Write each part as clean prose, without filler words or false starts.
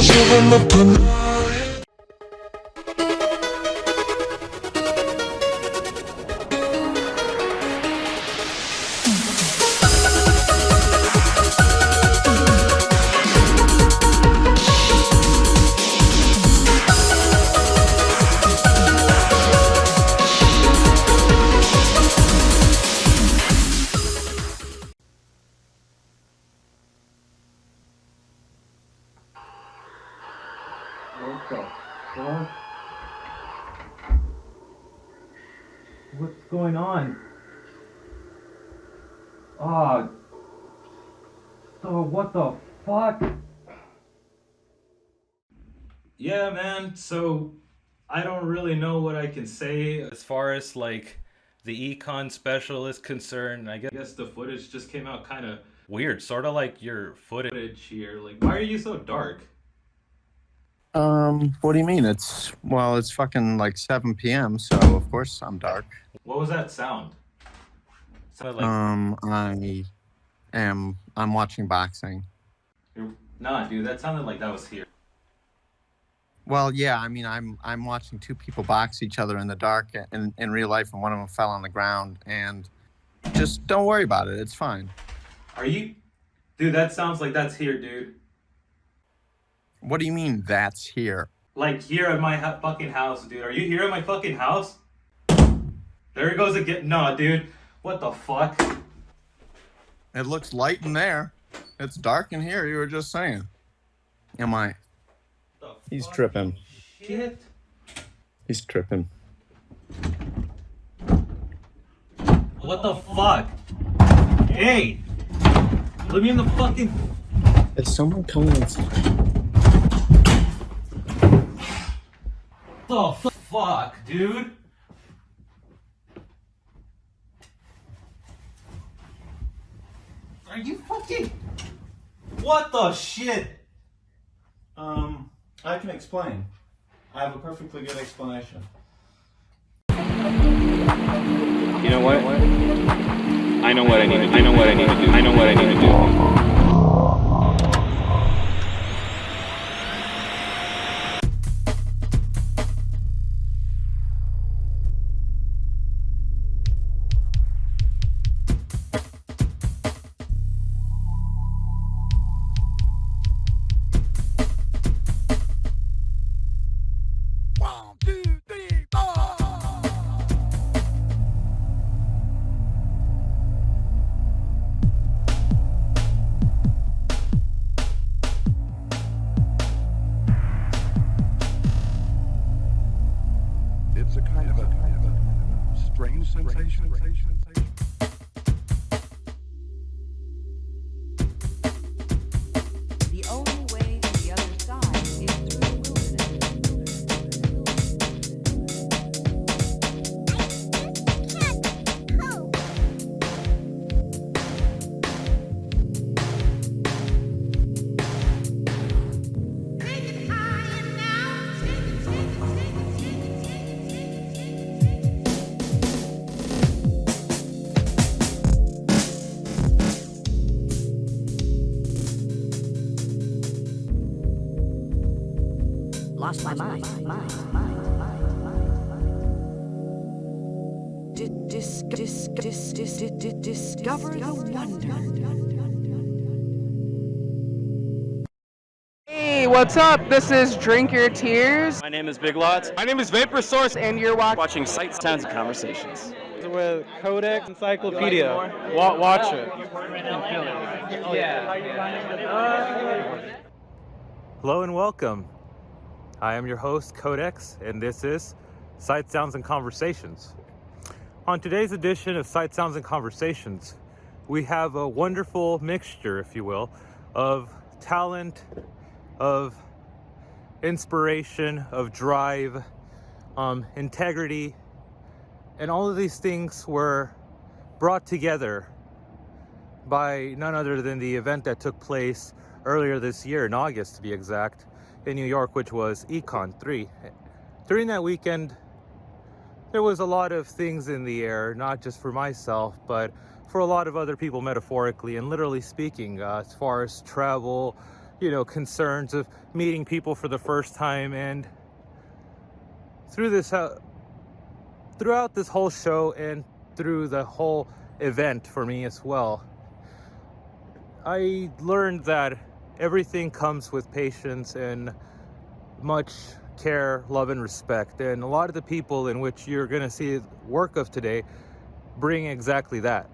What the fuck? What's going on? So what the fuck? Yeah, man, so I don't really know what I can say as far as like the econ special is concerned. I guess the footage just came out kind of weird, sort of like your footage here. Like, why are you so dark? What do you mean? It's fucking like 7 p.m., so of course I'm dark. What was that sound? Sounded like I'm watching boxing. Nah, dude, that sounded like that was here. Well, yeah, I mean, I'm watching two people box each other in the dark in real life, and one of them fell on the ground, and just don't worry about it. It's fine. Are you... Dude, that sounds like that's here, dude. What do you mean that's here? Like here at my fucking house, dude. Are you here at my fucking house? There it goes again. No, dude. What the fuck? It looks light in there. It's dark in here, you were just saying. Am I? He's tripping. Shit. He's tripping. What the fuck? Hey! Let me in the fucking... Is someone coming inside? What the fuck, dude? Are you fucking... What the shit? I can explain. I have a perfectly good explanation. You know what? I know what I need to do. I know what I need to do. I know what I need to do. It's a kind of a strange sensation. The only way to the other side is through the lost my mind. Discover the wonder. Hey, what's up? This is Drink Your Tears. My name is Big Lots. My name is Vapor Source, and you're Watching Sights, Sounds, and Conversations. With Codex Encyclopedia. Watch it. Hello and welcome. I am your host, Codex, and this is Sight, Sounds, and Conversations. On today's edition of Sight, Sounds, and Conversations, we have a wonderful mixture, if you will, of talent, of inspiration, of drive, integrity, and all of these things were brought together by none other than the event that took place earlier this year, in August to be exact, in New York, which was Econ 3. During that weekend, there was a lot of things in the air, not just for myself, but for a lot of other people, metaphorically and literally speaking, as far as travel, concerns of meeting people for the first time. And through this, throughout this whole show and through the whole event for me as well, I learned that everything comes with patience and much care, love, and respect. And a lot of the people in which you're going to see work of today bring exactly that.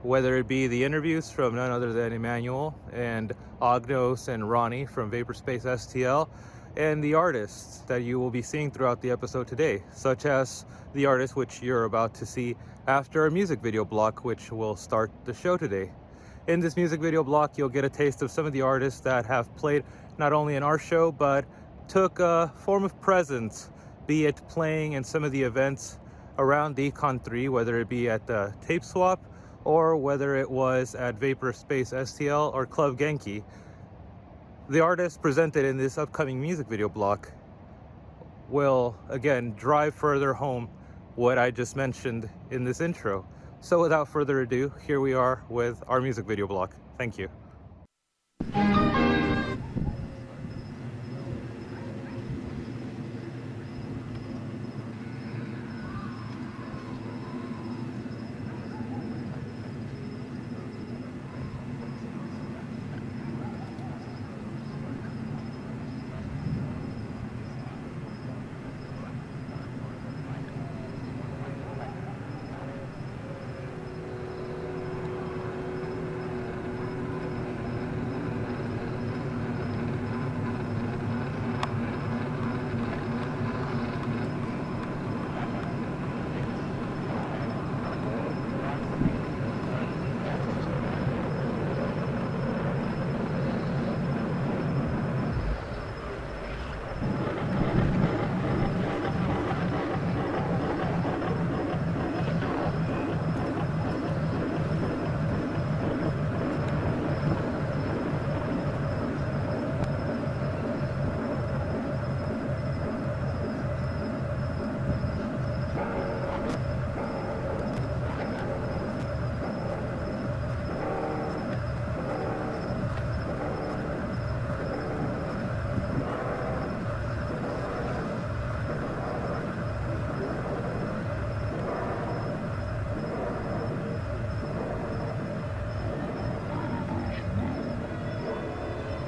Whether it be the interviews from none other than Emmanuel and Ognos and Ronnie from Vaporspace STL, and the artists that you will be seeing throughout the episode today, such as the artist which you're about to see after a music video block, which will start the show today. In this music video block, you'll get a taste of some of the artists that have played not only in our show, but took a form of presence, be it playing in some of the events around DCon 3, whether it be at the Tape Swap, or whether it was at Vaporspace STL or Club Genki. The artists presented in this upcoming music video block will, again, drive further home what I just mentioned in this intro. So without further ado, here we are with our music video block. Thank you.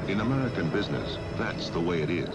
In American business, that's the way it is.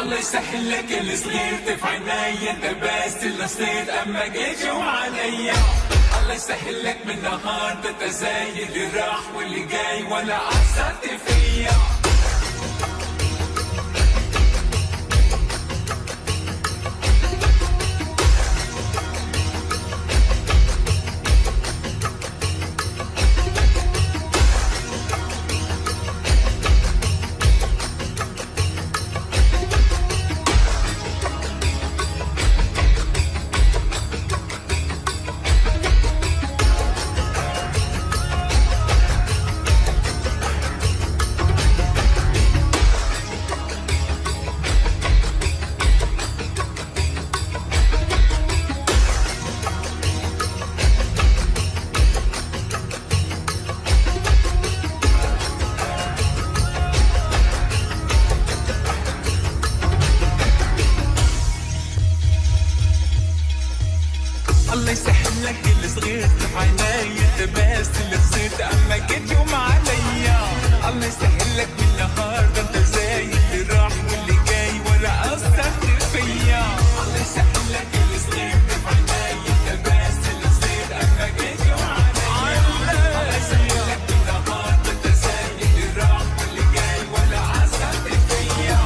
الله يسهل لك الصغير تف عينيا انت بس اللي صيت اما جيت يوم عليا الله يسهل لك من نهار تتزايد اللي راح واللي جاي ولا اثرت فيا الله يسهل لك الصغير في عينيا انت بس اللي صرت اما جيت يوم عليا الله يسهل لك من نهار ده انت زي اللي راح واللي جاي ولا اثرت فيا الله يسهل لك الصغير في عينيا انت بس اللي صرت اما جيت يوم عليا الله يسهل لك من نهار ده انت زي اللي راح واللي جاي ولا اثرت فيا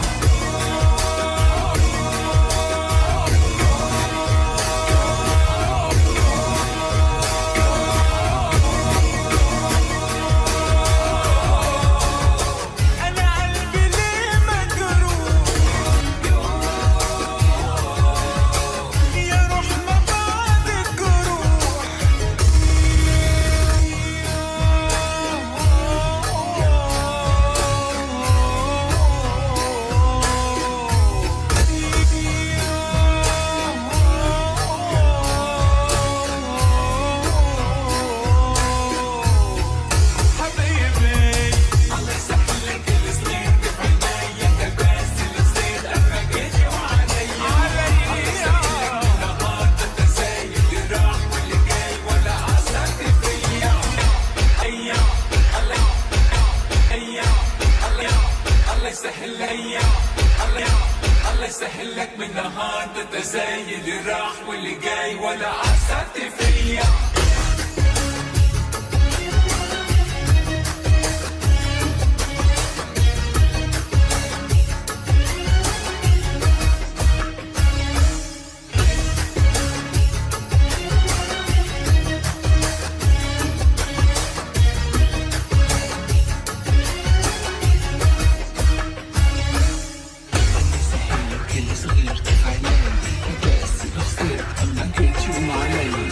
الله يسهل لك من نهار تتزايد اللي راح واللي جاي ولا أثرت فيا صغير تفعلان بس بصير أما جيت يوم علي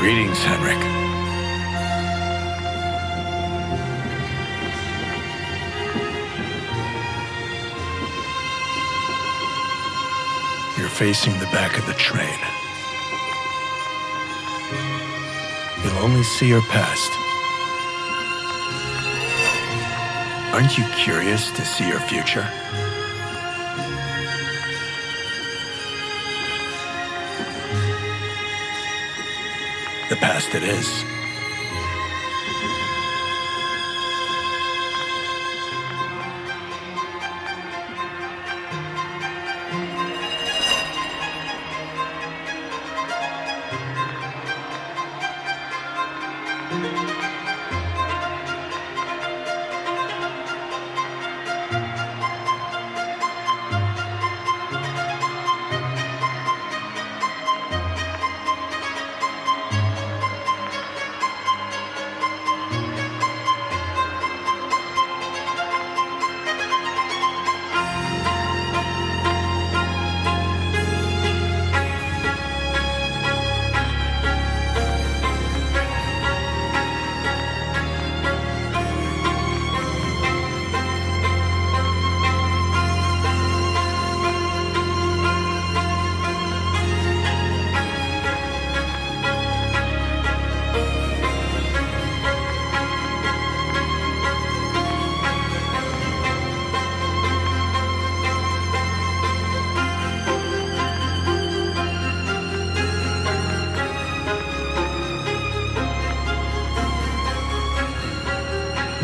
Greetings, Henrik. You're facing the back of the train. You'll only see your past. Aren't you curious to see your future? The past it is.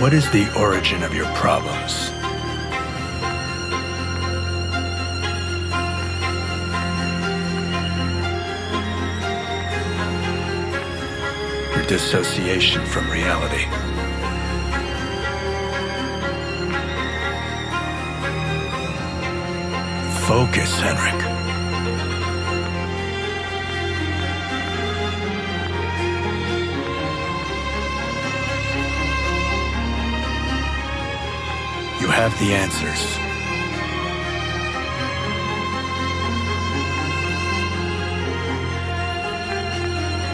What is the origin of your problems? Your dissociation from reality. Focus, Henrik. You have the answers.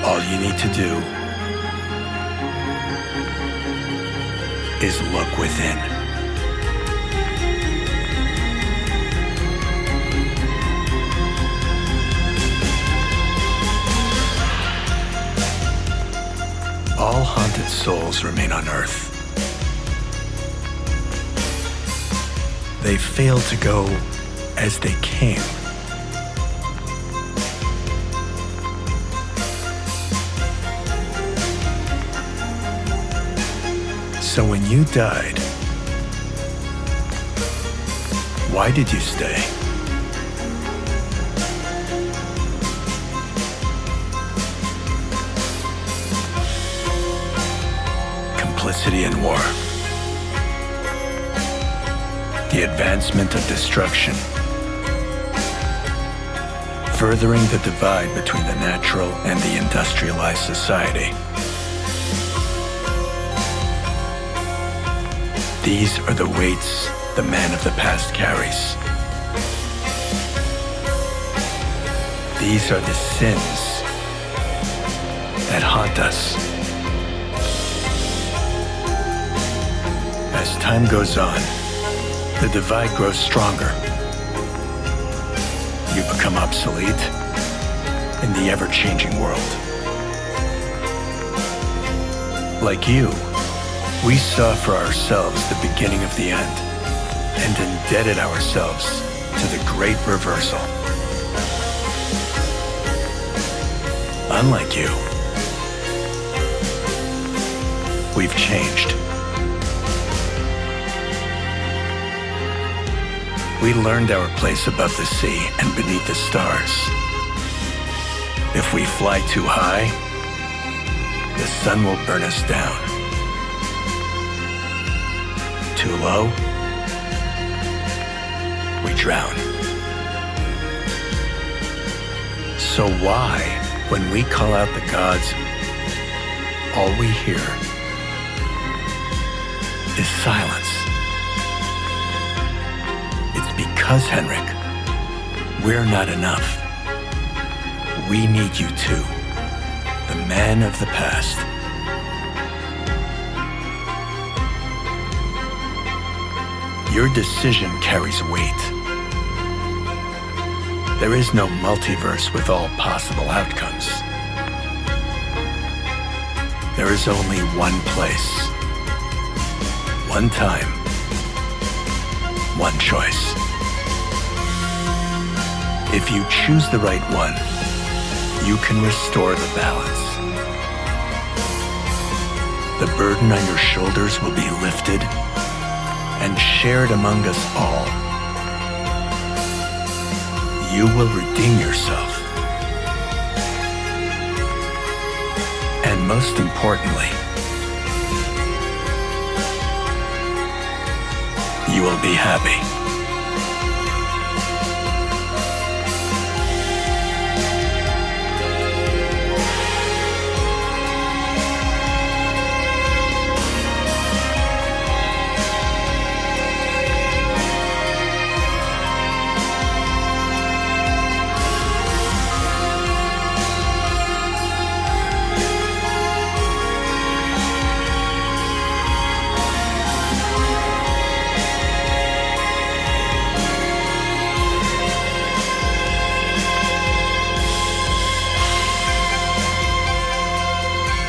All you need to do is look within. All haunted souls remain on Earth. They fail to go as they came. So when you died, why did you stay? Complicity in war. The advancement of destruction, furthering the divide between the natural and the industrialized society. These are the weights the man of the past carries. These are the sins that haunt us. As time goes on, the divide grows stronger. You become obsolete in the ever-changing world. Like you, we saw for ourselves the beginning of the end and indebted ourselves to the great reversal. Unlike you, we've changed. We learned our place above the sea and beneath the stars. If we fly too high, the sun will burn us down. Too low, we drown. So why, when we call out the gods, all we hear is silence? It's because, Henrik, we're not enough. We need you too. the man of the past. Your decision carries weight. There is no multiverse with all possible outcomes. There is only one place, one time, one choice. If you choose the right one, you can restore the balance. The burden on your shoulders will be lifted and shared among us all. You will redeem yourself. And most importantly, you will be happy.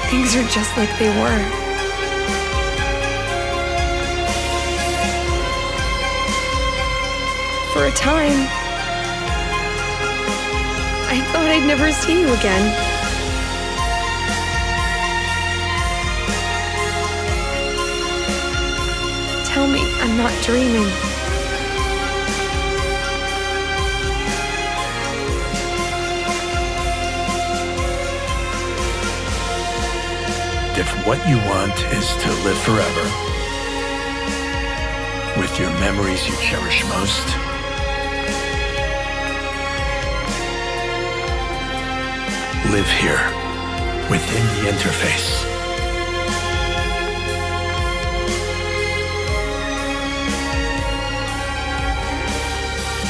Things are just like they were. For a time, I thought I'd never see you again. Tell me I'm not dreaming. If what you want is to live forever, with your memories you cherish most, live here, within the interface.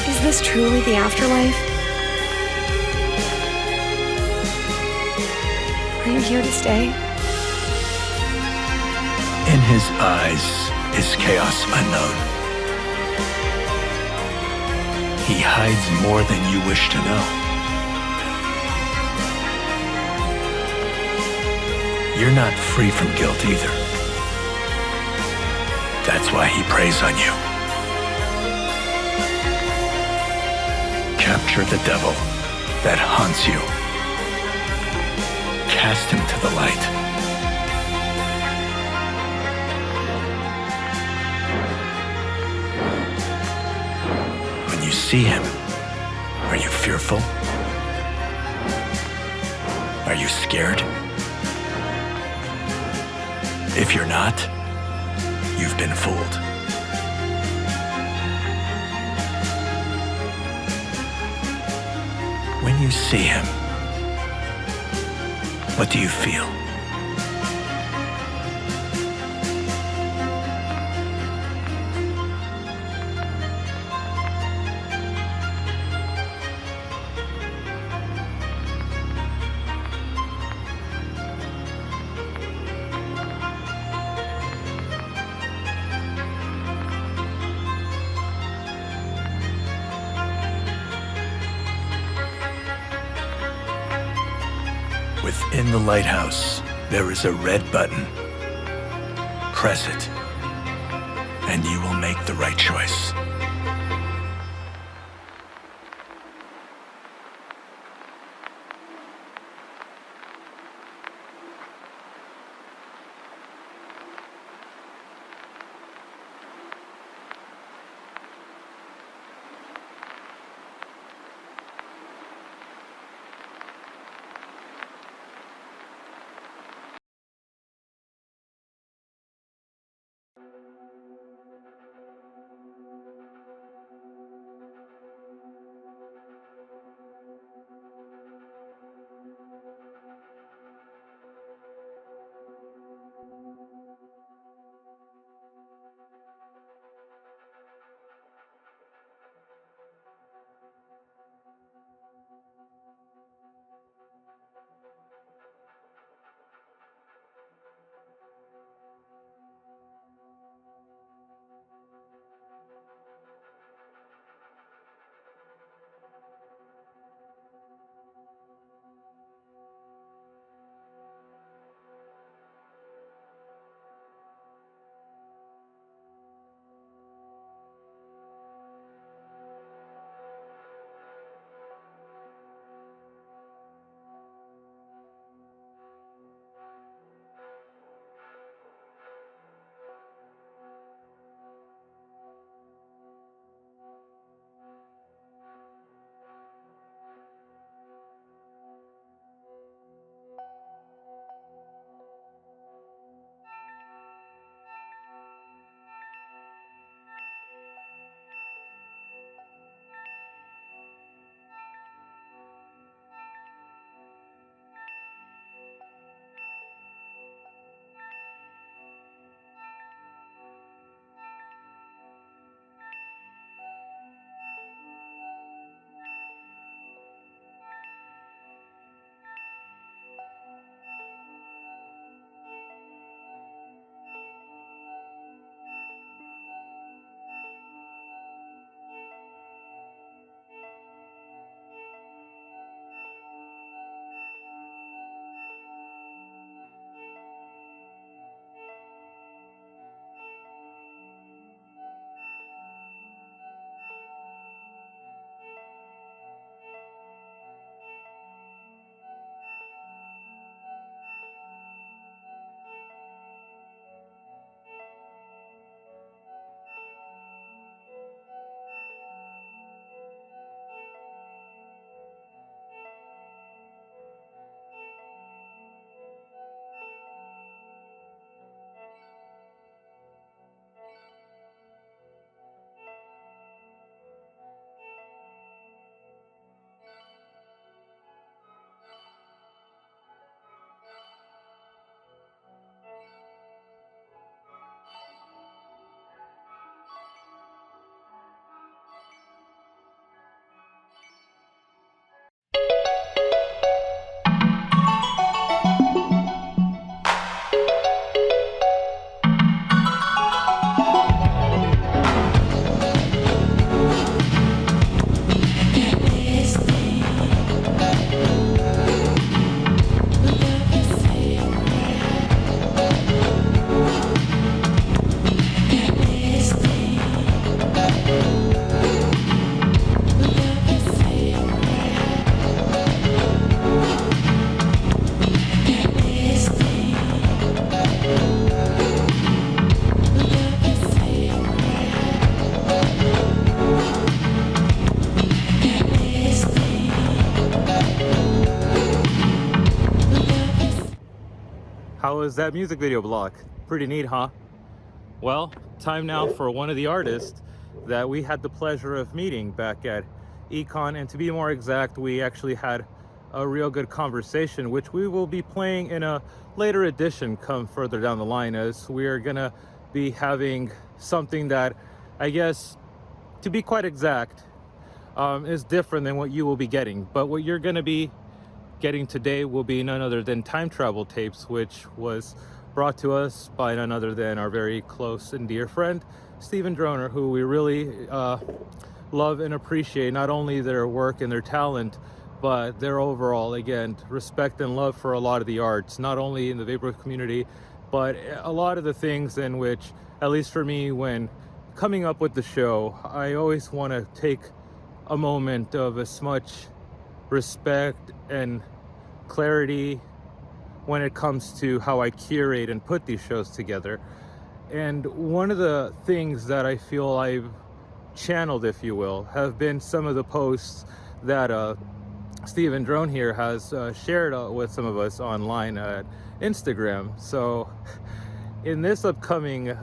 Is this truly the afterlife? Are you here to stay? In his eyes is chaos unknown. He hides more than you wish to know. You're not free from guilt either. That's why he preys on you. Capture the devil that haunts you. Cast him to the light. You see him. Are you fearful? Are you scared? If you're not, you've been fooled. When you see him, what do you feel? Within the lighthouse, there is a red button. Press it, and you will make the right choice. How was that music video block? Pretty neat, huh? Well, time now for one of the artists that we had the pleasure of meeting back at Econ, and to be more exact, we actually had a real good conversation, which we will be playing in a later edition come further down the line, as we are gonna be having something that, I guess, to be quite exact, is different than what you will be getting. But what you're gonna be getting today will be none other than time travel tapes, which was brought to us by none other than our very close and dear friend Stephen Droner, who we really love and appreciate not only their work and their talent, but their overall, again, respect and love for a lot of the arts, not only in the Vaporwave community, but a lot of the things in which, at least for me, when coming up with the show, I always want to take a moment of as much respect and clarity when it comes to how I curate and put these shows together. And one of the things that I feel I've channeled, if you will, have been some of the posts that Stephen Drone here has shared with some of us online at Instagram. So in this upcoming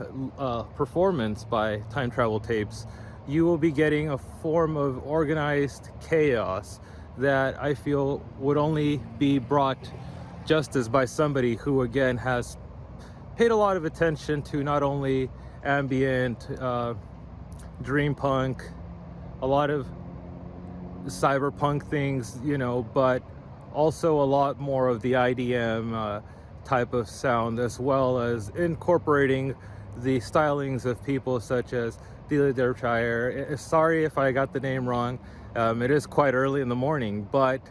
performance by Time Travel Tapes, you will be getting a form of organized chaos that I feel would only be brought justice by somebody who, again, has paid a lot of attention to not only ambient, dream punk, a lot of cyberpunk things, you know, but also a lot more of the IDM type of sound, as well as incorporating the stylings of people such as Delia Derbyshire. Sorry if I got the name wrong. It is quite early in the morning, but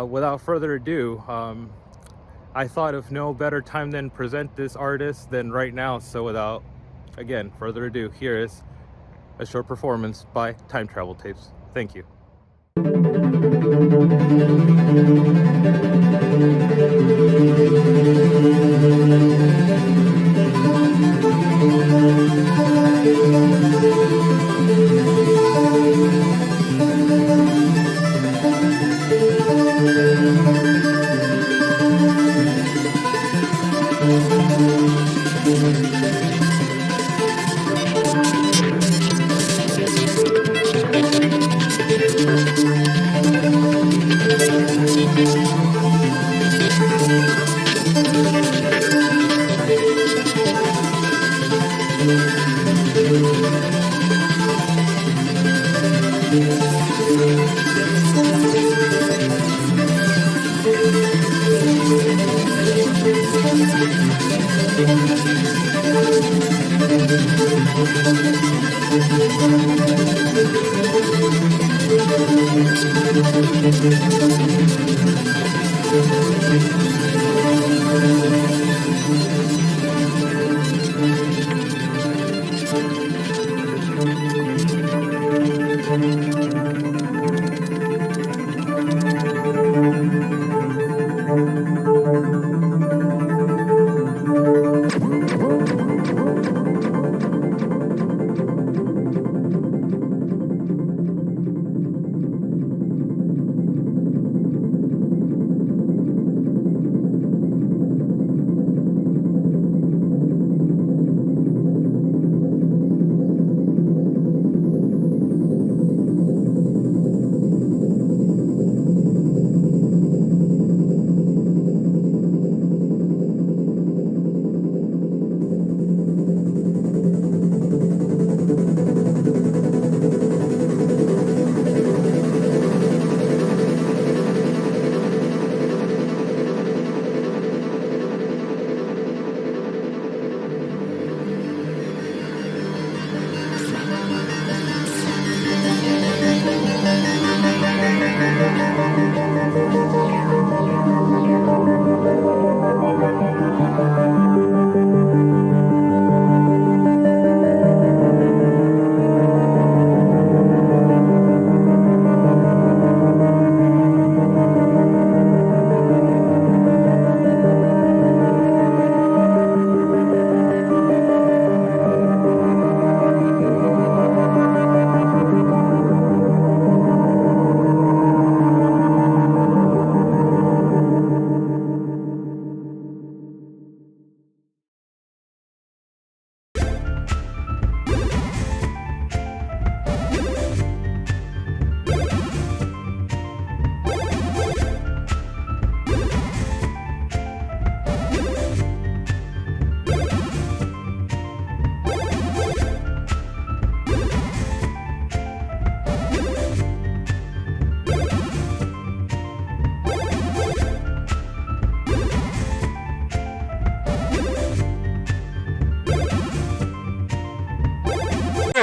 without further ado, I thought of no better time than present this artist than right now. So without, again, further ado, here is a short performance by Time Travel Tapes. Thank you.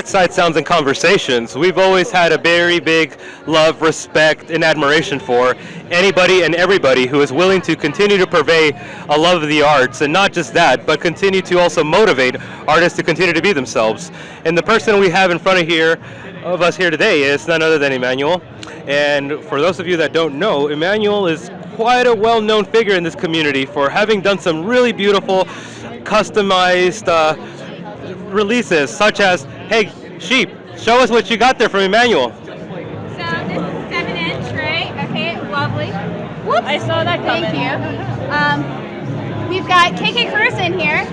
at Sight Sounds and Conversations, we've always had a very big love, respect, and admiration for anybody and everybody who is willing to continue to purvey a love of the arts, and not just that, but continue to also motivate artists to continue to be themselves. And the person we have in front of us here today is none other than Emmanuel. And for those of you that don't know, Emmanuel is quite a well-known figure in this community for having done some really beautiful, customized releases, such as, hey, Sheep, show us what you got there from Emmanuel. So this is 7-inch, right? Okay, lovely. Whoops. I saw that coming. Thank you. We've got KK Cruz in here.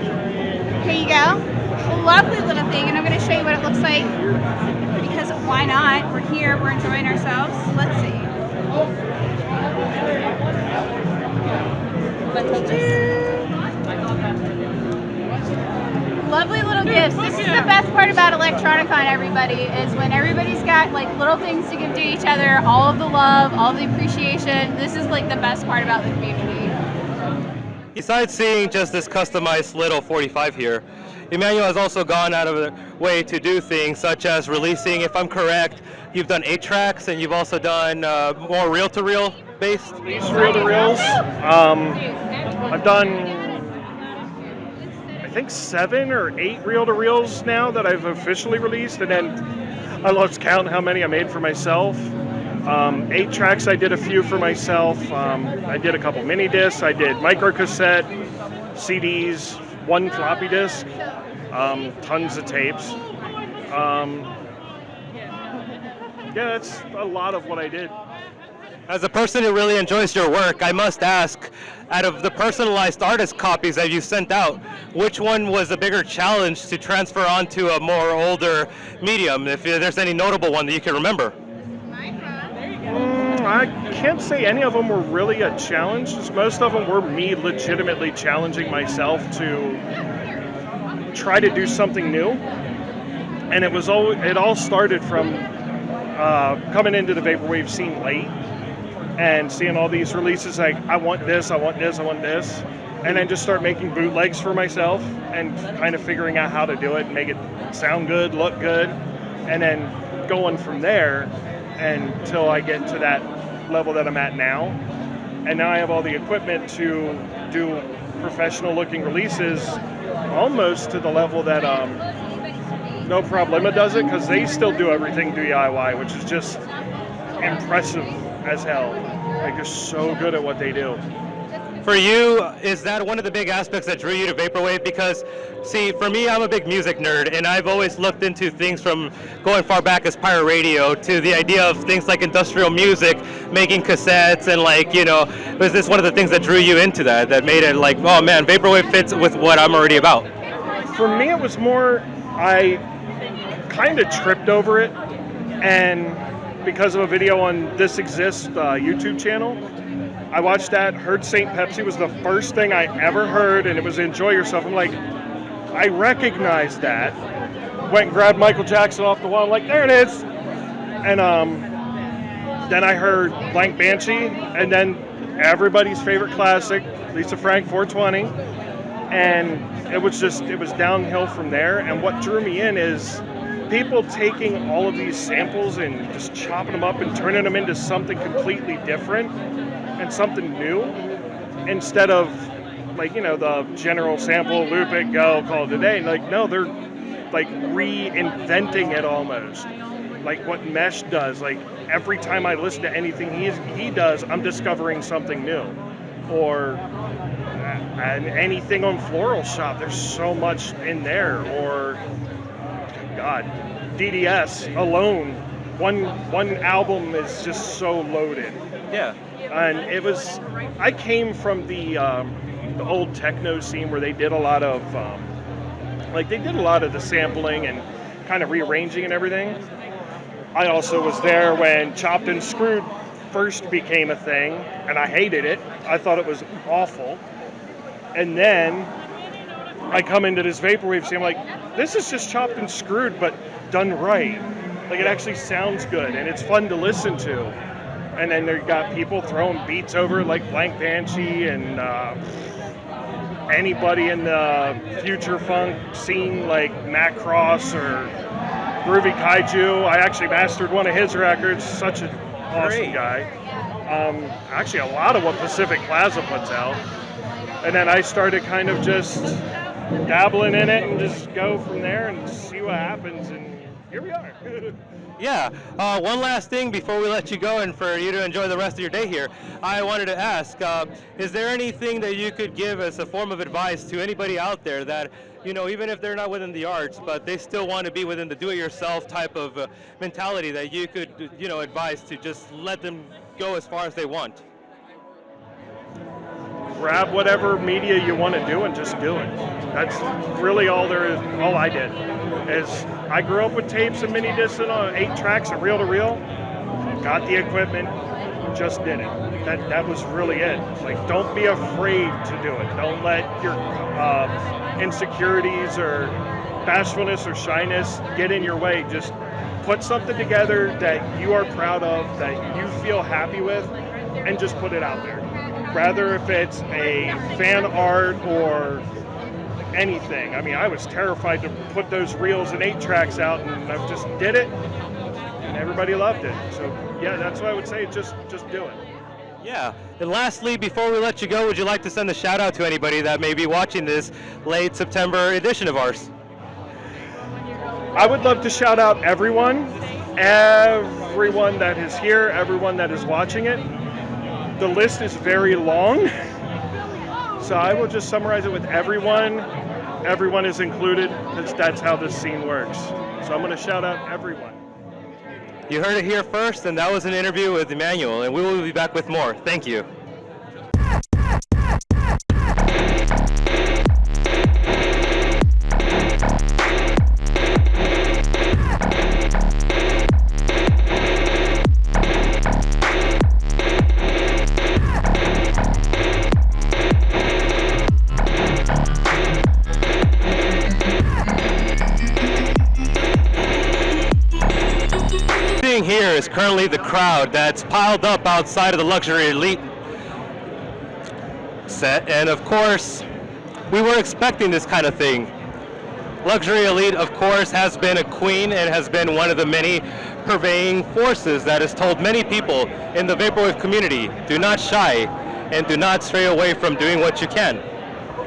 Here you go. A lovely little thing, and I'm going to show you what it looks like, because why not? We're here, we're enjoying ourselves. Let's see. Lovely little gifts. This is the best part about Electronicon, everybody, is when everybody's got like little things to give to each other, all of the love, all of the appreciation. This is like the best part about the community. Besides seeing just this customized little 45 here, Emmanuel has also gone out of the way to do things such as releasing, if I'm correct, you've done 8 tracks and you've also done more reel-to-reel based? These reel-to-reels, I've done I think 7 or 8 reel-to-reels now that I've officially released, and then I lost count how many I made for myself. 8 tracks, I did a few for myself. I did a couple mini discs, I did micro cassette, CDs, 1 floppy disk, tons of tapes. Yeah, that's a lot of what I did. As a person who really enjoys your work, I must ask, out of the personalized artist copies that you sent out, which one was a bigger challenge to transfer onto a more older medium, if there's any notable one that you can remember? I can't say any of them were really a challenge. Just most of them were me legitimately challenging myself to try to do something new. And it all started from coming into the vaporwave scene late and seeing all these releases like, I want this, I want this, I want this. And then just start making bootlegs for myself and kind of figuring out how to do it and make it sound good, look good. And then going from there until I get to that level that I'm at now. And now I have all the equipment to do professional looking releases almost to the level that No Problema does it, because they still do everything DIY, which is just impressive as hell. Like, they're so good at what they do. For you, is that one of the big aspects that drew you to Vaporwave? Because, see, for me, I'm a big music nerd, and I've always looked into things from going far back as pirate radio to the idea of things like industrial music, making cassettes, and like, you know, was this one of the things that drew you into that made it like, oh man, Vaporwave fits with what I'm already about? For me, it was more, I kind of tripped over it, and because of a video on This Exists YouTube channel, I watched that, heard St. Pepsi was the first thing I ever heard, and it was Enjoy Yourself. I'm like, I recognize that. Went and grabbed Michael Jackson off the wall. I'm like, there it is. And then I heard Blank Banshee, and then everybody's favorite classic, Lisa Frank 420. And it was downhill from there. And what drew me in is people taking all of these samples and just chopping them up and turning them into something completely different and something new, instead of, like, you know, the general sample, loop it, go, call it a day. Like, no, they're like reinventing it almost, like what Mesh does. Like, every time I listen to anything he does, I'm discovering something new. Or and anything on Floral Shop, there's so much in there. Or God, DDS alone, one album is just so loaded. Yeah. And I came from the old techno scene where they did a lot of, the sampling and kind of rearranging and everything. I also was there when Chopped and Screwed first became a thing, and I hated it. I thought it was awful. And then I come into this Vaporwave scene, I'm like, this is just Chopped and Screwed, but done right. Like, it actually sounds good, and it's fun to listen to. And then they got people throwing beats over it, like Blank Banshee and anybody in the future funk scene, like Matt Cross or Groovy Kaiju. I actually mastered one of his records. Such an awesome Great. guy. Actually, a lot of what Pacific Plaza puts out. And then I started kind of just dabbling in it and just go from there and see what happens. And here we are. Yeah. One last thing before we let you go and for you to enjoy the rest of your day here, I wanted to ask, is there anything that you could give as a form of advice to anybody out there that, even if they're not within the arts, but they still want to be within the do-it-yourself type of mentality that you could, advise to just let them go as far as they want? Grab whatever media you want to do and just do it. That's really all there is. All I did is I grew up with tapes and mini discs and 8 tracks and reel to reel. Got the equipment, just did it. That was really it. Like, don't be afraid to do it. Don't let your insecurities or bashfulness or shyness get in your way. Just put something together that you are proud of, that you feel happy with, and just put it out there. Rather if it's a fan art or anything. I mean, I was terrified to put those reels and 8 tracks out, and I just did it, and everybody loved it. So yeah, that's what I would say. Just do it. Yeah. And lastly, before we let you go, would you like to send a shout out to anybody that may be watching this late September edition of ours? I would love to shout out everyone that is here, everyone that is watching it. The list is very long, so I will just summarize it with everyone. Everyone is included, because that's how this scene works. So I'm going to shout out everyone. You heard it here first, and that was an interview with Emmanuel, and we will be back with more. Thank you. Here is currently the crowd that's piled up outside of the Luxury Elite set, and of course we were expecting this kind of thing. Luxury Elite, of course, has been a queen and has been one of the many purveying forces that has told many people in the vaporwave community, do not shy and do not stray away from doing what you can.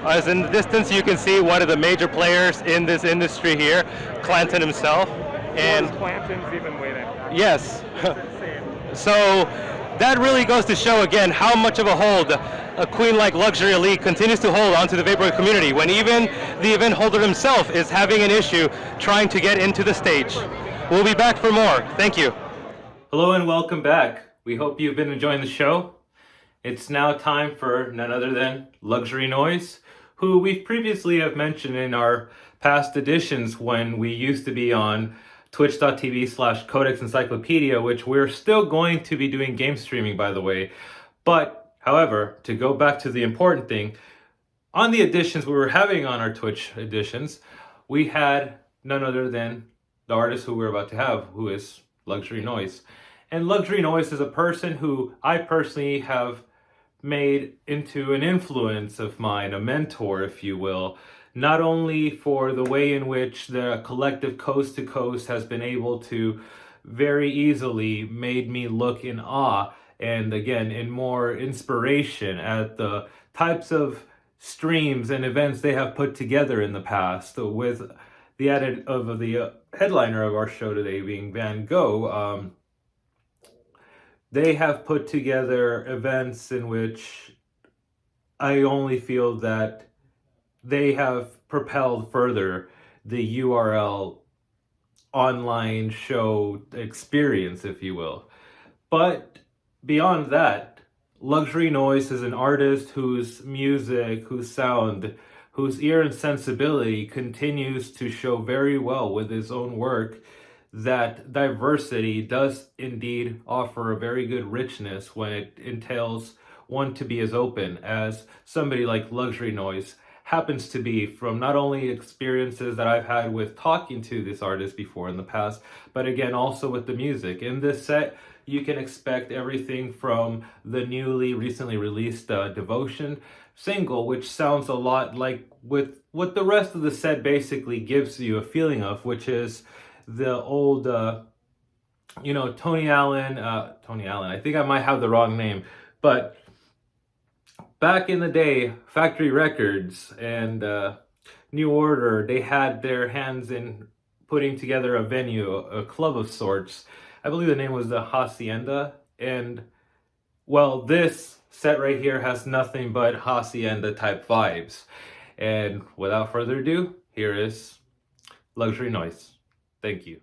As in the distance you can see one of the major players in this industry here, Clanton himself. And Clanton's even waiting. yes. So that really goes to show again how much of a hold a queen like Luxury Elite continues to hold onto the vaporwave community when even the event holder himself is having an issue trying to get into the stage. We'll be back for more. Thank you. Hello and welcome back. We hope you've been enjoying the show. It's now time for none other than Luxury Noise, who we've previously have mentioned in our past editions when we used to be on twitch.tv/Codex Encyclopedia, which we're still going to be doing game streaming, by the way. But, however, to go back to the important thing, on the editions we were having on our Twitch editions, we had none other than the artist who we're about to have, who is Luxury Noise. And Luxury Noise is a person who I personally have made into an influence of mine, a mentor, if you will, not only for the way in which the collective Coast to Coast has been able to very easily made me look in awe and again in more inspiration at the types of streams and events they have put together in the past, with the added of the headliner of our show today being Gogh. They have put together events in which I only feel that they have propelled further the URL online show experience, if you will. But beyond that, Luxury Noise is an artist whose music, whose sound, whose ear and sensibility continues to show very well with his own work that diversity does indeed offer a very good richness when it entails one to be as open as somebody like Luxury Noise happens to be, from not only experiences that I've had with talking to this artist before in the past, but again also with the music. In this set, you can expect everything from the recently released Devotion single, which sounds a lot like with what the rest of the set basically gives you a feeling of, which is the old, you know, Tony Allen, I think I might have the wrong name, but back in the day, Factory Records and New Order, they had their hands in putting together a venue, a club of sorts. I believe the name was the Hacienda. And, well, this set right here has nothing but Hacienda type vibes. And without further ado, here is Luxury Noise. Thank you.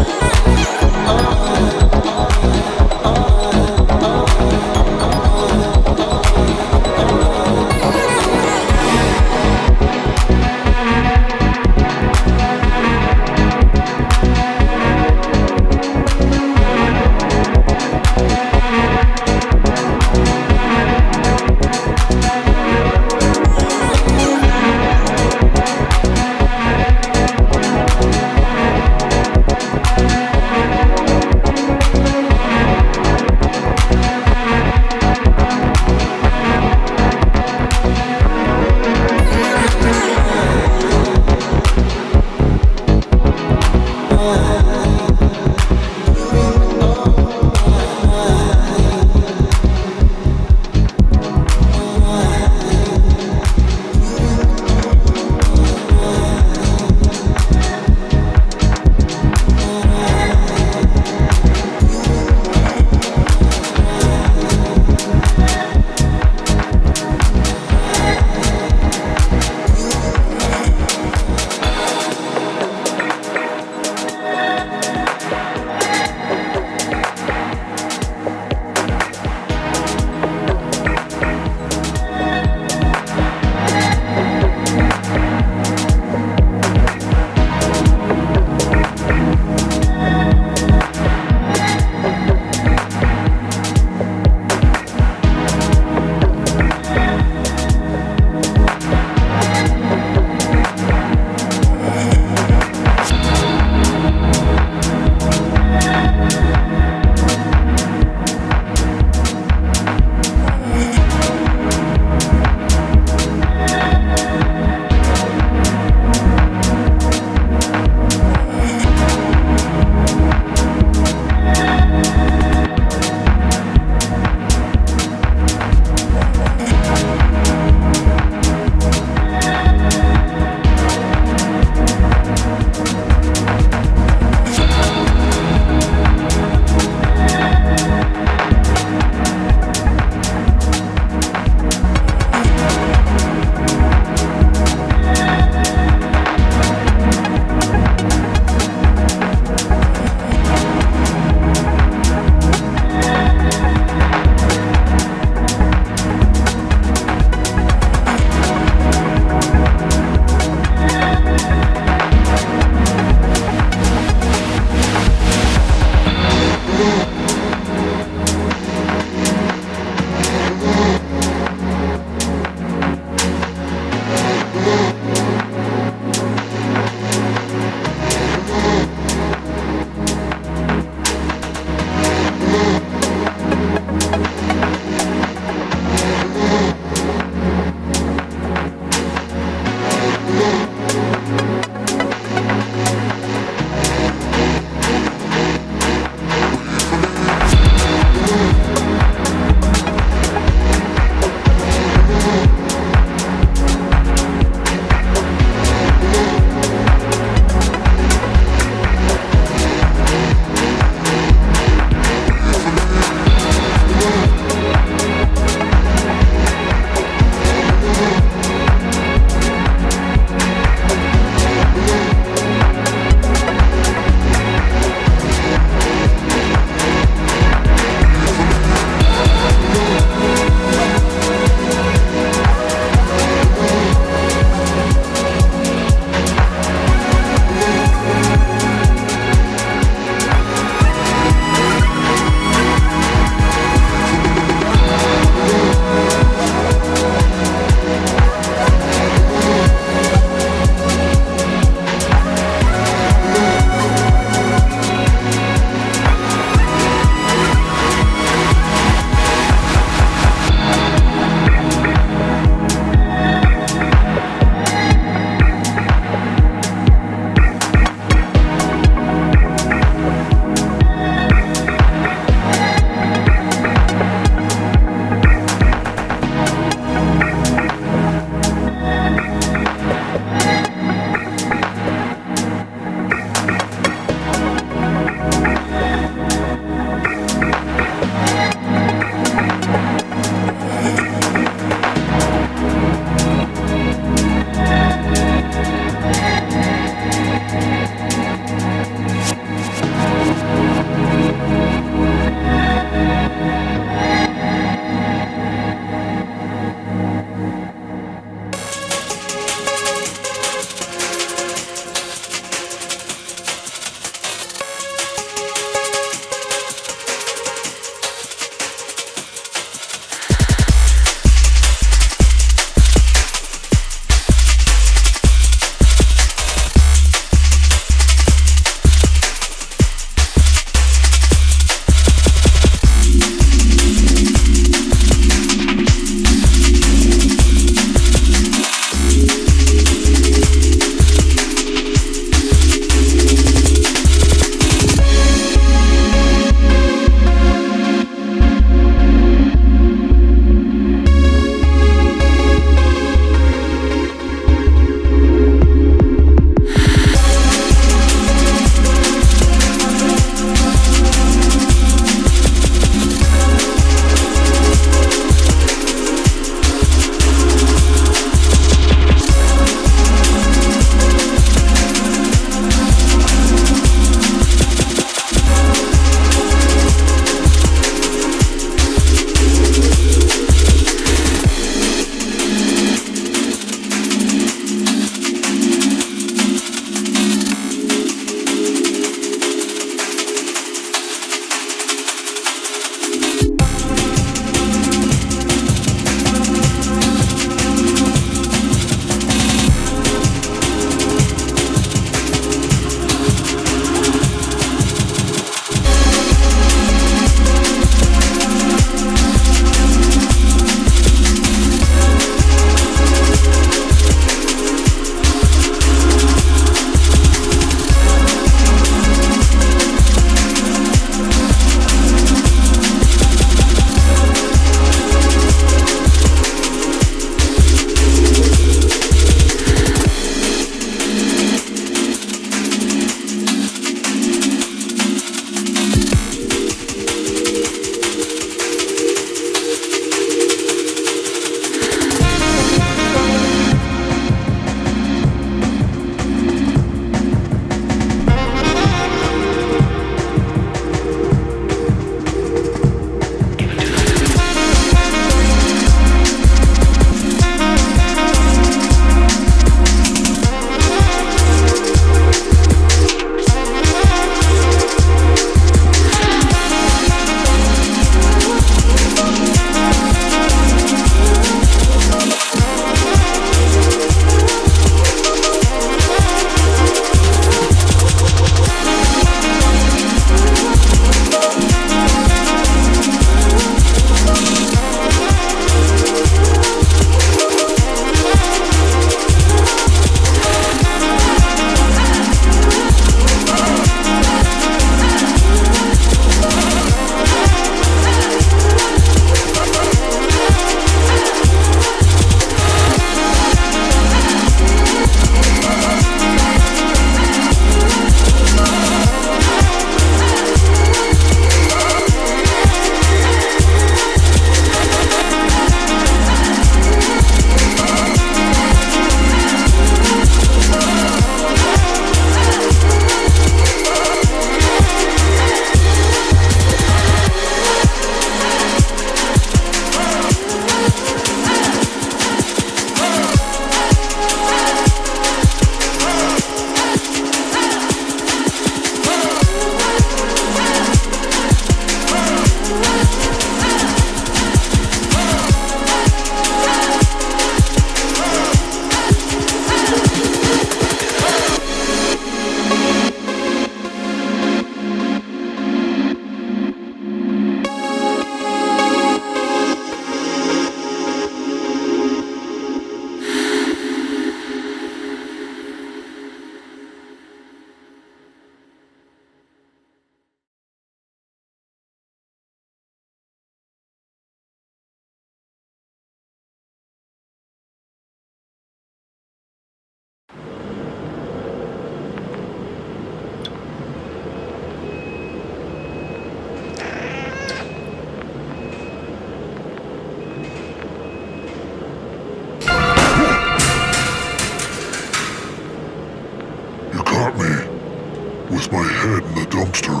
With my head in the dumpster.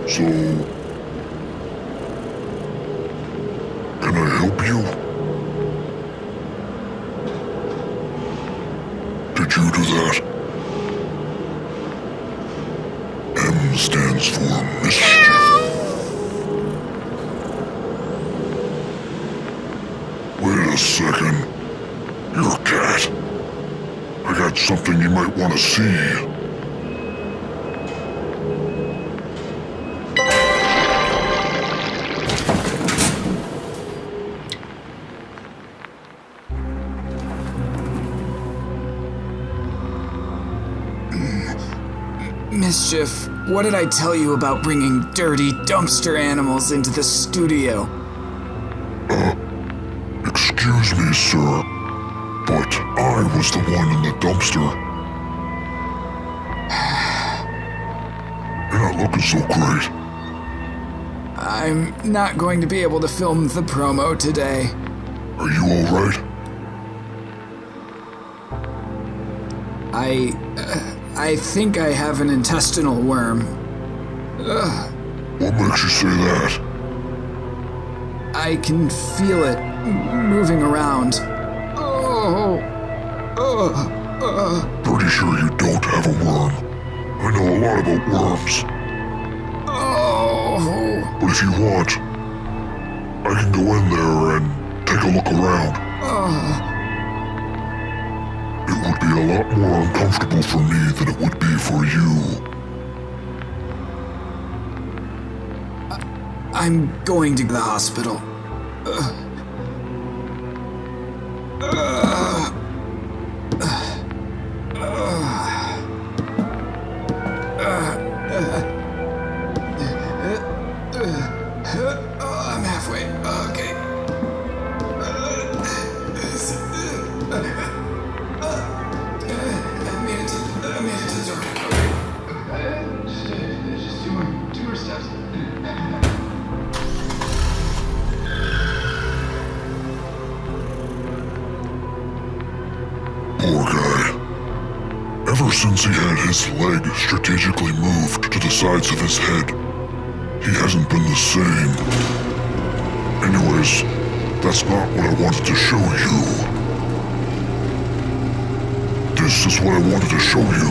So, can I help you? Did you do that? M stands for mischief. Wait a second. You're a cat. I got something you might want to see. Mischief, what did I tell you about bringing dirty dumpster animals into the studio? Excuse me, sir. But I was the one in the dumpster. You're not looking so great. I'm not going to be able to film the promo today. Are you alright? I think I have an intestinal worm. What makes you say that? I can feel it moving around. Pretty sure you don't have a worm. I know a lot about worms. But if you want, I can go in there and take a look around. It would be a lot more uncomfortable for me than it would be for you. I'm going to the hospital. I'm halfway. Okay. I made it to the door. Okay. Just two more steps. Poor guy. Ever since he had his leg strategically moved to the sides of his head, he hasn't been the same. Anyways, that's not what I wanted to show you. This is what I wanted to show you.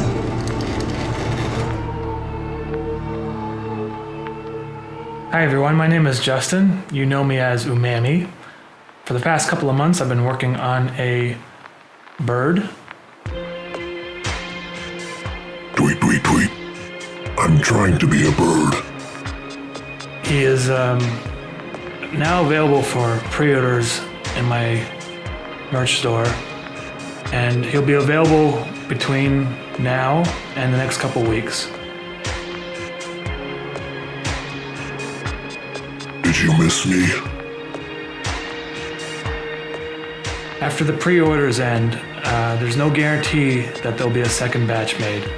Hi everyone, my name is Justin. You know me as Umami. For the past couple of months, I've been working on a bird. Tweet, tweet, tweet. I'm trying to be a bird. He is now available for pre-orders in my merch store, and he'll be available between now and the next couple weeks. Did you miss me? After the pre-orders end, there's no guarantee that there'll be a second batch made.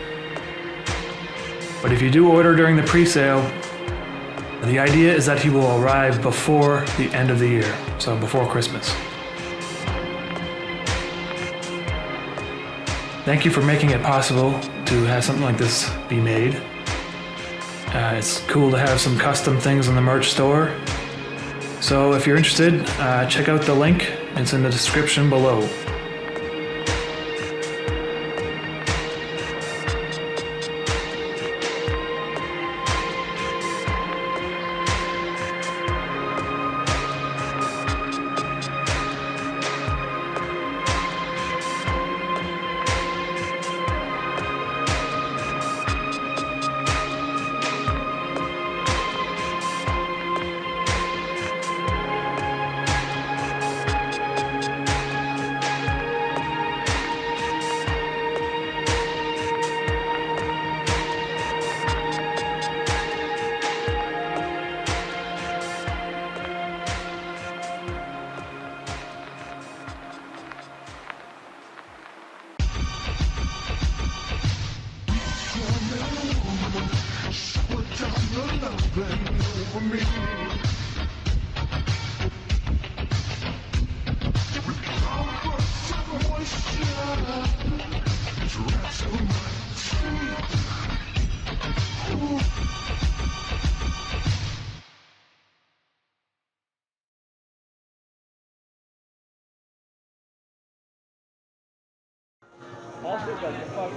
But if you do order during the pre-sale, the idea is that he will arrive before the end of the year, so before Christmas. Thank you for making it possible to have something like this be made. It's cool to have some custom things in the merch store. So if you're interested, check out the link. It's in the description below.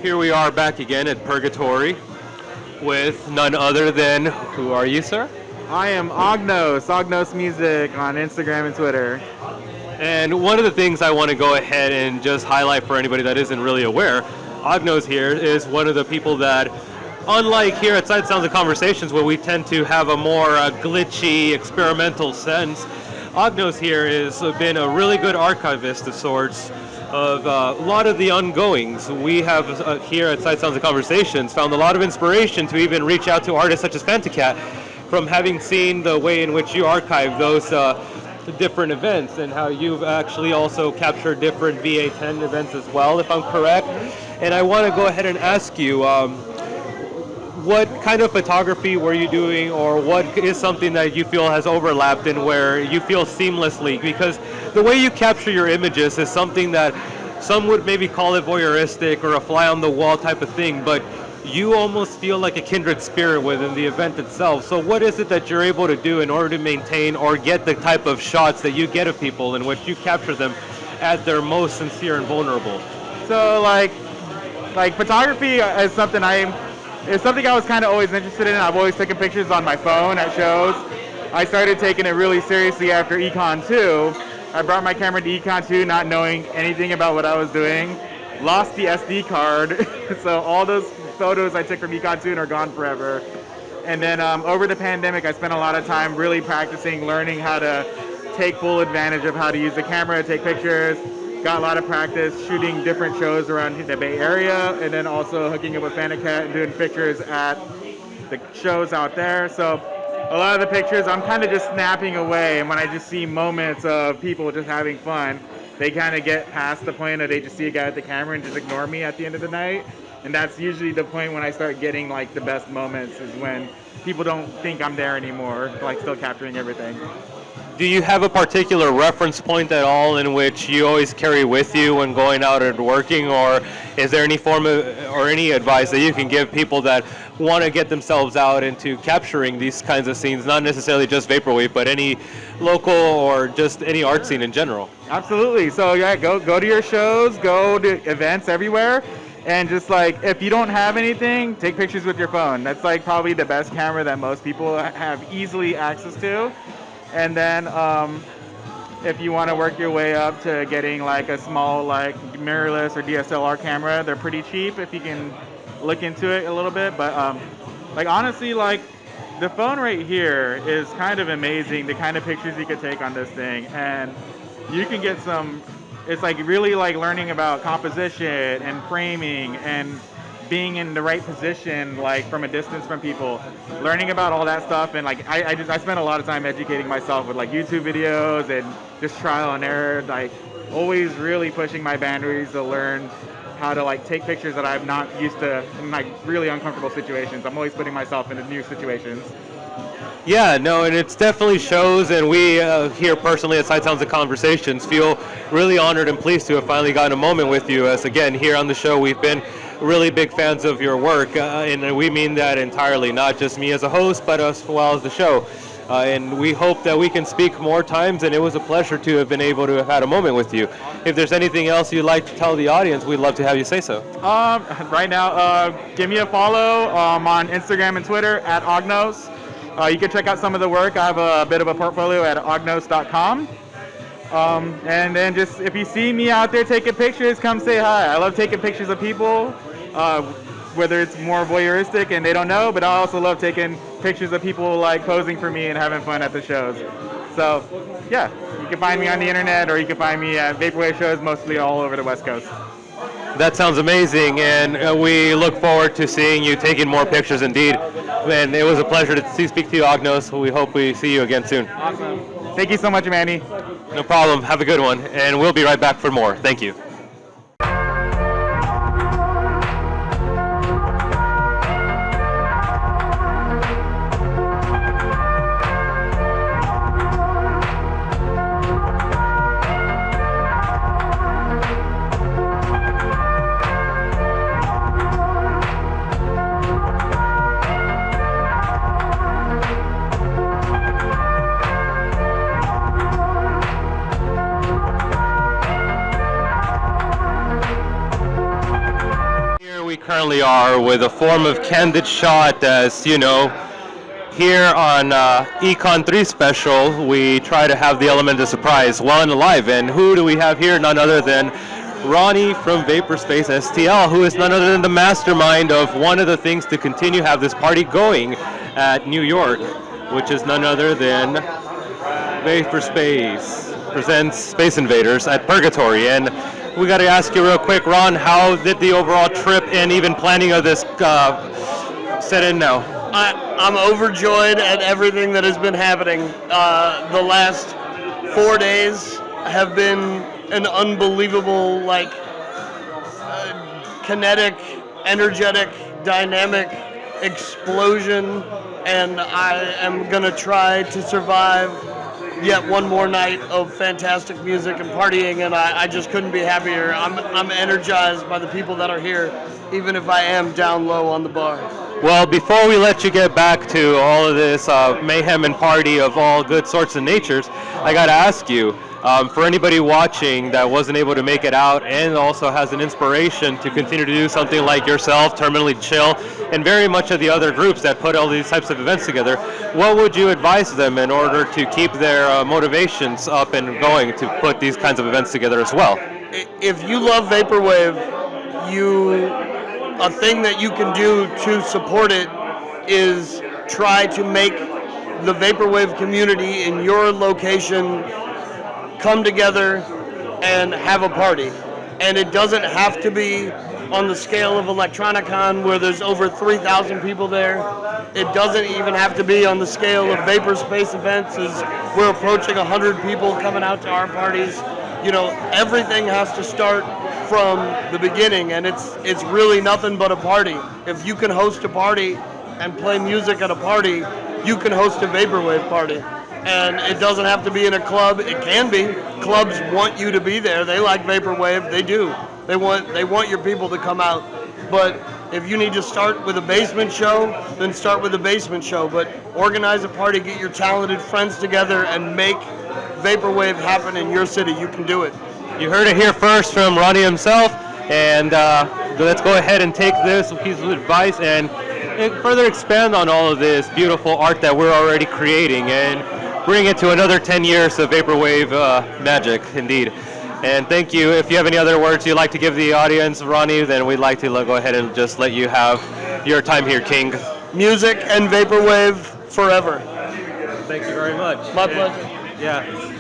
Here we are back again at Purgatory with none other than, who are you, sir? I am Ognos Music on Instagram and Twitter. And one of the things I want to go ahead and just highlight for anybody that isn't really aware, Ognos here is one of the people that, unlike here at Sight Sounds and Conversations, where we tend to have a more glitchy, experimental sense, Ognos here has been a really good archivist of sorts of a lot of the ongoings. We have here at Sight Sounds and Conversations found a lot of inspiration to even reach out to artists such as Fantacat from having seen the way in which you archive those different events and how you've actually also captured different VA10 events as well, if I'm correct. And I want to go ahead and ask you, what kind of photography were you doing, or what is something that you feel has overlapped and where you feel seamlessly? Because the way you capture your images is something that some would maybe call it voyeuristic or a fly on the wall type of thing, but you almost feel like a kindred spirit within the event itself. So what is it that you're able to do in order to maintain or get the type of shots that you get of people in which you capture them at their most sincere and vulnerable? So like photography is something I was kind of always interested in. I've always taken pictures on my phone at shows. I started taking it really seriously after Econ 2. I brought my camera to Econ 2 not knowing anything about what I was doing. Lost the SD card, so all those photos I took from Econ 2 are gone forever. And then over the pandemic, I spent a lot of time really practicing, learning how to take full advantage of how to use the camera, take pictures. Got a lot of practice shooting different shows around the Bay Area, and then also hooking up with Fantacat and doing pictures at the shows out there. So a lot of the pictures I'm kind of just snapping away, and when I just see moments of people just having fun, they kind of get past the point of they just see a guy at the camera and just ignore me at the end of the night. And that's usually the point when I start getting like the best moments, is when people don't think I'm there anymore, like still capturing everything. Do you have a particular reference point at all in which you always carry with you when going out and working, or is there any form of, or any advice that you can give people that want to get themselves out into capturing these kinds of scenes, not necessarily just Vaporwave, but any local or just any art scene in general? Absolutely. So yeah, go to your shows, go to events everywhere, and just like, if you don't have anything, take pictures with your phone. That's like probably the best camera that most people have easily access to. And then if you want to work your way up to getting like a small like mirrorless or DSLR camera, they're pretty cheap if you can look into it a little bit. But like honestly, like the phone right here is kind of amazing, the kind of pictures you could take on this thing. And you can get some, it's like really like learning about composition and framing and being in the right position, like from a distance from people, learning about all that stuff. And like I spent a lot of time educating myself with like YouTube videos and just trial and error, like always really pushing my boundaries to learn how to like take pictures that I'm not used to in like really uncomfortable situations. I'm always putting myself into new situations. Yeah, no, and it's definitely shows, and we here personally at Sight Sounds and Conversations feel really honored and pleased to have finally gotten a moment with you. As again, here on the show, we've been really big fans of your work, and we mean that entirely, not just me as a host, but as well as the show. And we hope that we can speak more times, and it was a pleasure to have been able to have had a moment with you. If there's anything else you'd like to tell the audience, we'd love to have you say so. Right now, give me a follow on Instagram and Twitter at Ognos. You can check out some of the work. I have a bit of a portfolio at ognos.com. And then just, if you see me out there taking pictures, come say hi. I love taking pictures of people, whether it's more voyeuristic and they don't know, but I also love taking pictures of people like posing for me and having fun at the shows. So yeah, you can find me on the internet, or you can find me at Vaporwave shows, mostly all over the West Coast. That sounds amazing, and we look forward to seeing you taking more pictures indeed. And it was a pleasure to speak to you, Ognos. We hope we see you again soon. Awesome. Thank you so much, Manny. No problem. Have a good one, and we'll be right back for more. Thank you. usually are with a form of candid shot, as you know. Here on Econ 3 Special, we try to have the element of surprise while and alive. And who do we have here? None other than Ronnie from Vaporspace STL, who is none other than the mastermind of one of the things to continue have this party going at New York, which is none other than Vaporspace presents Space Invaders at Purgatory. And we got to ask you real quick, Ron, how did the overall trip and even planning of this set in now? I'm overjoyed at everything that has been happening. The last 4 days have been an unbelievable, kinetic, energetic, dynamic explosion, and I am gonna try to survive yet one more night of fantastic music and partying, and I just couldn't be happier. I'm energized by the people that are here, even if I am down low on the bar. Well, before we let you get back to all of this mayhem and party of all good sorts and natures, I got to ask you, for anybody watching that wasn't able to make it out and also has an inspiration to continue to do something like yourself, Terminally Chill, and very much of the other groups that put all these types of events together, what would you advise them in order to keep their motivations up and going to put these kinds of events together as well? If you love Vaporwave, a thing that you can do to support it is try to make the Vaporwave community in your location come together and have a party. And it doesn't have to be on the scale of Electronicon where there's over 3,000 people there. It doesn't even have to be on the scale of Vaporspace events as we're approaching 100 people coming out to our parties. You know, everything has to start from the beginning, and it's really nothing but a party. If you can host a party and play music at a party, you can host a Vaporwave party. And it doesn't have to be in a club. It can be. Clubs want you to be there. They like Vaporwave. They do. They want your people to come out. But if you need to start with a basement show, then start with a basement show. But organize a party, get your talented friends together, and make Vaporwave happen in your city. You can do it. You heard it here first from Ronnie himself, and let's go ahead and take this piece of advice and further expand on all of this beautiful art that we're already creating and bring it to another 10 years of Vaporwave magic, indeed. And thank you. If you have any other words you'd like to give the audience, Ronnie, then we'd like to go ahead and just let you have your time here, King. Music and Vaporwave forever. Thank you very much. My pleasure. Yeah.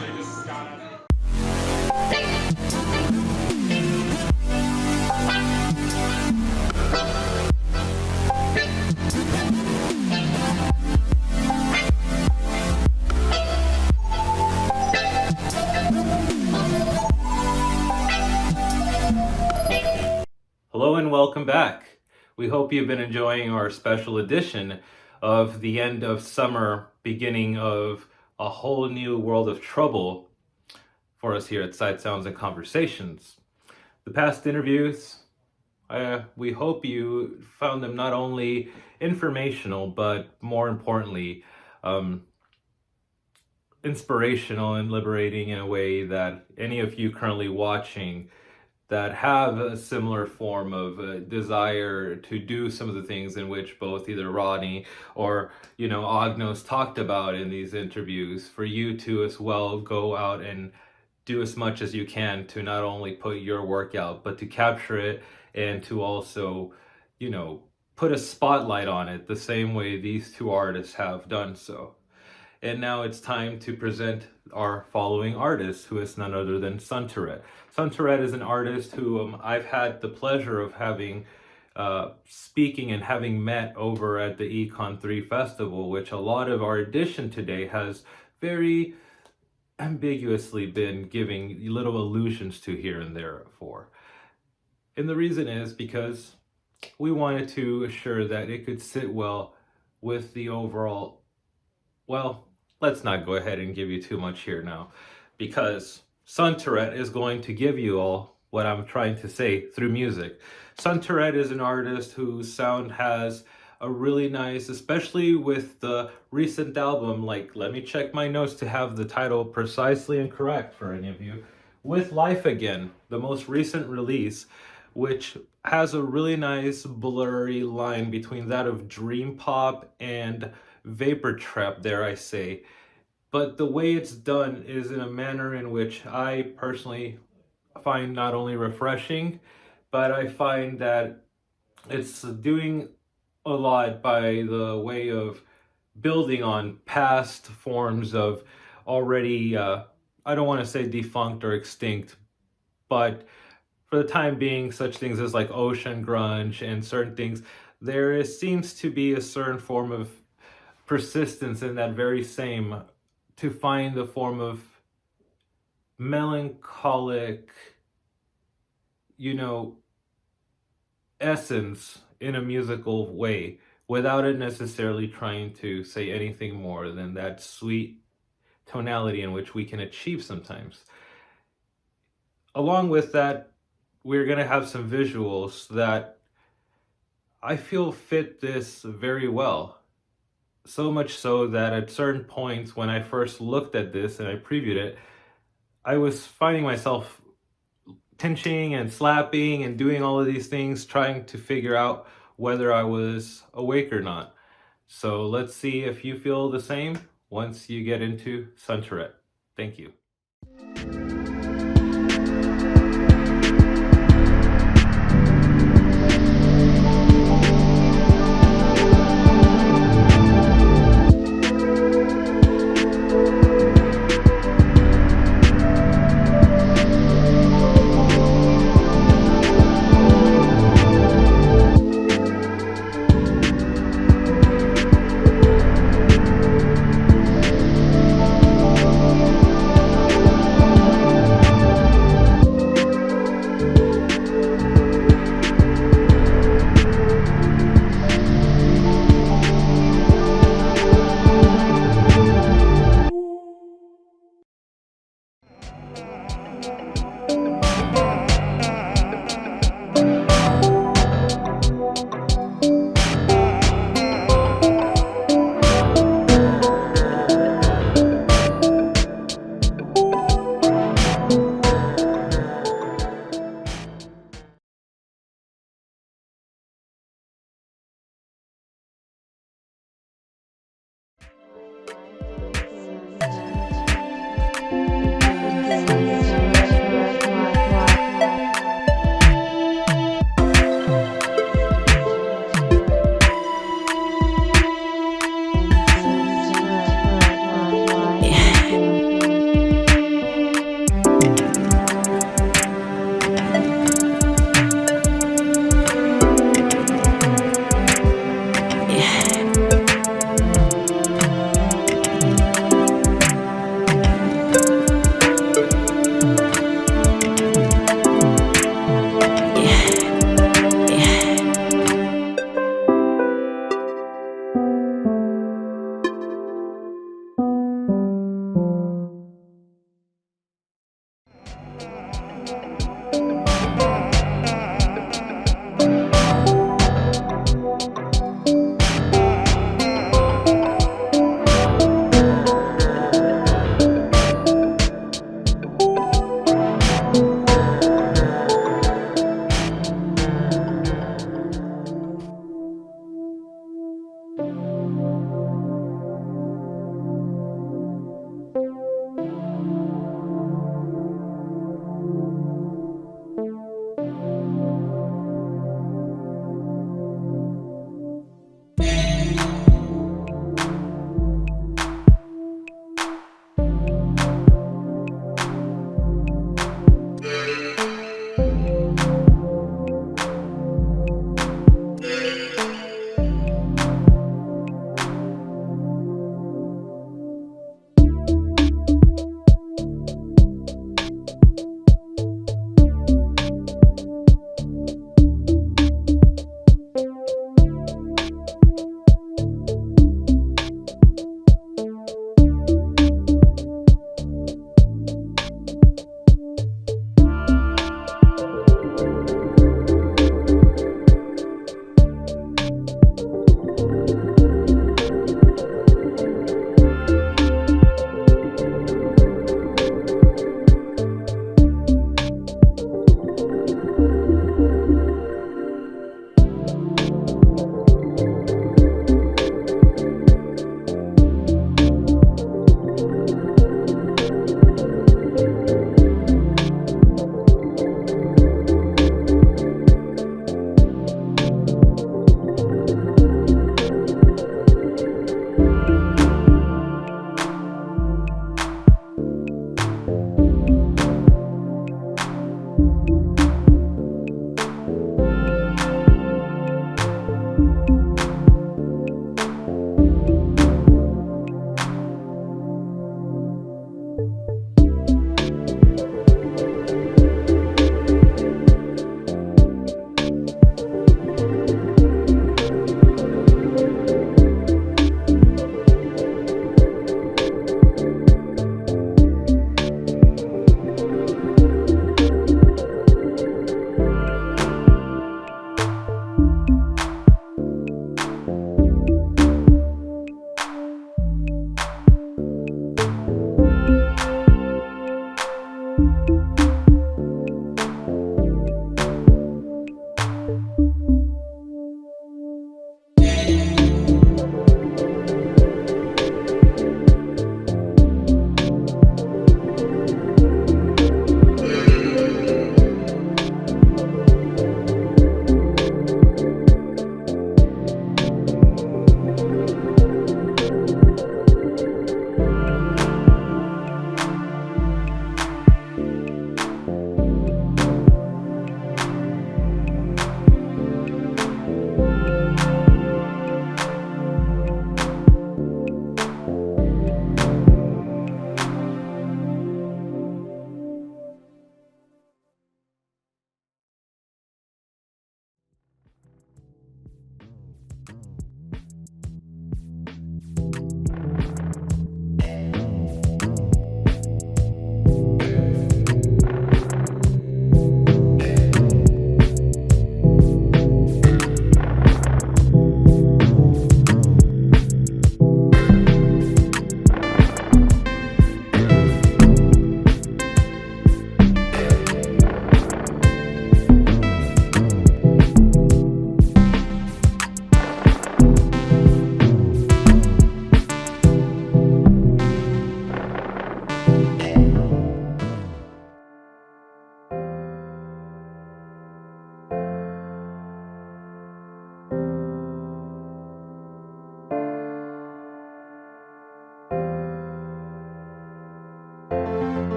Hello and welcome back. We hope you've been enjoying our special edition of the end of summer, beginning of a whole new world of trouble for us here at Sight Sounds and Conversations. The past interviews, we hope you found them not only informational, but more importantly, inspirational and liberating in a way that any of you currently watching that have a similar form of desire to do some of the things in which both either Ronnie or, Ognos talked about in these interviews, for you to as well go out and do as much as you can to not only put your work out, but to capture it and to also, put a spotlight on it the same way these two artists have done so. And now it's time to present our following artist, who is none other than Tourette. Tourette is an artist who I've had the pleasure of having speaking and having met over at the Econ 3 Festival, which a lot of our edition today has very ambiguously been giving little allusions to here and there for. And the reason is because we wanted to assure that it could sit well with the overall, let's not go ahead and give you too much here now, because Tourette is going to give you all what I'm trying to say through music. Tourette is an artist whose sound has a really nice, especially with the recent album, let me check my notes to have the title precisely and correct for any of you, With Life Again, the most recent release, which has a really nice blurry line between that of dream pop and vapor trap, dare I say. But the way it's done is in a manner in which I personally find not only refreshing, but I find that it's doing a lot by the way of building on past forms of already, I don't want to say defunct or extinct, but for the time being, such things as like ocean grunge and certain things, seems to be a certain form of persistence in that very same, to find a form of melancholic, essence in a musical way, without it necessarily trying to say anything more than that sweet tonality in which we can achieve sometimes. Along with that, we're going to have some visuals that I feel fit this very well. So much so that at certain points when I first looked at this and I previewed it, I was finding myself pinching and slapping and doing all of these things, trying to figure out whether I was awake or not. So let's see if you feel the same once you get into Tourette. Thank you.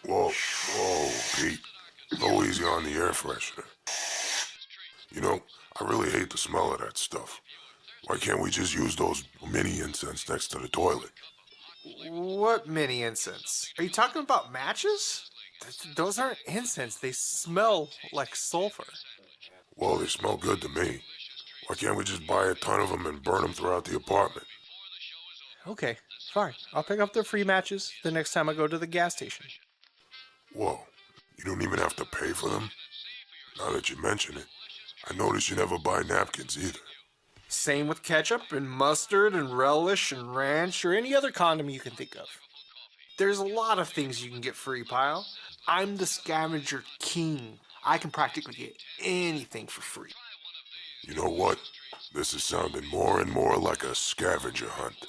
Whoa, Pete. Go easy on the air freshener. You know, I really hate the smell of that stuff. Why can't we just use those mini incense next to the toilet? What mini incense? Are you talking about matches? Those aren't incense. They smell like sulfur. Well, they smell good to me. Why can't we just buy a ton of them and burn them throughout the apartment? Okay, fine. I'll pick up the free matches the next time I go to the gas station. Whoa, you don't even have to pay for them? Now that you mention it, I notice you never buy napkins either. Same with ketchup and mustard and relish and ranch or any other condom you can think of. There's a lot of things you can get free, pile. I'm the scavenger king. I can practically get anything for free. You know what? This is sounding more and more like a scavenger hunt.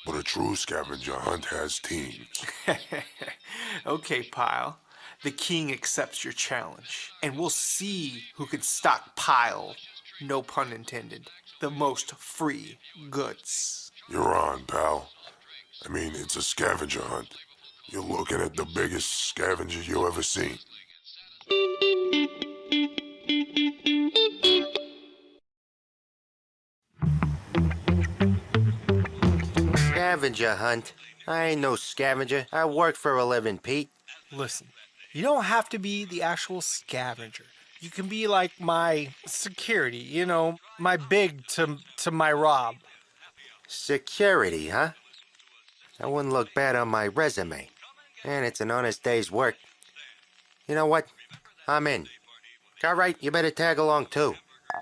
But a true scavenger hunt has teams. Okay, pile. The king accepts your challenge, and we'll see who can stockpile, no pun intended, the most free goods. You're on, pal. I mean, it's a scavenger hunt. You're looking at the biggest scavenger you ever seen. Scavenger hunt? I ain't no scavenger. I work for a living, Pete. Listen, you don't have to be the actual scavenger. You can be like my security, you know, my big to my Rob. Security, huh? That wouldn't look bad on my resume. And it's an honest day's work. You know what? I'm in. All right, you better tag along too.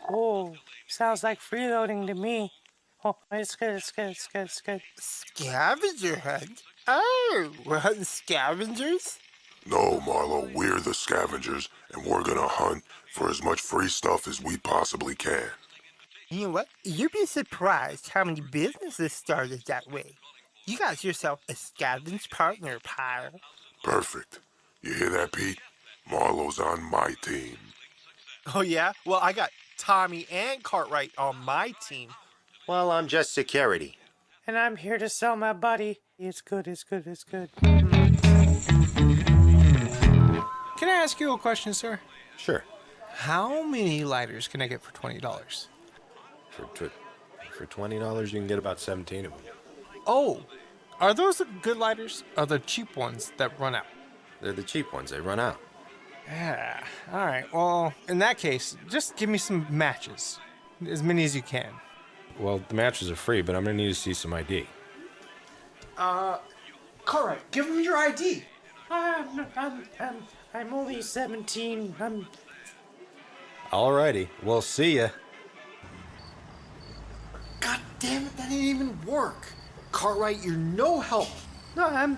Oh, sounds like freeloading to me. Oh, it's good, it's good, it's good, it's good. Scavenger hunt? Oh, we're hunting scavengers? No, Marlo, we're the scavengers, and we're gonna hunt for as much free stuff as we possibly can. You know what? You'd be surprised how many businesses started that way. You got yourself a scavenge partner, pile. Perfect. You hear that, Pete? Marlo's on my team. Oh yeah? Well, I got Tommy and Cartwright on my team. Well, I'm just security. And I'm here to sell my buddy. It's good, it's good, it's good. Can I ask you a question, sir? Sure. How many lighters can I get for $20? For $20, you can get about 17 of them. Oh, are those the good lighters or the cheap ones that run out? They're the cheap ones. They run out. Yeah, all right. Well, in that case, just give me some matches. As many as you can. Well, the matches are free, but I'm gonna need to see some ID. Cartwright, give him your ID. I'm only 17. Alrighty, we'll see ya. God damn it, that didn't even work. Cartwright, you're no help. No,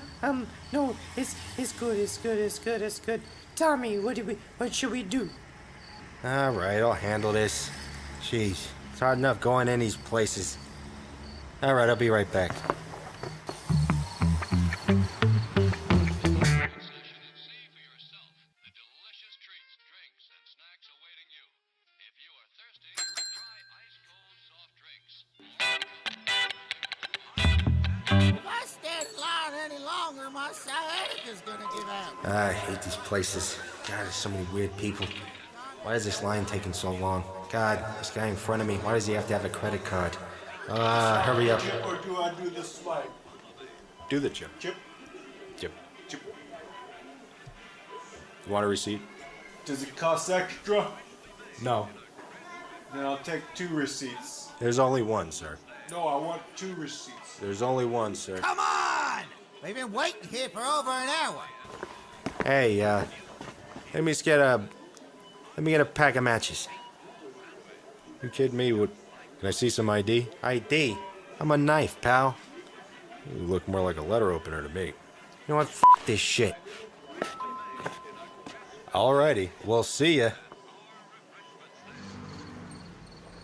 no, it's good, it's good, it's good, it's good. Tommy, what should we do? Alright, I'll handle this. Jeez, it's hard enough going in these places. Alright, I'll be right back. If I stand in line any longer, my sciatic is gonna give out. I hate these places. God, there's so many weird people. Why is this line taking so long? God, this guy in front of me, why does he have to have a credit card? Hurry up. Chip, or do I do the swipe? Do the chip. Chip? Chip. You want a receipt? Does it cost extra? No. Then I'll take 2 receipts. There's only one, sir. No, I want 2 receipts. There's only one, sir. Come on! We've been waiting here for over an hour. Hey, let me get a pack of matches. You kidding me? Can I see some ID? ID? I'm a knife, pal. You look more like a letter opener to me. You know what? F this shit. Alrighty, we'll see ya.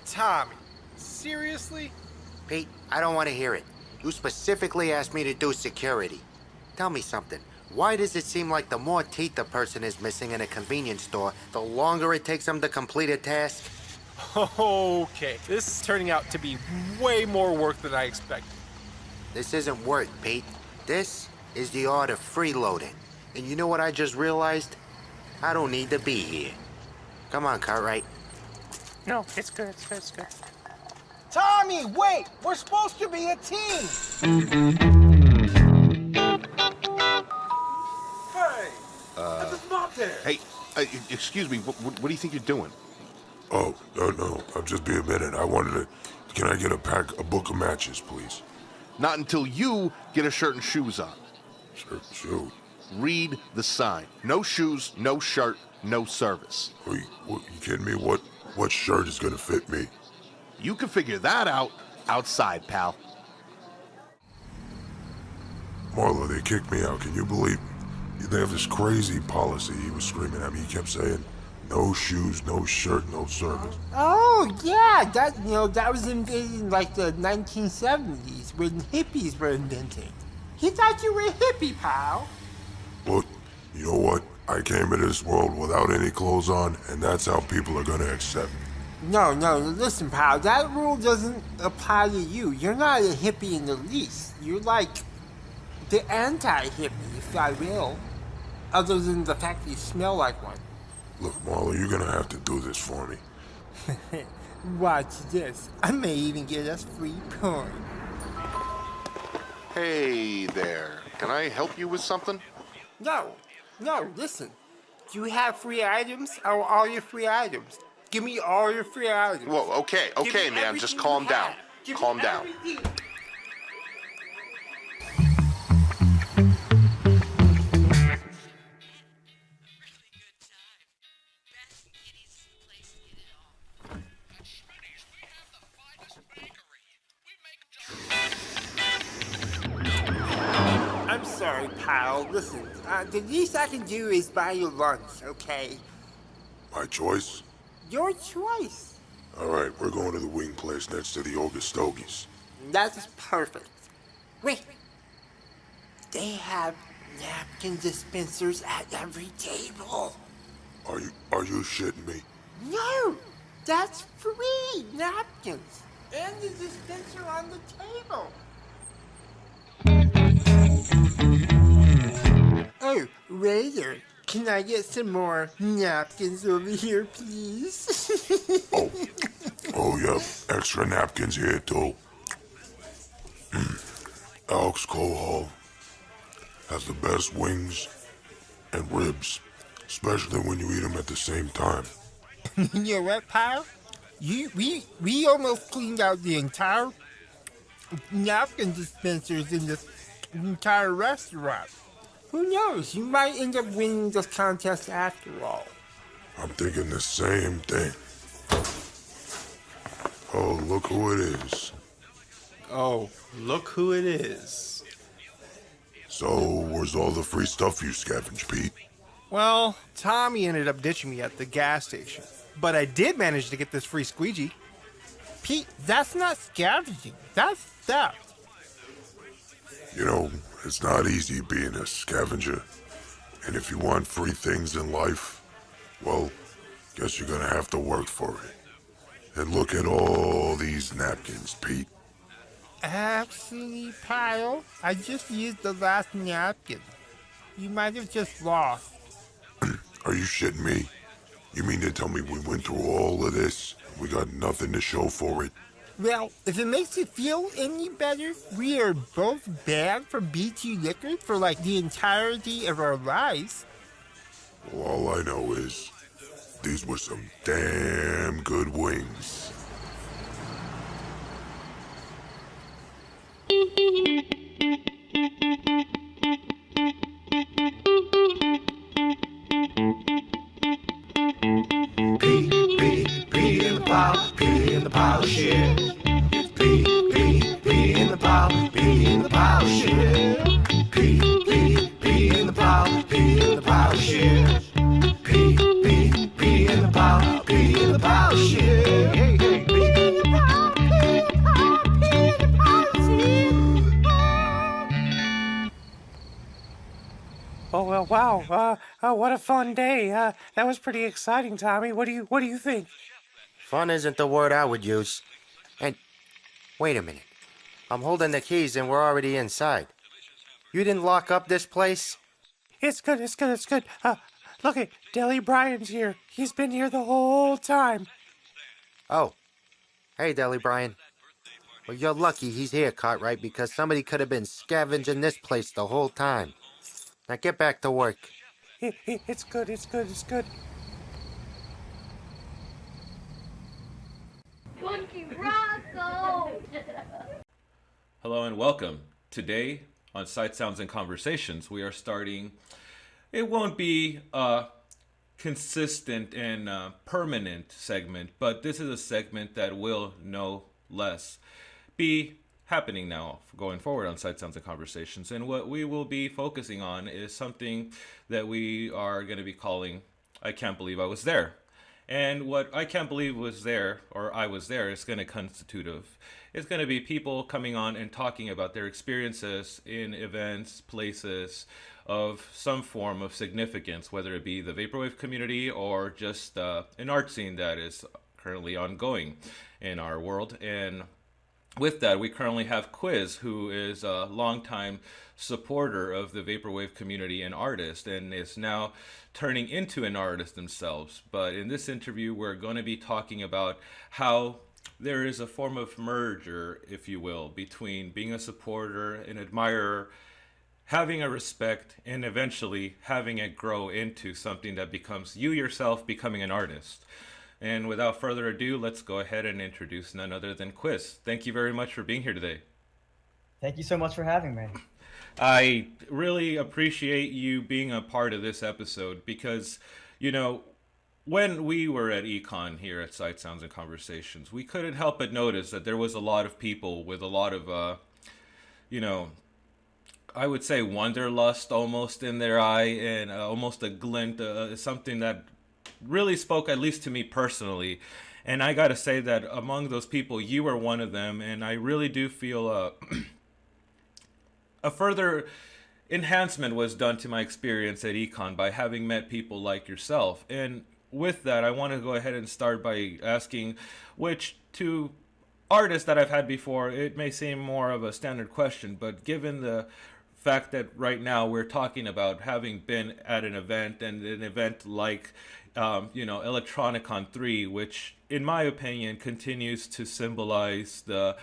Tommy, seriously? Pete, I don't want to hear it. You specifically asked me to do security. Tell me something. Why does it seem like the more teeth a person is missing in a convenience store, the longer it takes them to complete a task? Okay, this is turning out to be way more work than I expected. This isn't work, Pete. This is the art of freeloading. And you know what I just realized? I don't need to be here. Come on, Cartwright. No, it's good, it's good. Tommy, wait! We're supposed to be a team! Hey! There's not there! Hey, excuse me, what do you think you're doing? Oh, no, I'm just being a minute. Can I get a book of matches, please? Not until you get a shirt and shoes on. Shirt and shoes? Read the sign. No shoes, no shirt, no service. You kidding me? What shirt is gonna fit me? You can figure that out outside, pal. Marlo, they kicked me out. Can you believe it? They have this crazy policy. He was screaming at me. He kept saying, no shoes, no shirt, no service. Oh, yeah, that was invented in like the 1970s when hippies were invented. He thought you were a hippie, pal. Well, you know what? I came into this world without any clothes on, and that's how people are gonna accept me. No, listen, pal, that rule doesn't apply to you. You're not a hippie in the least. You're like the anti-hippie, if I will. Other than the fact that you smell like one. Look, Marlo, you're gonna have to do this for me. Watch this. I may even get us free porn. Hey there. Can I help you with something? No, listen. Do you have free items? I want all your free items. Give me all your free items. Whoa, okay, man, just calm down. Calm down. I'm sorry, pal. Listen, the least I can do is buy you lunch, okay? My choice? Your choice. All right, we're going to the wing place next to the Ogostogies. That's perfect. Wait. They have napkin dispensers at every table. Are you shitting me? No! That's free napkins. And the dispenser on the table. Oh, waiter, can I get some more napkins over here, please? Oh, yeah, extra napkins here, too. Alex Cohol has the best wings and ribs, especially when you eat them at the same time. You know what, pal? We almost cleaned out the entire napkin dispensers in this entire restaurant. Who knows? You might end up winning this contest after all. I'm thinking the same thing. Oh, look who it is. Oh, look who it is. So, where's all the free stuff you scavenged, Pete? Well, Tommy ended up ditching me at the gas station. But I did manage to get this free squeegee. Pete, that's not scavenging. That's theft. You know, it's not easy being a scavenger. And if you want free things in life, well, guess you're gonna have to work for it. And look at all these napkins, Pete. Actually, pal, I just used the last napkin. You might have just lost. Are you shitting me? You mean to tell me we went through all of this? We got nothing to show for it? Well, if it makes you feel any better, we are both banned from BT Liquor for like the entirety of our lives. Well, all I know is these were some damn good wings. Pee in the pile, pee in the pile of shit. Pee in the pile, pee in the pile of shit. Pee in the pile, pee in the pile of shit. Pee in the pile, pee in the pile of shit. Hey, hey, pee in the pile, pee in the pile, pee in the pile of shit. Oh well, wow! What a fun day! That was pretty exciting, Tommy. What do you think? Fun isn't the word I would use. And wait a minute. I'm holding the keys and we're already inside. You didn't lock up this place? It's good, it's good, it's good. Look at Deli Brian's here. He's been here the whole time. Oh, hey, Deli Brian. Well, you're lucky he's here, Cartwright, because somebody could have been scavenging this place the whole time. Now get back to work. It's good, it's good, it's good. Monkey Rocco! Hello and welcome. Today on Sight, Sounds, and Conversations, we are starting. It won't be a consistent and permanent segment, but this is a segment that will no less be happening now going forward on Sight, Sounds, and Conversations. And what we will be focusing on is something that we are going to be calling I Can't Believe I Was There. And what I Can't Believe Was There, or I Was There, is going to constitute of. It's going to be people coming on and talking about their experiences in events, places of some form of significance, whether it be the Vaporwave community or just an art scene that is currently ongoing in our world. And with that, we currently have Quiz, who is a longtime supporter of the Vaporwave community and artist, and is now turning into an artist themselves. But in this interview, we're going to be talking about how there is a form of merger, if you will, between being a supporter, an admirer, having a respect, and eventually having it grow into something that becomes you yourself becoming an artist. And without further ado, let's go ahead and introduce none other than Quiz. Thank you very much for being here today. Thank you so much for having me. I really appreciate you being a part of this episode because, you know, when we were at Econ here at Sight, Sounds, and Conversations, we couldn't help but notice that there was a lot of people with a lot of, you know, I would say wanderlust almost in their eye and almost a glint, something that really spoke, at least to me personally. And I gotta say that among those people, you were one of them, and I really do feel a further enhancement was done to my experience at Econ by having met people like yourself. And with that, I want to go ahead and start by asking, which to artists that I've had before, it may seem more of a standard question, but given the fact that right now we're talking about having been at an event, and an event like Electronicon 3, which in my opinion continues to symbolize the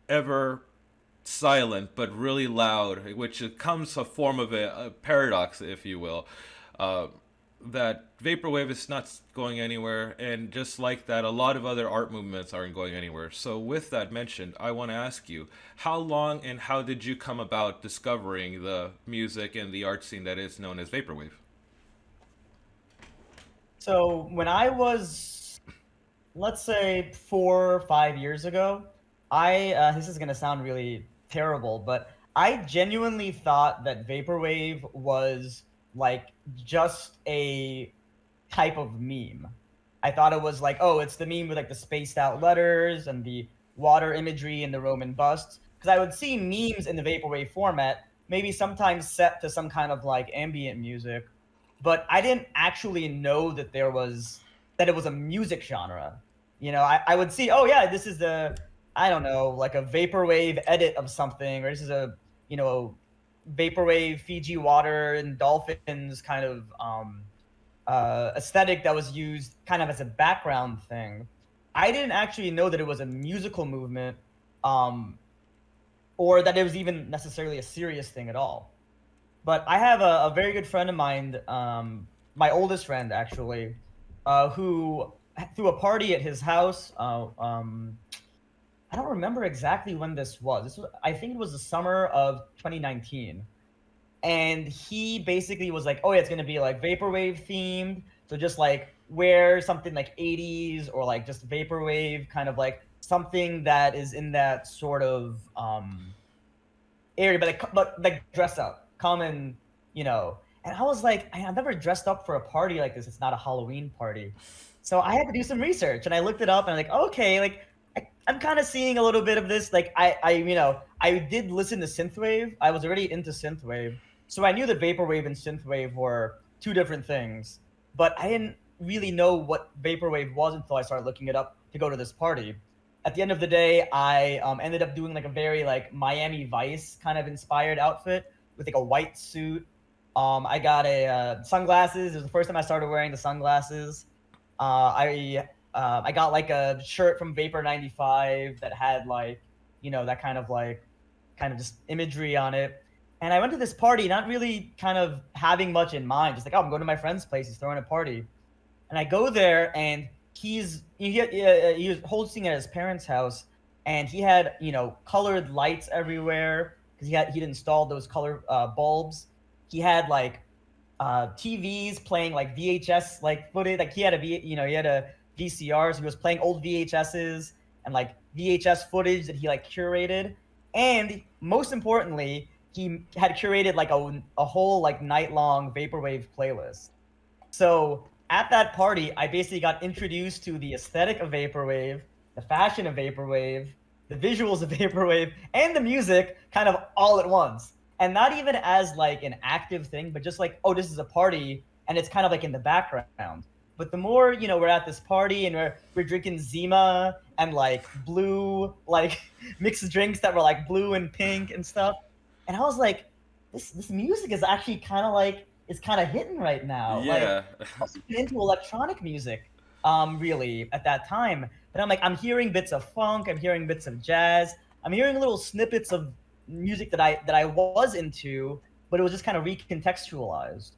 ever silent but really loud, which becomes a form of a paradox, if you will, that Vaporwave is not going anywhere, and just like that, a lot of other art movements aren't going anywhere. So with that mentioned, I want to ask you, how long and how did you come about discovering the music and the art scene that is known as Vaporwave? So when I was, let's say 4 or 5 years ago, this is going to sound really terrible, but I genuinely thought that Vaporwave was like just a type of meme. I thought it was like, oh, it's the meme with like the spaced out letters and the water imagery and the Roman busts. Because I would see memes in the Vaporwave format, maybe sometimes set to some kind of like ambient music, but I didn't actually know that it was a music genre. You know, I would see, oh yeah, this is I don't know, like a Vaporwave edit of something, or this is a, Vaporwave Fiji water and dolphins kind of aesthetic that was used kind of as a background thing. I didn't actually know that it was a musical movement, or that it was even necessarily a serious thing at all. But I have a very good friend of mine, my oldest friend actually, who threw a party at his house. I don't remember exactly when this was. I think it was the summer of 2019. And he basically was like, oh yeah, it's going to be like Vaporwave themed. So just like wear something like 80s or like just Vaporwave, kind of like something that is in that sort of area, but like dress up, come and, And I was like, I've never dressed up for a party like this. It's not a Halloween party. So I had to do some research, and I looked it up, and I'm like, okay, like I'm kind of seeing a little bit of this. Like I did listen to synthwave. I was already into synthwave, so I knew that vaporwave and synthwave were two different things. But I didn't really know what vaporwave was until I started looking it up to go to this party. At the end of the day, I ended up doing like a very like Miami Vice kind of inspired outfit with like a white suit I got a sunglasses. It was the first time I started wearing the sunglasses. I got like a shirt from Vapor 95 that had like, you know, that kind of just imagery on it. And I went to this party, not really kind of having much in mind, just like, oh, I'm going to my friend's place. He's throwing a party. And I go there, and he was hosting at his parents' house, and he had, you know, colored lights everywhere because he'd installed those color bulbs. He had like TVs playing like VHS like footage. Like he had he had a VCR, so he was playing old VHSs and like VHS footage that he like curated. And most importantly, he had curated like a whole like night long vaporwave playlist. So at that party, I basically got introduced to the aesthetic of vaporwave, the fashion of vaporwave, the visuals of vaporwave, and the music kind of all at once. And not even as like an active thing, but just like, oh, this is a party, and it's kind of like in the background. But the more, you know, we're at this party and we're drinking Zima and like blue, like mixed drinks that were like blue and pink and stuff. And I was like, this music is actually kind of like, it's kind of hitting right now. Yeah. Like, I was into electronic music, really at that time. But I'm like, I'm hearing bits of funk, I'm hearing bits of jazz, I'm hearing little snippets of music that I was into, but it was just kind of recontextualized.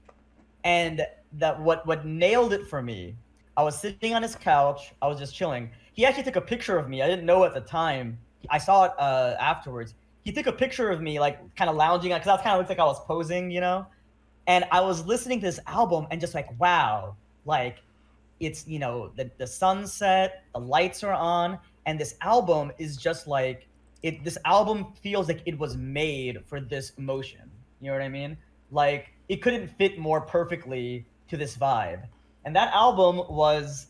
And that what nailed it for me, I was sitting on his couch, I was just chilling. He actually took a picture of me. I didn't know at the time. I saw it afterwards. He took a picture of me, like kind of lounging, because I kind of looked like I was posing, you know. And I was listening to this album and just like, wow, like it's, you know, the sunset, the lights are on, and this album is just like this album feels like it was made for this emotion. You know what I mean? Like it couldn't fit more perfectly to this vibe. And that album was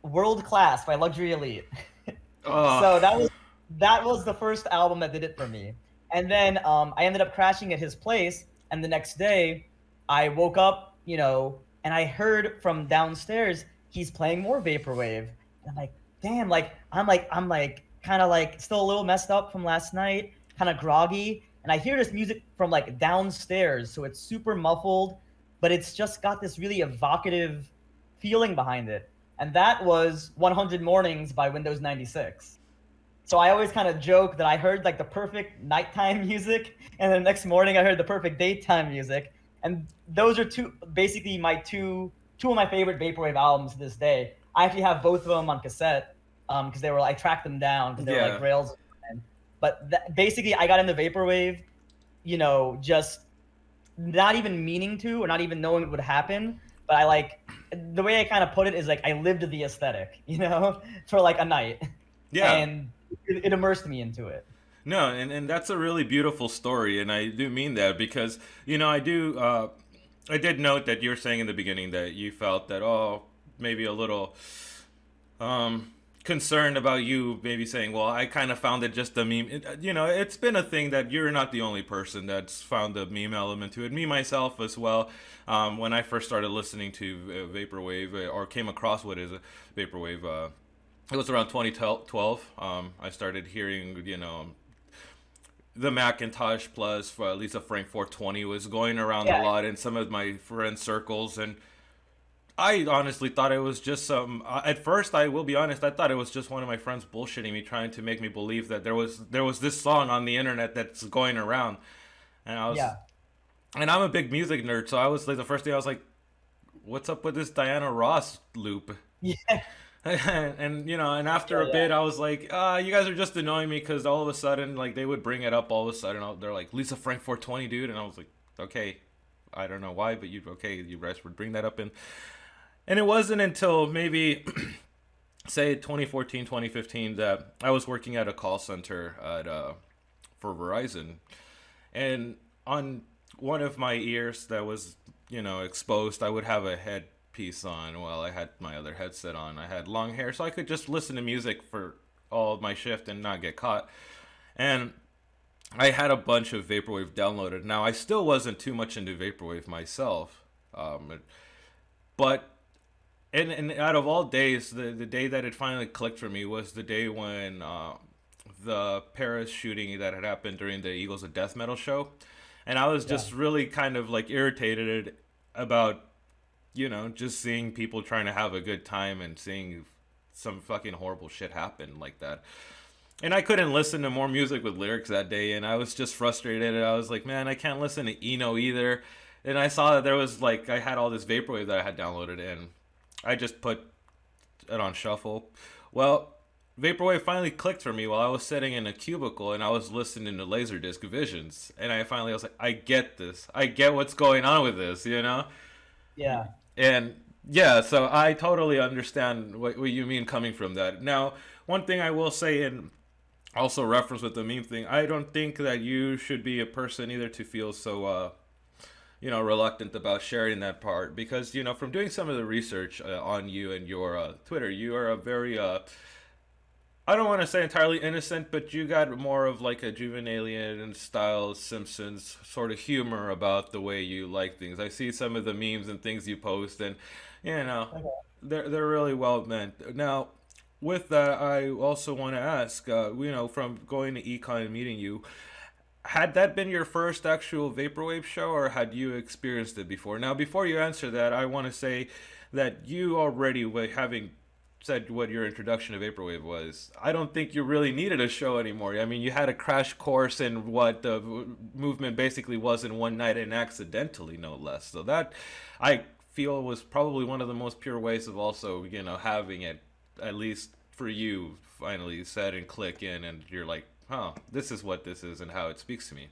World Class by Luxury Elite. So that was the first album that did it for me. And then I ended up crashing at his place, and the next day I woke up, you know, and I heard from downstairs he's playing more vaporwave. And I'm like, damn, like I'm like kind of like still a little messed up from last night, kind of groggy, and I hear this music from like downstairs, so it's super muffled, but it's just got this really evocative feeling behind it. And that was 100 Mornings by Windows 96. So I always kind of joke that I heard like the perfect nighttime music, and the next morning I heard the perfect daytime music. And those are basically my two of my favorite vaporwave albums to this day. I actually have both of them on cassette because I tracked them down because they were like rails. But basically, I got into vaporwave, you know, just not even meaning to or not even knowing it would happen. But I like the way I kind of put it is like I lived the aesthetic, you know, for like a night. Yeah. And it immersed me into it. No, and that's a really beautiful story, and I do mean that because, you know, I did note that you were saying in the beginning that you felt that, oh, maybe a little concerned about you maybe saying, well, I kind of found it just a meme. You know, it's been a thing that you're not the only person that's found a meme element to it. Me, myself, as well. When I first started listening to Vaporwave, or came across what is a Vaporwave, it was around 2012. I started hearing, you know, the Macintosh Plus for Lisa Frank 420 was going around a lot in some of my friend circles, and I honestly thought it was just some. At first, I will be honest, I thought it was just one of my friends bullshitting me, trying to make me believe that there was this song on the internet that's going around, and I was, and I'm a big music nerd, so I was like, the first day I was like, what's up with this Diana Ross loop? Yeah. And you know, and after a bit, I was like, you guys are just annoying me because all of a sudden, like, they would bring it up all of a sudden. They're like, Lisa Frank 420, dude, and I was like, okay, I don't know why, but you guys would bring that up, and it wasn't until maybe say 2014, 2015 that I was working at a call center for Verizon, and on one of my ears that was, you know, exposed, I would have a headpiece on while I had my other headset on. I had long hair, so I could just listen to music for all of my shift and not get caught. And I had a bunch of Vaporwave downloaded. Now, I still wasn't too much into Vaporwave myself, but and out of all days, the day that it finally clicked for me was the day when the Paris shooting that had happened during the Eagles of Death Metal show. And I was just really kind of like irritated about, you know, just seeing people trying to have a good time and seeing some fucking horrible shit happen like that. And I couldn't listen to more music with lyrics that day, and I was just frustrated. And I was like, man, I can't listen to Eno either. And I saw that there was like, I had all this vaporwave that I had downloaded, and I just put it on shuffle. Well, vaporwave finally clicked for me while I was sitting in a cubicle and I was listening to Laserdisc Visions, and I was like, I get this. I get what's going on with this, you know? Yeah. And yeah, so I totally understand what you mean coming from that. Now, one thing I will say, and also reference with the meme thing, I don't think that you should be a person either to feel so you know, reluctant about sharing that part, because, you know, from doing some of the research on you and your Twitter, you are a very I don't want to say entirely innocent, but you got more of like a Juvenalian style Simpsons sort of humor about the way you like things. I see some of the memes and things you post, and you know, they're really well meant. Now, with that, I also want to ask, you know, from going to Econ and meeting you, had that been your first actual vaporwave show, or had you experienced it before? Now, before you answer that, I want to say that you already, having said what your introduction to vaporwave was, I don't think you really needed a show anymore. I mean, you had a crash course in what the movement basically was in one night, and accidentally, no less. So that, I feel, was probably one of the most pure ways of also, you know, having it, at least for you, finally set and click in, and you're like, huh, this is what this is and how it speaks to me.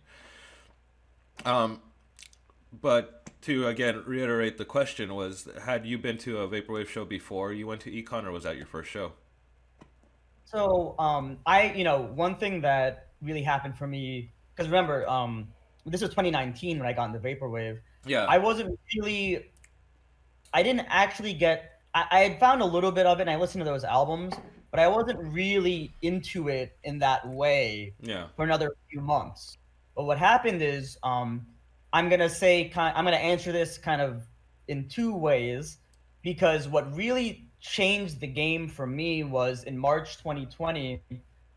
But to again reiterate the question was, had you been to a vaporwave show before you went to Econ, or was that your first show? So you know, one thing that really happened for me, because remember, this was 2019 when I got into vaporwave. Yeah. I wasn't really, I didn't actually get, I had found a little bit of it and I listened to those albums, but I wasn't really into it in that way Yeah. for another few months. But what happened is, I'm gonna answer this kind of in two ways, because what really changed the game for me was in March 2020,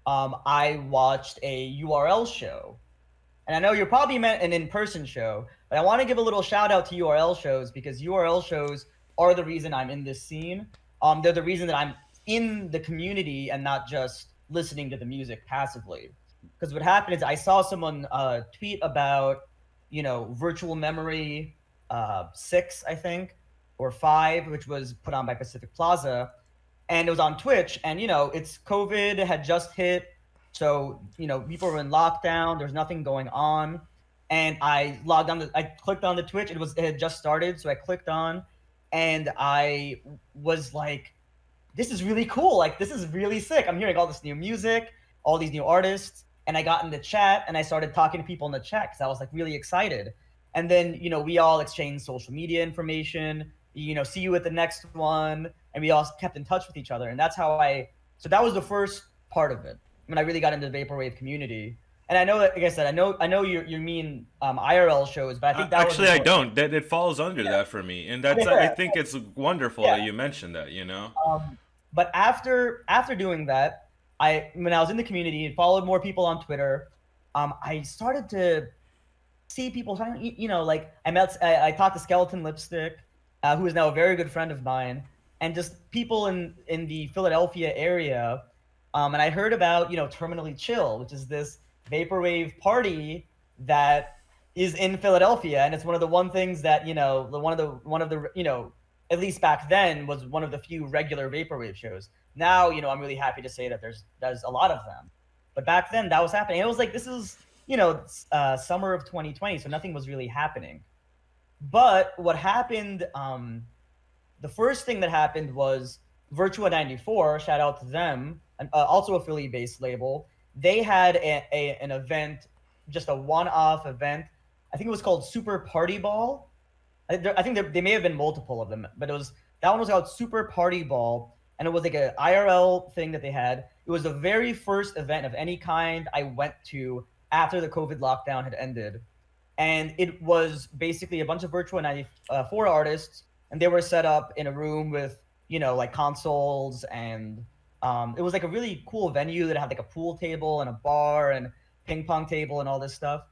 I watched a URL show. And I know you're probably meant an in-person show, but I want to give a little shout out to URL shows, because URL shows are the reason I'm in this scene. They're the reason that I'm in the community and not just listening to the music passively. Because what happened is I saw someone tweet about, you know, Virtual Memory 6, I think, or 5, which was put on by Pacific Plaza, and it was on Twitch. And you know, it's COVID had just hit, so you know, people were in lockdown. There's nothing going on, and I logged on. I clicked on the Twitch. It had just started, so I clicked on, and I was like, "This is really cool! Like, this is really sick! I'm hearing all this new music, all these new artists." And I got in the chat and I started talking to people in the chat because I was like really excited. And then, you know, we all exchanged social media information, you know, see you at the next one. And we all kept in touch with each other. And that's how so that was the first part of it when I really got into the vaporwave community. And I know that, like I said, I know you mean IRL shows, but I think that actually I don't. That it falls under that for me, and that's I think it's wonderful that you mentioned that. You know. But after doing that, when I was in the community and followed more people on Twitter, I started to see people talking, you know, like I talked to Skeleton Lipstick, who is now a very good friend of mine, and just people in the Philadelphia area. And I heard about, you know, Terminally Chill, which is this vaporwave party that is in Philadelphia, and it's one of the one things that, you know, one of the you know, at least back then, was one of the few regular vaporwave shows. Now, you know, I'm really happy to say that there's a lot of them. But back then, that was happening. It was like, this is, you know, summer of 2020, so nothing was really happening. But what happened, the first thing that happened was Virtua 94, shout out to them, also a Philly-based label. They had an event, just a one-off event. I think it was called Super Party Ball. I think they may have been multiple of them, but that one was called Super Party Ball. And it was like an IRL thing that they had. It was the very first event of any kind I went to after the COVID lockdown had ended. And it was basically a bunch of Virtua 94 artists, and they were set up in a room with, you know, like consoles, and it was like a really cool venue that had like a pool table and a bar and ping pong table and all this stuff.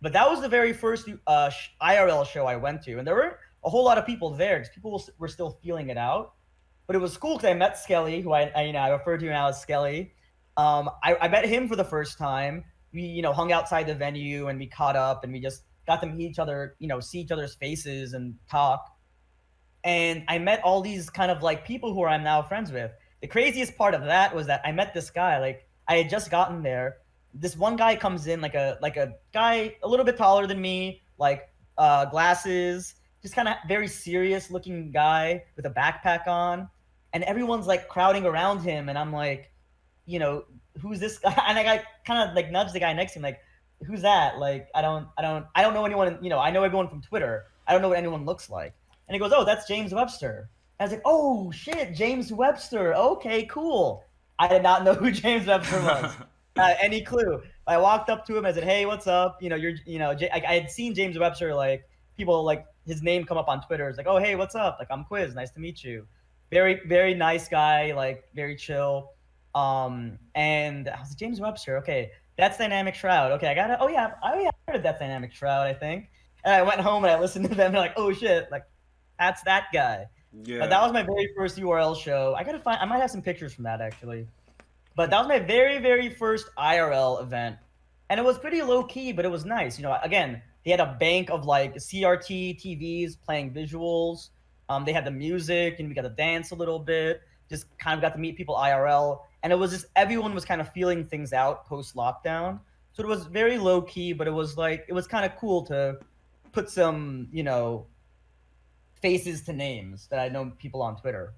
But that was the very first IRL show I went to, and there weren't a whole lot of people there because people were still feeling it out. But it was cool because I met Skelly, who I refer to now as Skelly. I met him for the first time. We hung outside the venue and we caught up and we just got to meet each other, see each other's faces and talk. And I met all these kind of like people who I'm now friends with. The craziest part of that was that I met this guy. Like I had just gotten there. This one guy comes in like a guy a little bit taller than me, like glasses, just kind of very serious looking guy with a backpack on, and everyone's like crowding around him, and I'm like, who's this guy? And I kind of like nudged the guy next to him, like, who's that? Like, I don't know anyone. I know everyone from Twitter. I don't know what anyone looks like. And he goes, oh, that's James Webster. And I was like, oh shit, James Webster. Okay, cool. I did not know who James Webster was. Any clue? I walked up to him. I said, hey, what's up? I had seen James Webster, like people like his name come up on Twitter. It's like, oh, hey, what's up? Like, I'm Quiz. Nice to meet you. Very, very nice guy. Like, very chill. And I was like, James Webster. Okay, that's Dynamic Shroud. Okay, I got it. Oh yeah, I heard of that Dynamic Shroud. I think. And I went home and I listened to them. And like, oh shit, like that's that guy. Yeah. That was my very first URL show. I might have some pictures from that actually. But that was my very, very first IRL event. And it was pretty low key, but it was nice. Again, they had a bank of like CRT TVs playing visuals. They had the music and we got to dance a little bit. Just kind of got to meet people IRL. And it was just, everyone was kind of feeling things out post lockdown. So it was very low key, but it was kind of cool to put some, faces to names that I know people on Twitter.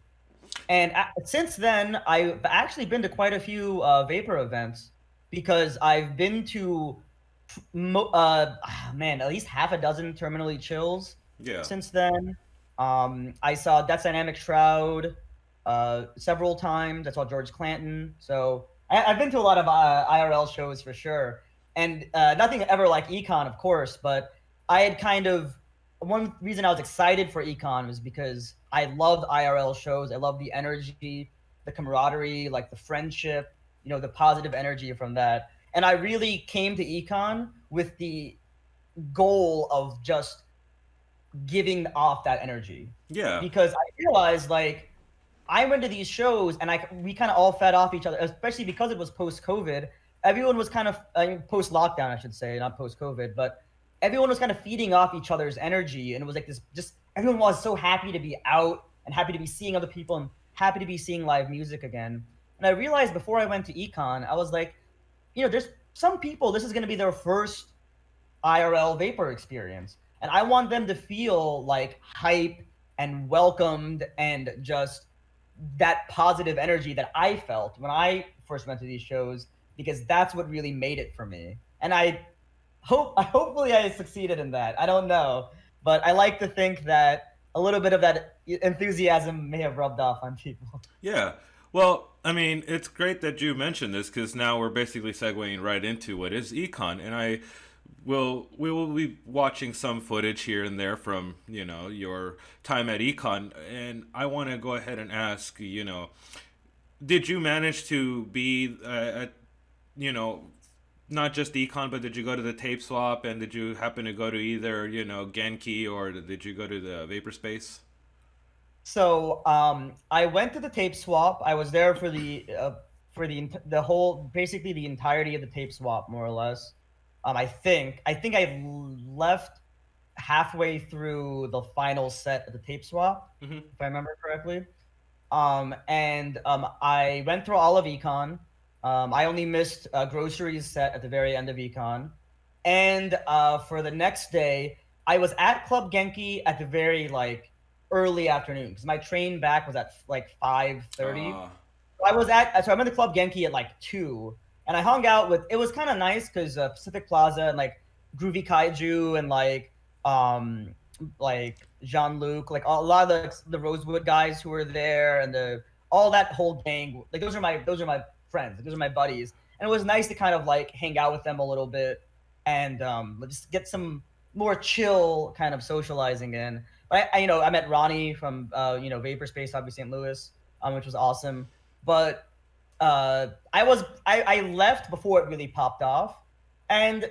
And since then, I've actually been to quite a few Vapor events because I've been to, at least half a dozen Terminally Chills. Yeah. Since then, I saw Death's Dynamic Shroud several times. I saw George Clanton. So I've been to a lot of IRL shows for sure. And nothing ever like Econ, of course, but I had one reason I was excited for Econ was because I loved IRL shows. I loved the energy, the camaraderie, like the friendship, the positive energy from that. And I really came to Econ with the goal of just giving off that energy. Yeah. Because I realized like I went to these shows and we kind of all fed off each other, especially because it was post-COVID. Everyone was kind of post-lockdown, I should say, not post-COVID, but everyone was kind of feeding off each other's energy, and it was like this. Just everyone was so happy to be out and happy to be seeing other people and happy to be seeing live music again. And I realized before I went to Econ, I was like, there's some people this is going to be their first IRL Vapor experience, and I want them to feel like hype and welcomed and just that positive energy that I felt when I first went to these shows, because that's what really made it for me. And hopefully I succeeded in that. I don't know, but I like to think that a little bit of that enthusiasm may have rubbed off on people. Yeah. Well, I mean, it's great that you mentioned this because now we're basically segueing right into what is Econ, and we will be watching some footage here and there from your time at Econ, and I want to go ahead and ask, did you manage to be at not just Econ, but did you go to the tape swap, and did you happen to go to either Genki, or did you go to the Vapor Space? So I went to the tape swap. I was there for the whole, basically the entirety of the tape swap, more or less. I think I left halfway through the final set of the tape swap, if I remember correctly. I went through all of Econ. I only missed groceries set at the very end of Econ. And for the next day, I was at Club Genki at the very early afternoon because my train back was at 5:30. So I went to Club Genki at 2, and I hung out with. It was kind of nice because Pacific Plaza and Groovy Kaiju and Jean-Luc, a lot of the Rosewood guys who were there, and all that whole gang. Those are my friends. Those are my buddies, and it was nice to kind of hang out with them a little bit and just get some more chill kind of socializing in. But I met Ronnie from Vapor Space, obviously St. Louis, which was awesome. But I left before it really popped off, and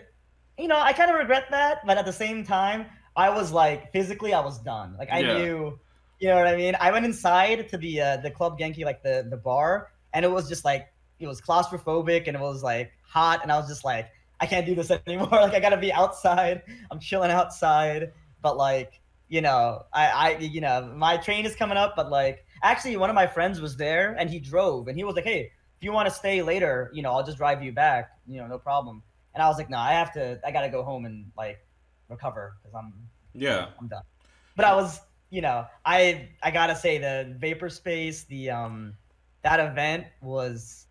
I kind of regret that, but at the same time, I was like physically, I was done. Like I Yeah. knew, you know what I mean. I went inside to the Club Genki, like the bar, and it was just like it was claustrophobic and it was like hot, and I was just like, I can't do this anymore. Like I gotta be outside. I'm chilling outside, but like my train is coming up, but like actually one of my friends was there and he drove and he was like, hey, if you want to stay later, I'll just drive you back, no problem. And I was like, no, I gotta go home and like recover because I'm done. But I was, I gotta say the Vapor Space, that event was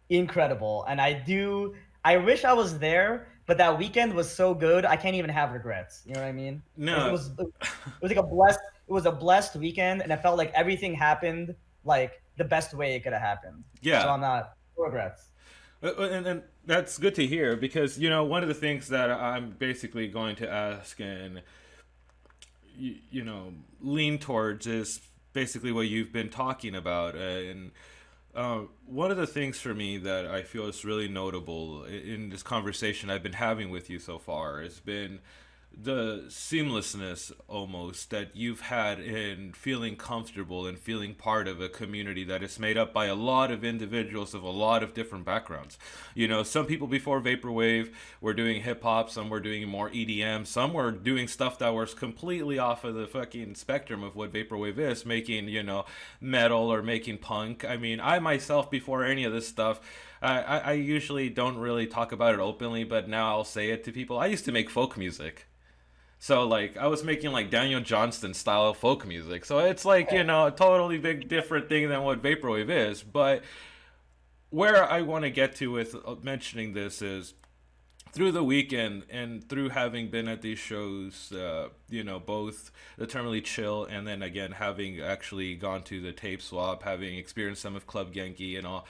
incredible. And I wish I was there, but that weekend was so good, I can't even have regrets. You know what I mean? No. It was like a blessed weekend, and it felt like everything happened like the best way it could have happened. Yeah. So I'm not regrets. And that's good to hear because one of the things that I'm basically going to ask and lean towards is basically what you've been talking about. And one of the things for me that I feel is really notable in this conversation I've been having with you so far has been the seamlessness almost that you've had in feeling comfortable and feeling part of a community that is made up by a lot of individuals of a lot of different backgrounds. Some people before Vaporwave were doing hip hop, some were doing more EDM, some were doing stuff that was completely off of the fucking spectrum of what Vaporwave is, making, metal or making punk. I mean, I myself, before any of this stuff, I usually don't really talk about it openly, but now I'll say it to people. I used to make folk music. So, like, I was making, like, Daniel Johnston style folk music. So it's, like, a totally big different thing than what Vaporwave is. But where I want to get to with mentioning this is through the weekend and through having been at these shows, both the Terminally Chill and then, again, having actually gone to the tape swap, having experienced some of Club Genki and all,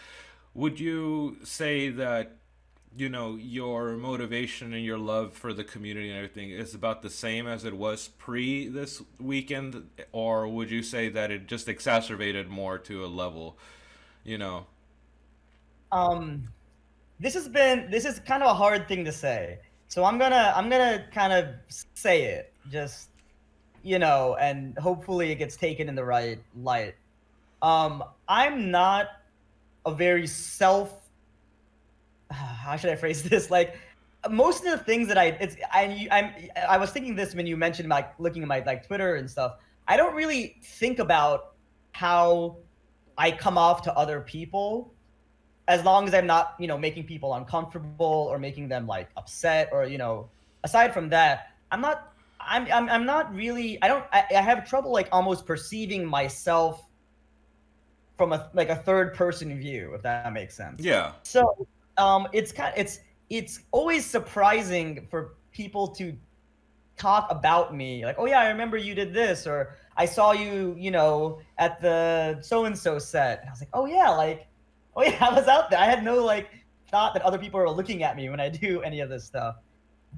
would you say that your motivation and your love for the community and everything is about the same as it was pre this weekend, or would you say that it just exacerbated more to a level, This is kind of a hard thing to say, so I'm gonna kind of say it, just and hopefully it gets taken in the right light. I'm not a very how should I phrase this? Like most of the things that I was thinking this when you mentioned like looking at my like Twitter and stuff. I don't really think about how I come off to other people, as long as I'm not making people uncomfortable or making them like upset or aside from that, I'm not really I have trouble like almost perceiving myself from a third person view, if that makes sense. Yeah. So it's always surprising for people to talk about me like, oh yeah, I remember you did this, or I saw you at the so and so set, and I was like, oh yeah, I was out there. I had no like thought that other people were looking at me when I do any of this stuff.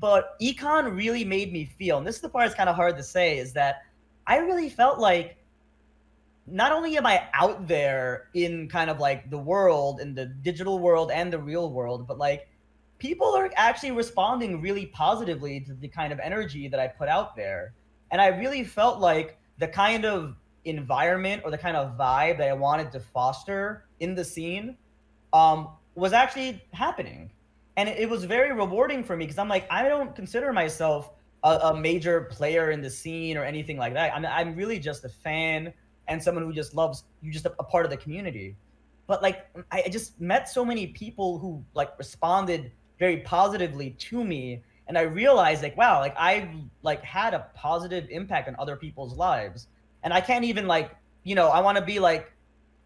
But Econ really made me feel, and this is the part that's kind of hard to say, is that I really felt like not only am I out there in kind of like the world, in the digital world and the real world, but like people are actually responding really positively to the kind of energy that I put out there. And I really felt like the kind of environment or the kind of vibe that I wanted to foster in the scene was actually happening. And it was very rewarding for me because I'm like, I don't consider myself a major player in the scene or anything like that. I'm really just a fan and someone who just loves you, just a part of the community. But like, I just met so many people who like responded very positively to me, and I realized like, wow, like I've like had a positive impact on other people's lives. And I can't even like, I want to be like,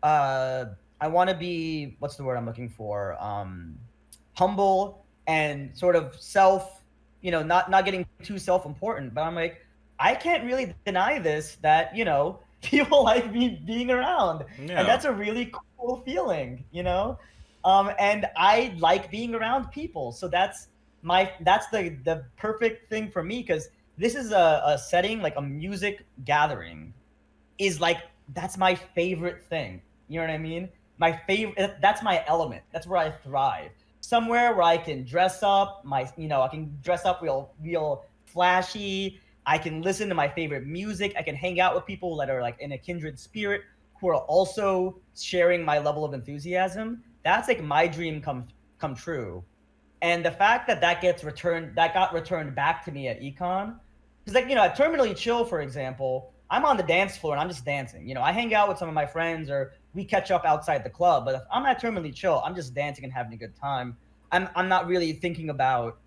what's the word I'm looking for? Humble and sort of not getting too self-important. But I'm like, I can't really deny this, that people like me being around. Yeah. And that's a really cool feeling, and I like being around people. So that's the perfect thing for me, because this is a setting, like a music gathering is like, that's my favorite thing. You know what I mean? That's my element. That's where I thrive. somewhere where I can dress up I can dress up real flashy. I can listen to my favorite music. I can hang out with people that are like in a kindred spirit who are also sharing my level of enthusiasm. That's like my dream come true. And the fact that that got returned back to me at Econ, because like at Terminally Chill, for example, I'm on the dance floor and I'm just dancing. I hang out with some of my friends or we catch up outside the club. But if I'm at Terminally Chill, I'm just dancing and having a good time. I'm not really thinking about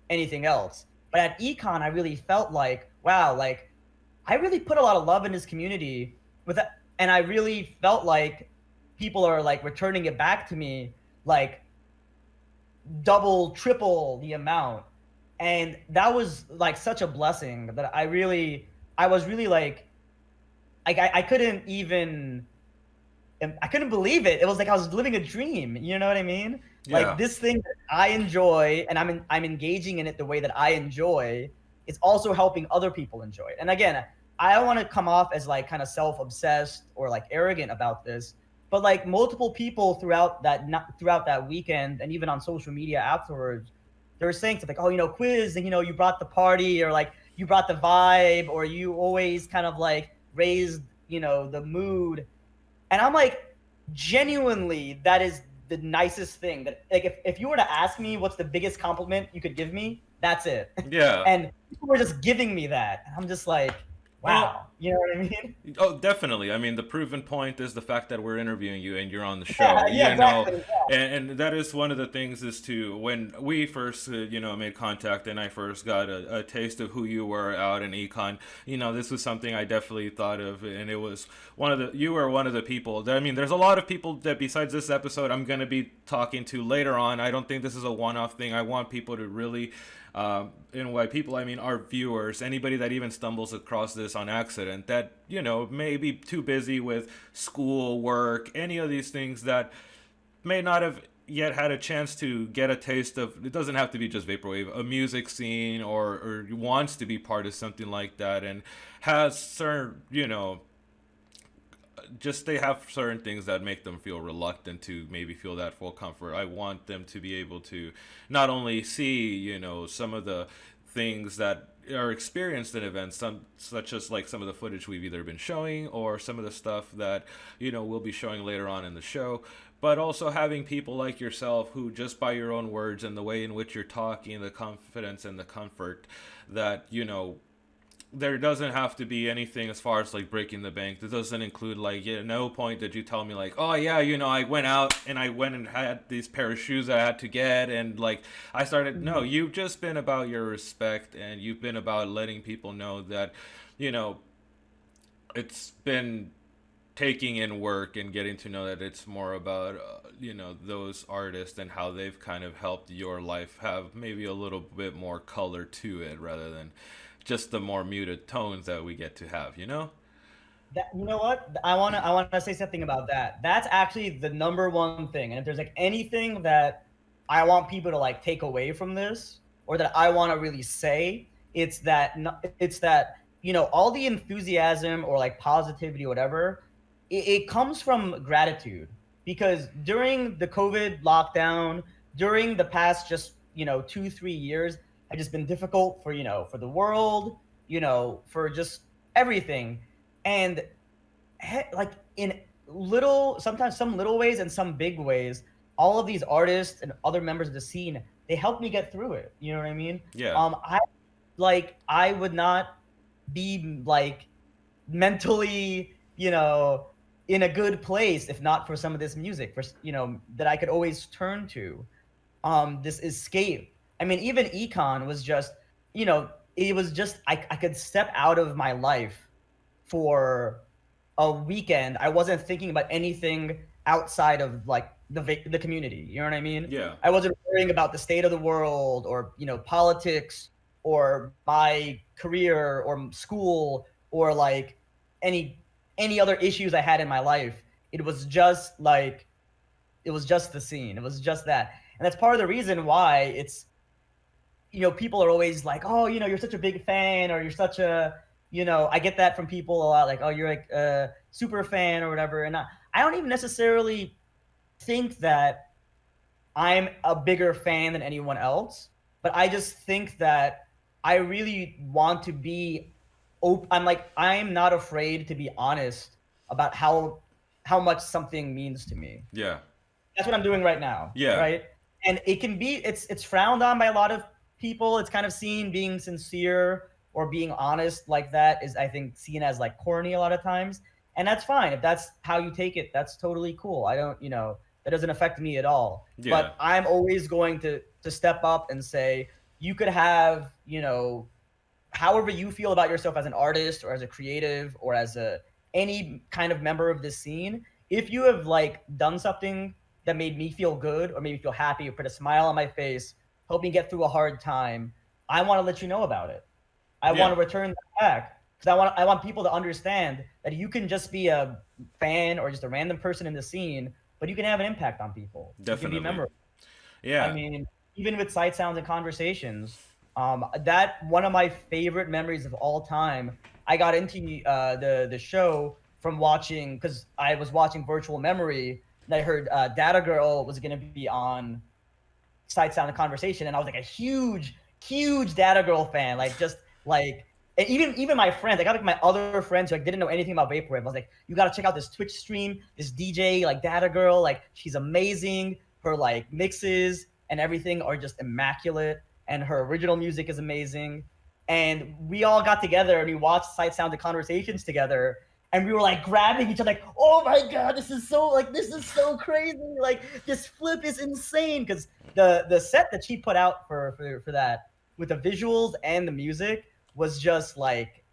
anything else. But at Econ, I really felt like, wow, like I really put a lot of love in this community with that, and I really felt like people are like returning it back to me, like double, triple the amount. And that was like such a blessing that I was really like I couldn't believe it. It was like I was living a dream. You know what I mean? Yeah. Like this thing that I enjoy and I'm engaging in it the way that I enjoy, it's also helping other people enjoy it. And again, I don't want to come off as like kind of self-obsessed or like arrogant about this, but like multiple people throughout that weekend and even on social media afterwards, they were saying stuff like, oh, Quiz, and you brought the party, or like you brought the vibe, or you always kind of like raised, the mood. And I'm like, genuinely, that is the nicest thing. That like if you were to ask me what's the biggest compliment you could give me, that's it. Yeah. And people were just giving me that. And I'm just like, wow. You know what I mean? Oh, definitely. I mean, the proven point is the fact that we're interviewing you and you're on the show. Yeah, exactly. And that is one of the things is to when we first, made contact and I first got a taste of who you were out in Econ. This was something I definitely thought of, and it was you were one of the people. I mean, there's a lot of people that besides this episode I'm going to be talking to later on. I don't think this is a one-off thing. I want people to really. And by people, I mean our viewers, anybody that even stumbles across this on accident, that, may be too busy with school, work, any of these things that may not have yet had a chance to get a taste of, it doesn't have to be just Vaporwave, a music scene or wants to be part of something like that and has certain, just they have certain things that make them feel reluctant to maybe feel that full comfort. I want them to be able to not only see, some of the things that are experienced in events, such as like some of the footage we've either been showing or some of the stuff that, we'll be showing later on in the show, but also having people like yourself who just by your own words and the way in which you're talking, the confidence and the comfort that, there doesn't have to be anything as far as like breaking the bank. This doesn't include like, at no point did you tell me like, oh yeah, I went out and I went and had these pair of shoes I had to get and like I started. No, you've just been about your respect and you've been about letting people know that, it's been taking in work and getting to know that it's more about, those artists and how they've kind of helped your life have maybe a little bit more color to it rather than just the more muted tones that we get to have, That, you know what? I wanna say something about that. That's actually the number one thing. And if there's like anything that I want people to like take away from this, or that I want to really say, it's that all the enthusiasm or like positivity or whatever, it comes from gratitude. Because during the COVID lockdown, during the past just 2-3 years, have just been difficult for for the world, for just everything. And like in sometimes some little ways and some big ways, all of these artists and other members of the scene, they helped me get through it. You know what I mean? Yeah. I would not be like mentally, in a good place if not for some of this music, for that I could always turn to. This escape. I mean, even Econ was just, it was just I could step out of my life for a weekend. I wasn't thinking about anything outside of like the community. You know what I mean? Yeah. I wasn't worrying about the state of the world or politics or my career or school or like any other issues I had in my life. It was just the scene. It was just that. And that's part of the reason why it's, people are always like, oh, you're such a big fan, or you're such a, I get that from people a lot, like, oh, you're like a super fan or whatever. And I don't even necessarily think that I'm a bigger fan than anyone else, but I just think that I really want to be I'm not afraid to be honest about how much something means to me. Yeah. That's what I'm doing right now. Yeah. Right. And it can be it's frowned on by a lot of people. It's kind of seen being sincere or being honest like that is, I think, seen as like corny a lot of times. And that's fine. If that's how you take it, that's totally cool. I don't, that doesn't affect me at all. Yeah. But I'm always going to step up and say, you could have, however you feel about yourself as an artist or as a creative or as any kind of member of this scene. If you have like done something that made me feel good or made me feel happy or put a smile on my face, help me get through a hard time, I want to let you know about it. I want to return that back because I want people to understand that you can just be a fan or just a random person in the scene, but you can have an impact on people. Definitely. You can be memorable. Yeah. I mean, even with Sight, Sounds, and Conversations, that one of my favorite memories of all time. I got into the show from watching, because I was watching Virtual Memory, and I heard Data Girl was going to be on Sight, Sound, and Conversation, and I was like a huge Data Girl fan. Like, just like, and even my friends, I got like my other friends who like didn't know anything about vaporwave. I was like, you got to check out this Twitch stream, this DJ like Data Girl, like she's amazing. Her like mixes and everything are just immaculate, and her original music is amazing. And we all got together and we watched Sight, Sound, and Conversations together, and we were like grabbing each other, like, oh my god, this is so crazy, like this flip is insane. Because the set that she put out for that with the visuals and the music was just like,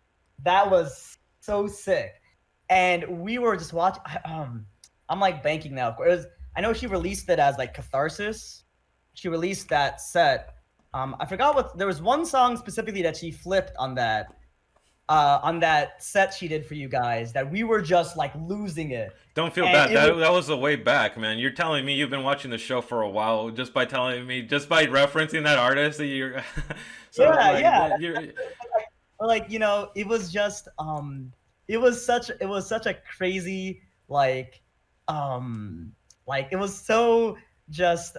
that was so sick. And we were just watching. I'm like banking now. I know she released it as like Catharsis. She released that set. I forgot there was one song specifically that she flipped on that set she did for you guys that we were just like losing it. Don't feel bad. That was a way back, man. You're telling me you've been watching the show for a while just by referencing that artist that you're. So yeah. Like, it was just it was such a crazy like it was so just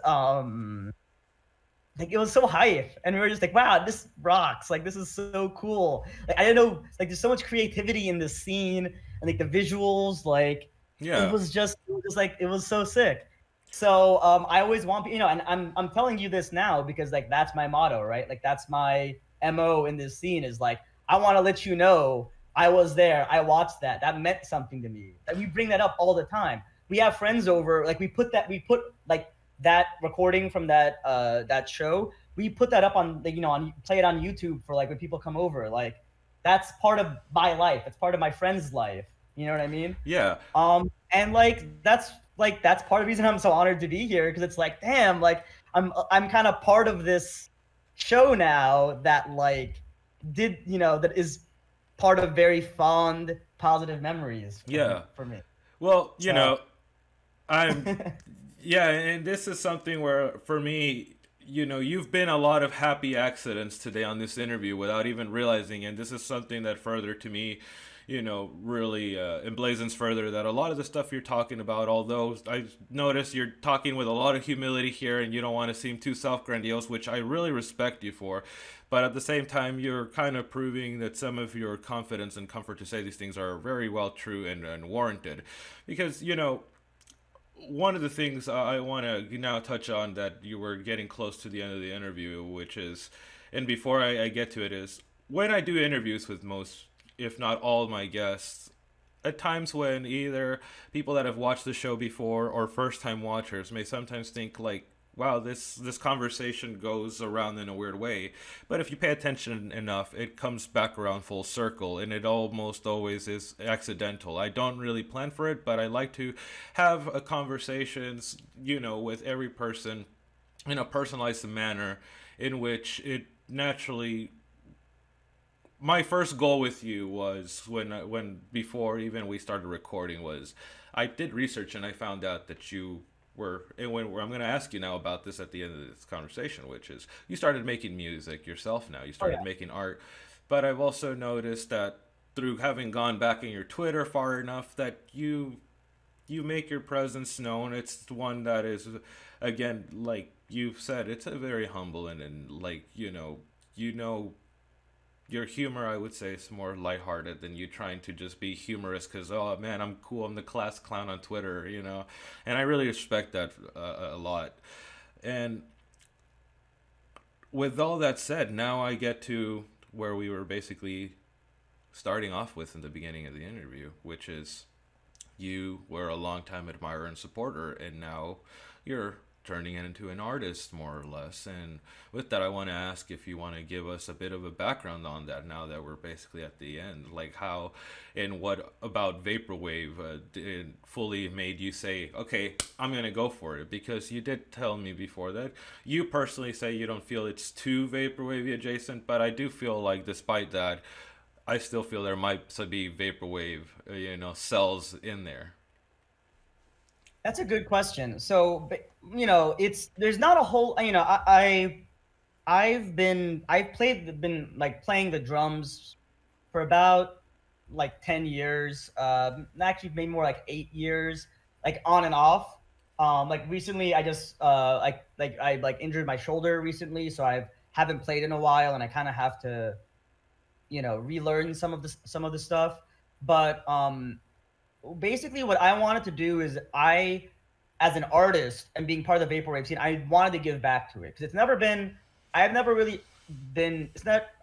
like it was so hype, and we were just like, wow, this rocks, like this is so cool. Like, I didn't know, like there's so much creativity in this scene, and like the visuals, like it was like it was so sick. So I always want, and I'm telling you this now because like that's my motto, right? Like that's my MO in this scene, is like, I want to let you know I was there, I watched that meant something to me. Like, we bring that up all the time. We have friends over, like we put like that recording from that show, we put that up on, like, play it on YouTube for like when people come over. Like that's part of my life. It's part of my friend's life. You know what I mean? Yeah. And like that's part of the reason I'm so honored to be here, because it's like, damn, like I'm kind of part of this show now that like that is part of very fond, positive memories for me. Well, I'm yeah, and this is something where for me, you've been a lot of happy accidents today on this interview without even realizing, and this is something that further to me, really emblazons further that a lot of the stuff you're talking about, although I notice you're talking with a lot of humility here and you don't want to seem too self-grandiose, which I really respect you for, but at the same time, you're kind of proving that some of your confidence and comfort to say these things are very well true and warranted. Because, one of the things I want to now touch on that you were getting close to the end of the interview, which is, and before I get to it, is when I do interviews with most, if not all, my guests, at times when either people that have watched the show before or first-time watchers may sometimes think like, wow, this conversation goes around in a weird way. But if you pay attention enough, it comes back around full circle, and it almost always is accidental. I don't really plan for it, but I like to have conversations, with every person in a personalized manner in which it naturally... My first goal with you was when before even we started recording was I did research and I found out that you were, and I'm going to ask you now about this at the end of this conversation, which is you started making music yourself now. You started making art. But I've also noticed that through having gone back in your Twitter far enough that you you make your presence known. It's one that is, again, like you've said, it's a very humble and like your humor, I would say, is more lighthearted than you trying to just be humorous because, oh man, I'm cool, I'm the class clown on Twitter, and I really respect that a lot. And with all that said, now I get to where we were basically starting off with in the beginning of the interview, which is you were a longtime admirer and supporter, and now you're turning it into an artist, more or less. And with that, I want to ask if you want to give us a bit of a background on that now that we're basically at the end. Like how and what about Vaporwave did fully made you say, okay, I'm going to go for it? Because you did tell me before that you personally say you don't feel it's too Vaporwave adjacent, but I do feel like despite that, I still feel there might be Vaporwave, cells in there. That's a good question. So, there's not a whole, been like playing the drums for about like 10 years, actually maybe more like 8 years, like on and off. Like recently I just, I injured my shoulder recently, so I haven't played in a while and I kind of have to, relearn some of the stuff. But, basically what I wanted to do is as an artist and being part of the Vaporwave scene, I wanted to give back to it because I've never really been,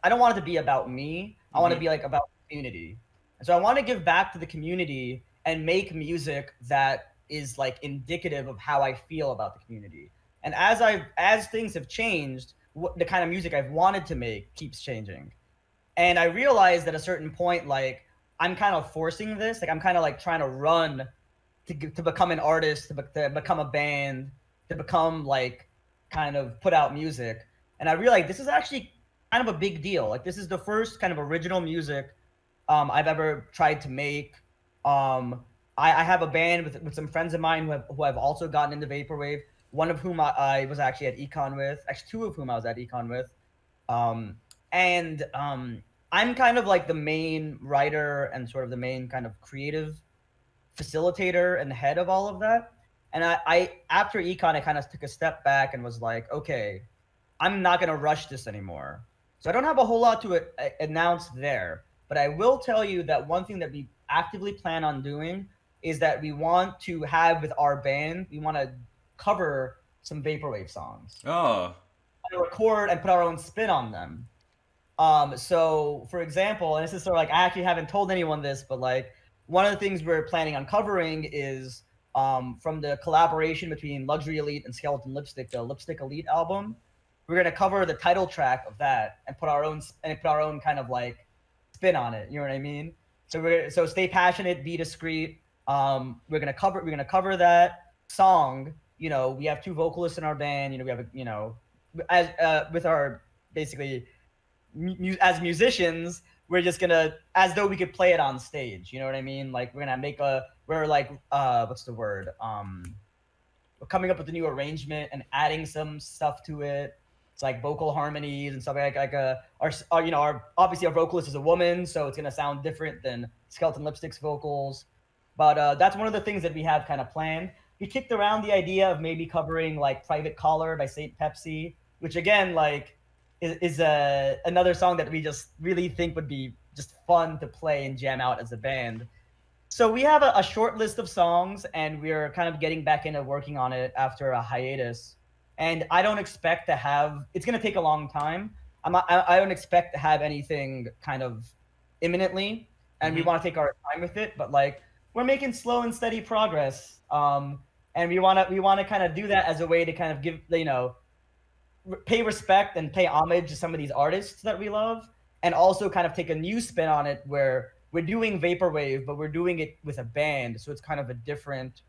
I don't want it to be about me. I want to be like about the community. And so I want to give back to the community and make music that is like indicative of how I feel about the community. And as things have changed, the kind of music I've wanted to make keeps changing. And I realized at a certain point, like, I'm kind of forcing this. Like, I'm kind of like trying to run to become an artist, to become a band, to become like kind of put out music. And I realized this is actually kind of a big deal. Like, this is the first kind of original music I've ever tried to make. I have a band with some friends of mine who have also gotten into Vaporwave. One of whom I was actually at Econ with. Actually, two of whom I was at Econ with. I'm kind of like the main writer and sort of the main kind of creative facilitator and head of all of that. And I after Econ, I kind of took a step back and was like, okay, I'm not going to rush this anymore. So I don't have a whole lot to announce there. But I will tell you that one thing that we actively plan on doing is that we want to have with our band, we want to cover some Vaporwave songs. Oh. And record and put our own spin on them. So for example, and this is sort of like, I actually haven't told anyone this, but like one of the things we're planning on covering is from the collaboration between Luxury Elite and Skeleton Lipstick, the Lipstick Elite album. We're gonna cover the title track of that and put our own kind of like spin on it. You know what I mean? So stay passionate, be discreet. We're gonna cover that song. We have two vocalists in our band. We have with our basically. As musicians, we're just gonna, as though we could play it on stage. You know what I mean? Like we're gonna what's the word? We're coming up with a new arrangement and adding some stuff to it. It's like vocal harmonies and stuff like our obviously our vocalist is a woman, so it's gonna sound different than Skeleton Lipstick's vocals. But that's one of the things that we have kind of planned. We kicked around the idea of maybe covering like Private Caller by Saint Pepsi, which again, like, is another song that we just really think would be just fun to play and jam out as a band. So we have a short list of songs, and we're kind of getting back into working on it after a hiatus. And I don't expect to have, it's going to take a long time. I don't expect to have anything kind of imminently, and we want to take our time with it, but like we're making slow and steady progress. And we want to kind of do that as a way to kind of give, pay respect and pay homage to some of these artists that we love, and also kind of take a new spin on it where we're doing Vaporwave, but we're doing it with a band. So it's kind of a different,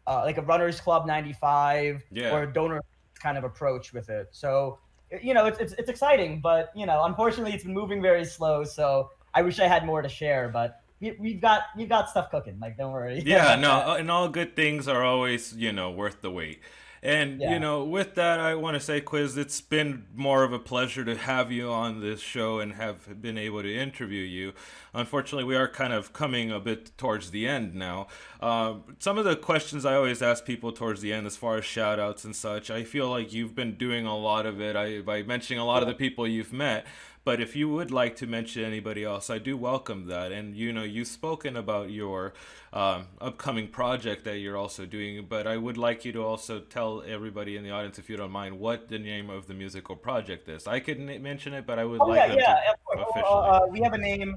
like a Runners Club 95 or a Donor kind of approach with it. So, it's exciting, but, unfortunately it's been moving very slow. So I wish I had more to share, but we've got stuff cooking. Like, don't worry. Yeah, no, and all good things are always, worth the wait. And, Yeah. you know, with that, I want to say, Quiz, it's been more of a pleasure to have you on this show and have been able to interview you. Unfortunately, we are kind of coming a bit towards the end now. Some of the questions I always ask people towards the end, as far as shout outs and such, I feel like you've been doing a lot of it by mentioning a lot of the people you've met. But if you would like to mention anybody else, I do welcome that. And, you know, you've spoken about your upcoming project that you're also doing, but I would like you to also tell everybody in the audience, if you don't mind, what the name of the musical project is. I could mention it, but I would like them to Of course. officially. We have a name.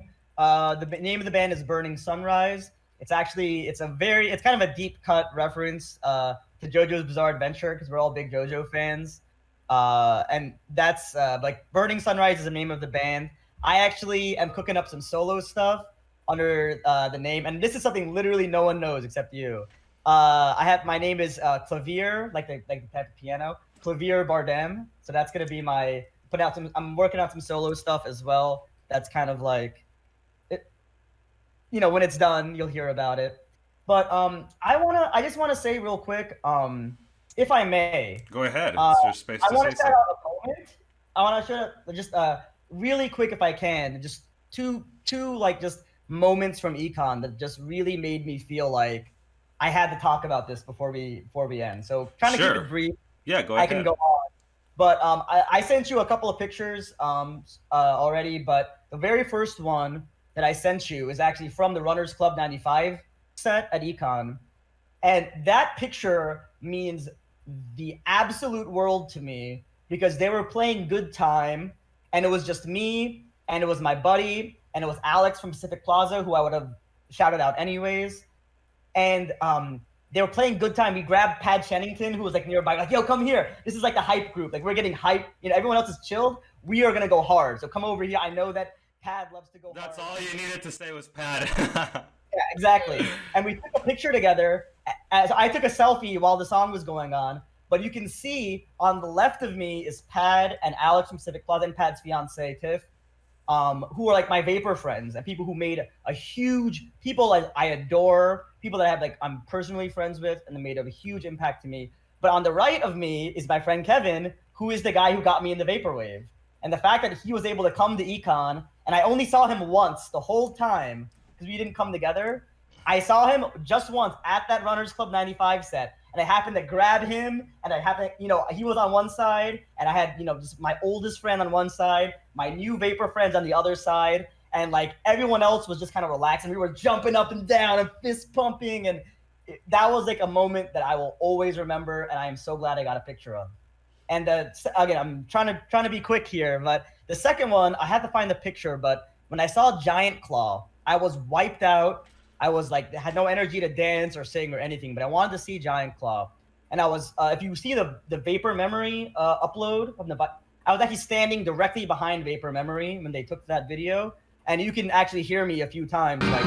Name of the band is Burning Sunrise. It's kind of a deep cut reference to JoJo's Bizarre Adventure, because we're all big JoJo fans. And that's like Burning Sunrise is the name of the band. I actually am cooking up some solo stuff under the name, and this is something literally no one knows except you. My name is Clavier, like the type of piano, Clavier Bardem. So that's gonna be I'm working on some solo stuff as well. That's kind of like, when it's done, you'll hear about it. But I just wanna say real quick, if I may. Go ahead. It's your space to I want say to shout so. out a moment. I want to shout out just really quick, if I can, just two like just moments from Econ that just really made me feel like I had to talk about this before we end. So trying to keep it brief. Yeah, go I ahead. can go on. But I sent you a couple of pictures already, but the very first one that I sent you is actually from the Runners Club 95 set at Econ. And that picture means the absolute world to me, because they were playing Good Time, and it was just me, and it was my buddy, and it was Alex from Pacific Plaza, who I would have shouted out anyways. And they were playing Good Time. We grabbed Pad Shennington, who was like nearby, like, yo, come here. This is like the hype group. Like, we're getting hype. Everyone else is chilled. We are gonna go hard. So come over here. I know that Pad loves to go hard. That's all you needed to say was Pad. Yeah, exactly. And we took a picture together. As I took a selfie while the song was going on, but you can see on the left of me is Pad and Alex from Pacific Plaza and Pad's fiance Tiff, who are like my vapor friends and people who made a huge people I adore, people that I'm personally friends with, and they made a huge impact to me. But on the right of me is my friend Kevin, who is the guy who got me in the vaporwave. And the fact that he was able to come to Econ, and I only saw him once the whole time because we didn't come together. I saw him just once at that Runners Club 95 set, and I happened to grab him, and he was on one side, and I had, just my oldest friend on one side, my new vapor friends on the other side, and like everyone else was just kind of relaxed, and we were jumping up and down and fist pumping, and that was like a moment that I will always remember, and I am so glad I got a picture of. And again, I'm trying to be quick here, but the second one, I had to find the picture, but when I saw Giant Claw, I was wiped out. I was like, had no energy to dance or sing or anything, but I wanted to see Giant Claw. And I was, if you see the Vapor Memory upload from I was actually standing directly behind Vapor Memory when they took that video, and you can actually hear me a few times, like.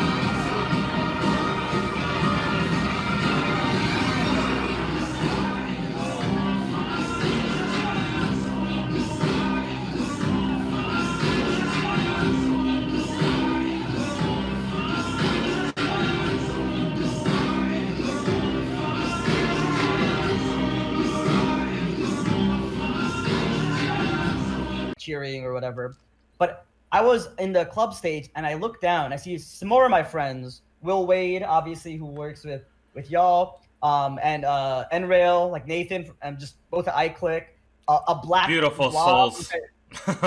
Cheering or whatever, but I was in the club stage and I look down. I see some more of my friends, Will Wade, obviously, who works with y'all, and Nrail, like Nathan, and just both at iClick, a black beautiful blob, souls.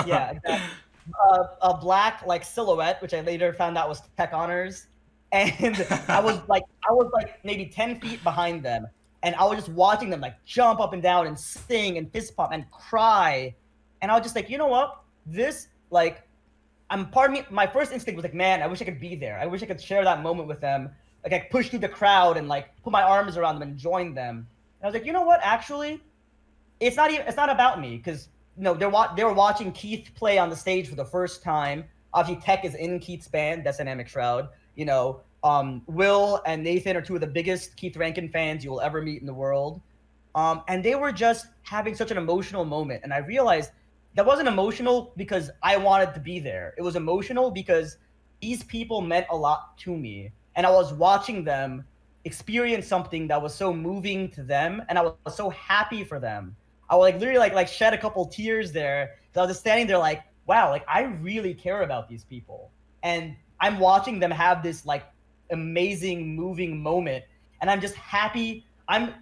Yeah, exactly. A black like silhouette, which I later found out was Tech Honors, and I was like maybe 10 feet behind them, and I was just watching them like jump up and down and sing and fist pump and cry. And I was just like, you know what? This, like, my first instinct was like, man, I wish I could be there. I wish I could share that moment with them. Like, I push through the crowd and like put my arms around them and join them. And I was like, you know what? Actually, it's not about me, because they were watching Keith play on the stage for the first time. Obviously, Tech is in Keith's band, That's Dynamic Shroud. Will and Nathan are two of the biggest Keith Rankin fans you will ever meet in the world. And they were just having such an emotional moment, and I realized that wasn't emotional because I wanted to be there. It was emotional because these people meant a lot to me. And I was watching them experience something that was so moving to them, and I was so happy for them. I would like literally like shed a couple tears there. So I was just standing there like, wow, like I really care about these people, and I'm watching them have this like amazing moving moment, and I'm just happy. I'm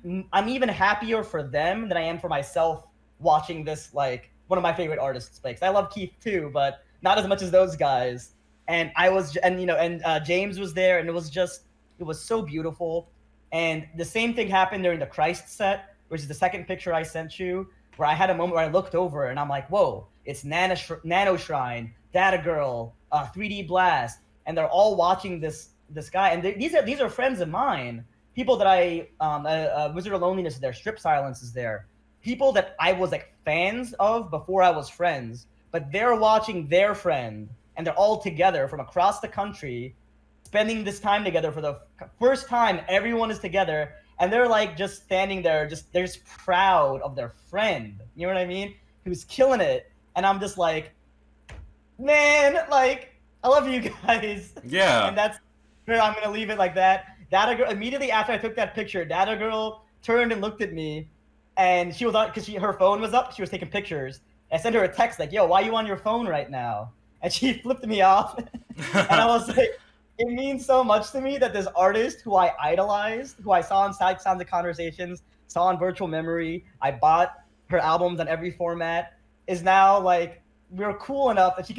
even happier for them than I am for myself watching this, like one of my favorite artists play. 'Cause I love Keith too, but not as much as those guys. And I was, and you know, and James was there, and it was so beautiful. And the same thing happened during the Christ set, which is the second picture I sent you, where I had a moment where I looked over and I'm like, whoa, it's Nano Shrine, Data Girl, 3D Blast, and they're all watching this guy. And these are friends of mine, people that Wizard of Loneliness is there, Strip Silence is there, people that I was like fans of before I was friends, but they're watching their friend, and they're all together from across the country, spending this time together for the first time. Everyone is together, and they're like just standing there, they're just proud of their friend. You know what I mean? Who's killing it. And I'm just like, man, like I love you guys. Yeah. And that's where I'm gonna leave it like that. Data Girl, immediately after I took that picture, Data Girl turned and looked at me, and she was on because her phone was up. She was taking pictures. I sent her a text like, "Yo, why are you on your phone right now?" And she flipped me off, and I was like, "It means so much to me that this artist who I idolized, who I saw in Sounds of Conversations, saw in Virtual Memory, I bought her albums on every format, is now like we're cool enough that she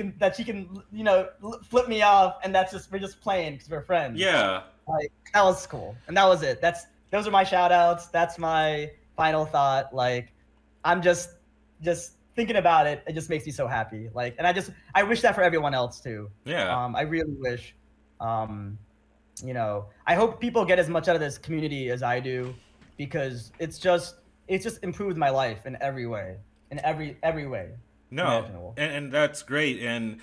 can you know flip me off, and we're just playing because we're friends." Yeah. Like that was cool, and that was it. Those are my shout outs. That's my final thought. Like I'm just thinking about it. It just makes me so happy. Like, and I wish that for everyone else too. Yeah. I really wish. You know, I hope people get as much out of this community as I do, because it's just improved my life in every way, in every way. No, imaginable. And that's great. And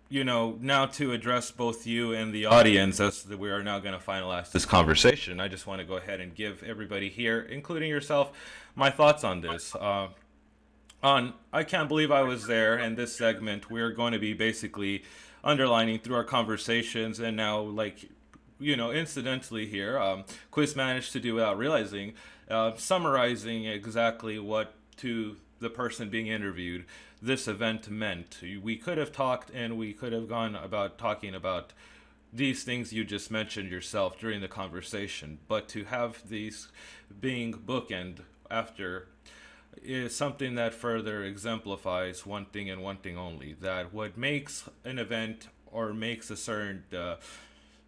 you know, now to address both you and the audience, as we are now going to finalize this conversation, I just want to go ahead and give everybody here, including yourself, my thoughts on this. On I Can't Believe I Was There, and this segment, we're going to be basically underlining through our conversations, and now, like, you know, incidentally here, Quiz managed to do without realizing, summarizing exactly what to the person being interviewed this event meant. We could have talked, and we could have gone about talking about these things you just mentioned yourself during the conversation, but to have these being bookend after is something that further exemplifies one thing and one thing only, that what makes an event or makes a certain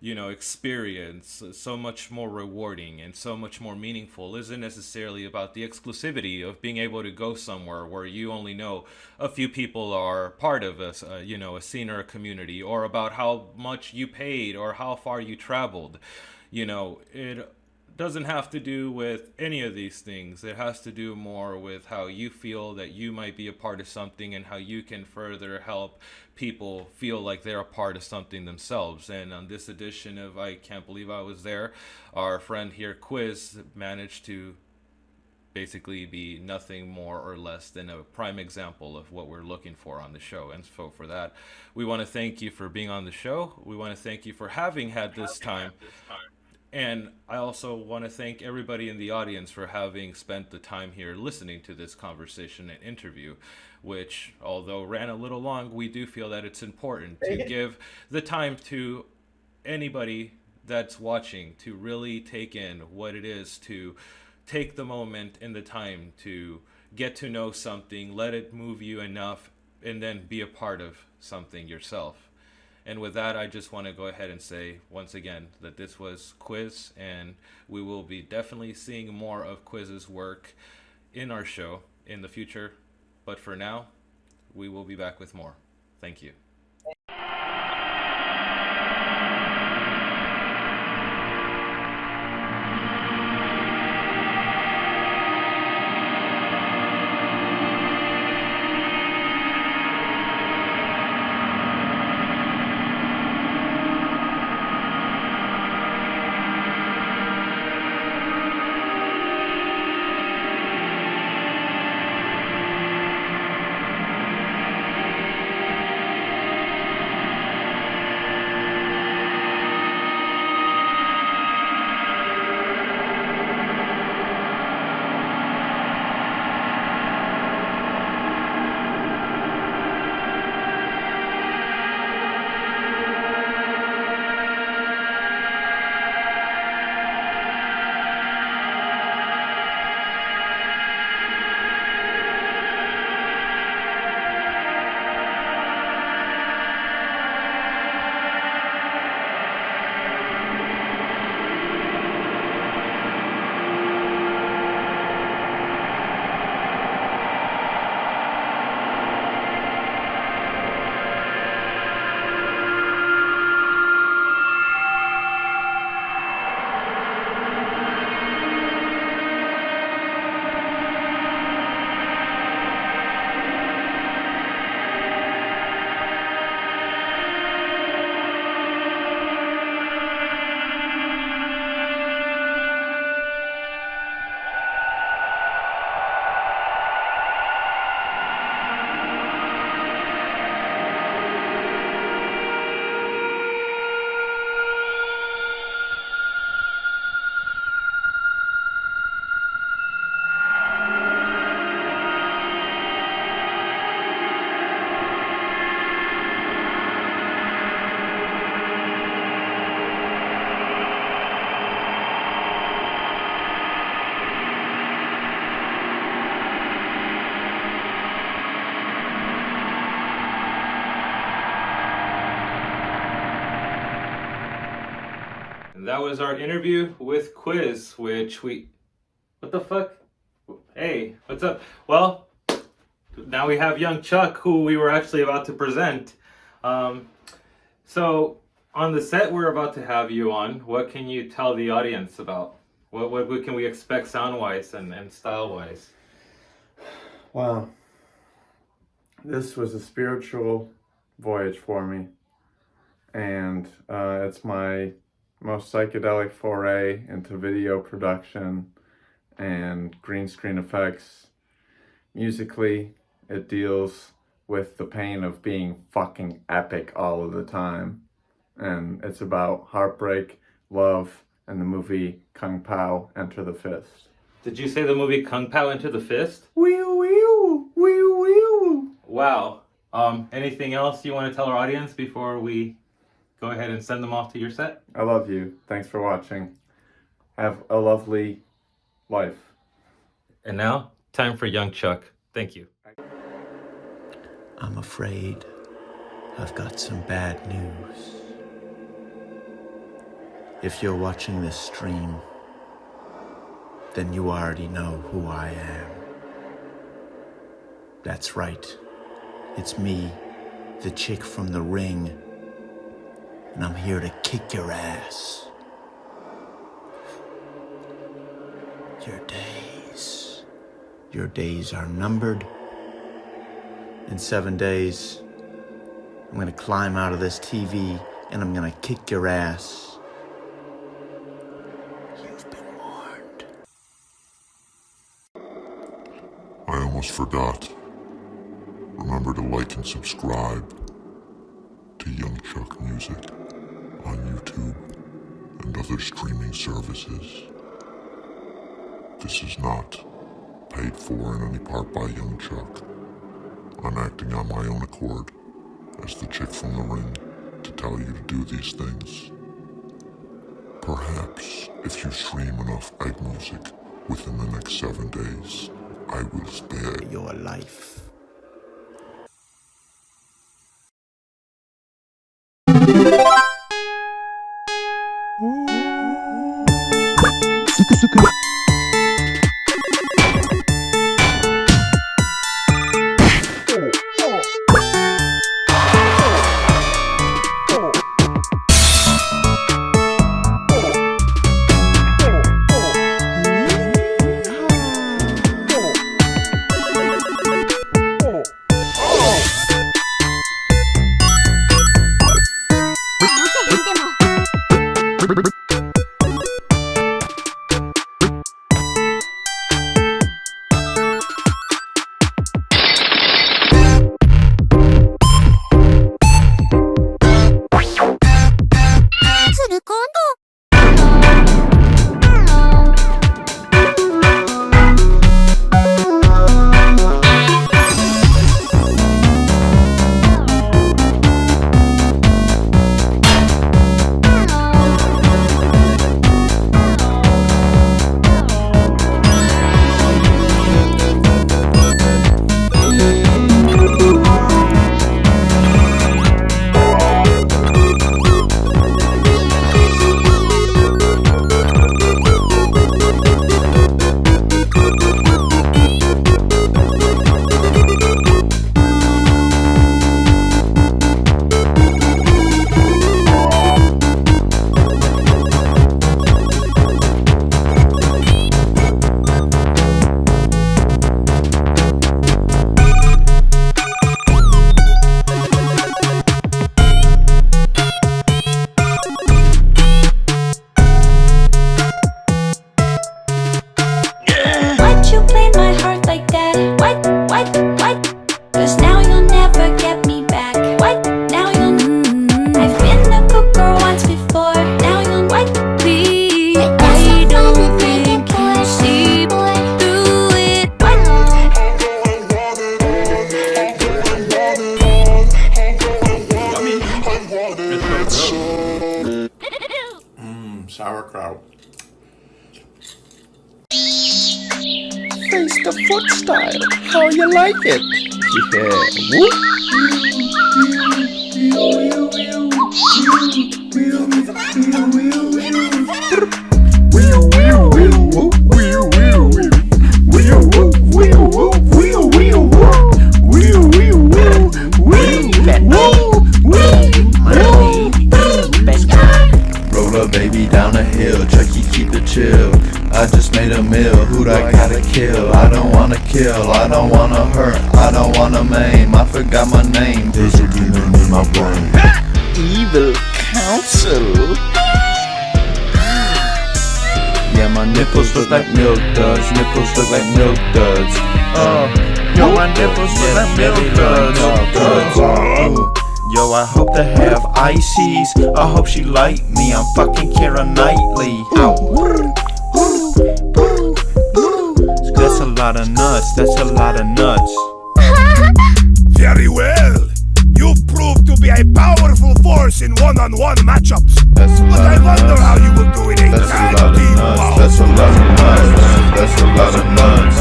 you know, experience so much more rewarding and so much more meaningful isn't necessarily about the exclusivity of being able to go somewhere where you only know a few people are part of a you know, a scene or a community, or about how much you paid or how far you traveled. You know, it doesn't have to do with any of these things. It has to do more with how you feel that you might be a part of something, and how you can further help people feel like they're a part of something themselves. And on this edition of I Can't Believe I Was There, our friend here, Quiz, managed to basically be nothing more or less than a prime example of what we're looking for on the show. And so for that, we want to thank you for being on the show. We want to thank you for having had this time. And I also want to thank everybody in the audience for having spent the time here listening to this conversation and interview, which, although ran a little long, we do feel that it's important to give the time to anybody that's watching to really take in what it is to take the moment and the time to get to know something, let it move you enough, and then be a part of something yourself. And with that, I just want to go ahead and say once again that this was Quiz, and we will be definitely seeing more of Quiz's work in our show in the future. But for now, we will be back with more. Thank you. that was our interview with Quiz, which we... What the fuck? Hey, what's up? Well, now we have young Chuck, who we were actually about to present. So, on the set we're about to have you on, what can you tell the audience about? What can we expect sound-wise and style-wise? Well, this was a spiritual voyage for me, and it's my most psychedelic foray into video production and green screen effects. Musically, it deals with the pain of being fucking epic all of the time, and it's about heartbreak, love, and the movie Kung Pao Enter the Fist. Did you say the movie Kung Pao Enter the Fist? Wow. Anything else you want to tell our audience before we go ahead and send them off to your set? I love you. Thanks for watching. Have a lovely life. And now, time for young Chuck. Thank you. I'm afraid I've got some bad news. If you're watching this stream, then you already know who I am. That's right. It's me, the chick from the ring, and I'm here to kick your ass. Your days are numbered. In 7 days, I'm gonna climb out of this TV and I'm gonna kick your ass. I almost forgot. Remember to like and subscribe to Young Chuck Music on YouTube and other streaming services. This is not paid for in any part by Young Chuck. I'm acting on my own accord as the chick from the ring to tell you to do these things. Perhaps if you stream enough egg music within the next 7 days, I will spare your life. Sauerkraut. Face the foot style. How you like it? Yeah. Whoop. baby down the hill. Chucky, keep it chill. I just made a meal. Who do I gotta kill? I don't wanna kill. I don't wanna hurt. I don't wanna maim. I forgot my name. There's a demon in my brain. Evil counsel. Yeah, my nipples look like milk duds. Nipples look like milk duds. Yo, my nipples look like milk duds. Yo, I hope to have ices. I hope she like me. I'm fucking Keira Knightley. That's a lot of nuts. That's a lot of nuts. Very well. You've proved to be a powerful force in one-on-one matchups. But I wonder how you will do in a tag team bout. That's a lot of nuts. That's a lot of nuts.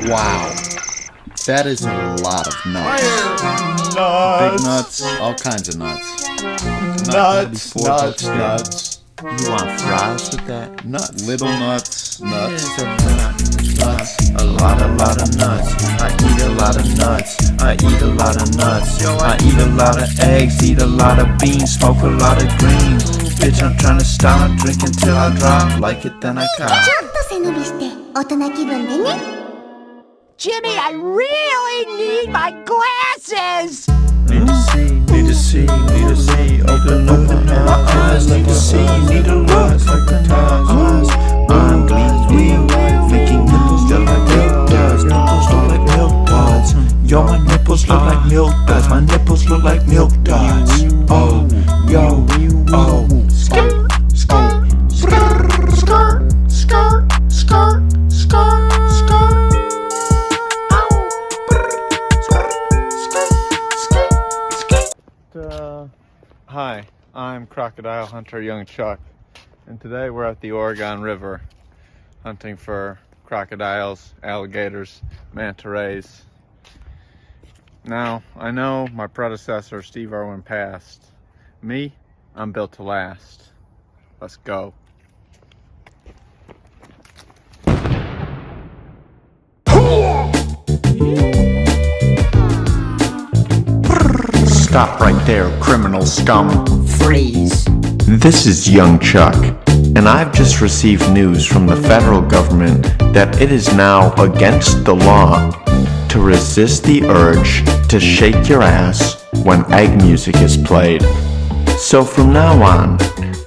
Wow. That is a lot of nuts. Big nuts, all kinds of nuts. Nuts, nuts, nuts. You want fries with that? Nuts. Little nuts, nuts. Nuts. A lot of nuts. I eat a lot of nuts. I eat a lot of nuts. I eat a lot of eggs, eat a lot of beans, smoke a lot of green. Bitch, I'm trying to stop, drink until I drop. Like it, then I cop. Jimmy, I really need my glasses! Need to see, need to see, need to see. Open my eyes, need to see, need to look like the times. I'm gleaming, making nipples look like milk duds. Nipples look like milk duds. Yo, my nipples look like milk duds. My nipples look like milk duds. Oh, yo, oh. Skirt, skirt, skirt, skirt, skirt, skirt, skirt, skirt. Hi, I'm Crocodile Hunter Young Chuck, and today we're at the Oregon River hunting for crocodiles, alligators, manta rays. Now, I know my predecessor Steve Irwin passed. Me, I'm built to last. Let's go. Stop right there, criminal scum. Freeze. This is Young Chuck, and I've just received news from the federal government that it is now against the law to resist the urge to shake your ass when egg music is played. So from now on,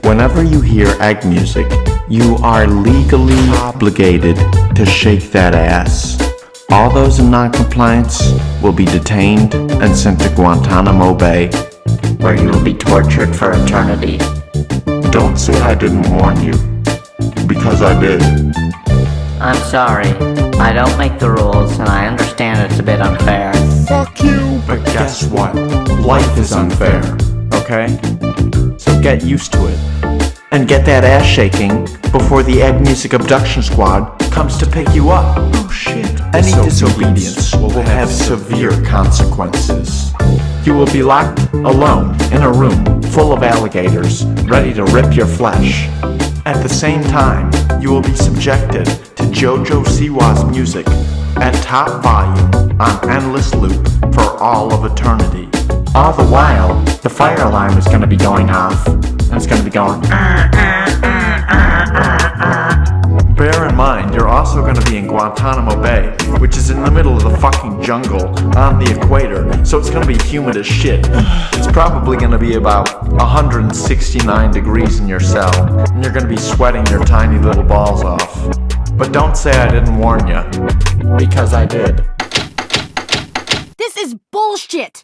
whenever you hear egg music, you are legally obligated to shake that ass. All those in non-compliance will be detained and sent to Guantanamo Bay, where you will be tortured for eternity. Don't say I didn't warn you, because I did. I'm sorry. I don't make the rules, and I understand it's a bit unfair. Fuck you! But guess what? Life is unfair, okay? So get used to it. And get that ass shaking before the Egg Music Abduction Squad comes to pick you up. Oh shit. Any disobedience will have severe consequences. You will be locked alone in a room full of alligators ready to rip your flesh. At the same time, you will be subjected to JoJo Siwa's music at top volume on endless loop for all of eternity. All the while, the fire alarm is going to be going off, and it's going to be going. Bear in mind, you're also going to be in Guantanamo Bay, which is in the middle of the fucking jungle on the equator, so it's going to be humid as shit. It's probably going to be about 169 degrees in your cell, and you're going to be sweating your tiny little balls off. But don't say I didn't warn you, because I did. This is bullshit!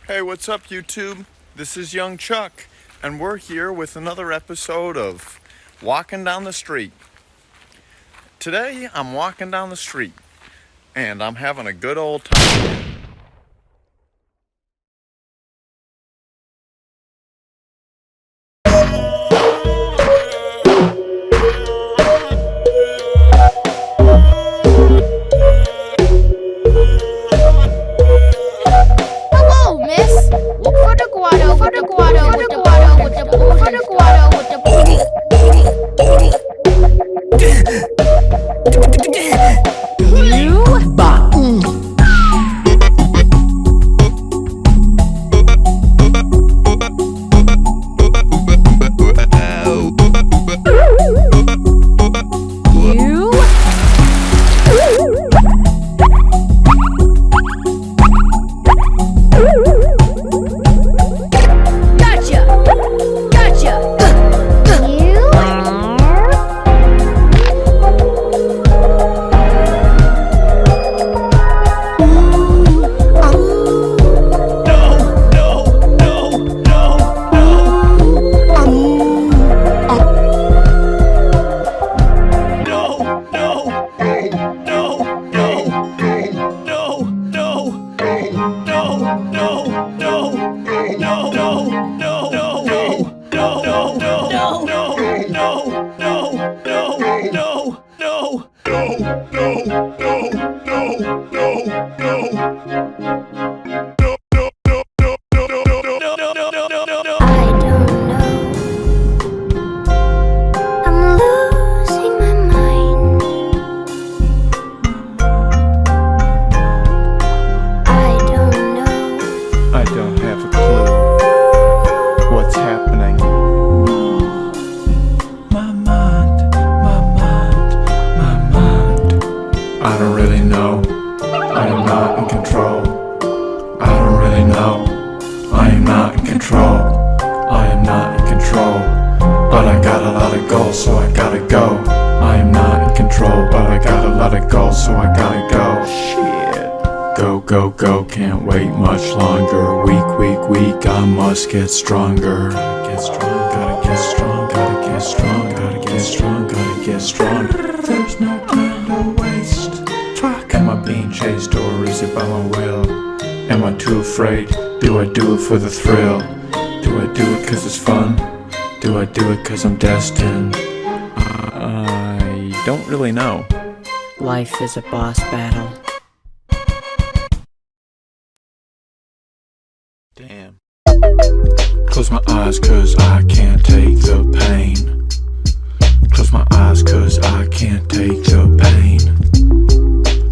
Hey, what's up, YouTube? This is Young Chuck, and we're here with another episode of Walking Down the Street. Today, I'm walking down the street, and I'm having a good old time. don't have a clue what's happening. My mind. I don't really know. I am not in control. I don't really know. I am not in control. I am not in control. But I got a lot of goals, so I gotta go. I am not in control, but I got a lot of goals, so I gotta go. Shit. Go, can't wait much longer. Weak, I must get stronger. Gotta get strong, gotta get strong, gotta get strong, gotta get strong, gotta get strong. There's no time to waste. Fuck. Am I being chased or is it by my will? Am I too afraid? Do I do it for the thrill? Do I do it cause it's fun? Do I do it cause I'm destined? I don't really know. Life is a boss battle. Damn. Close my eyes cause I can't take the pain. Close my eyes cause I can't take the pain.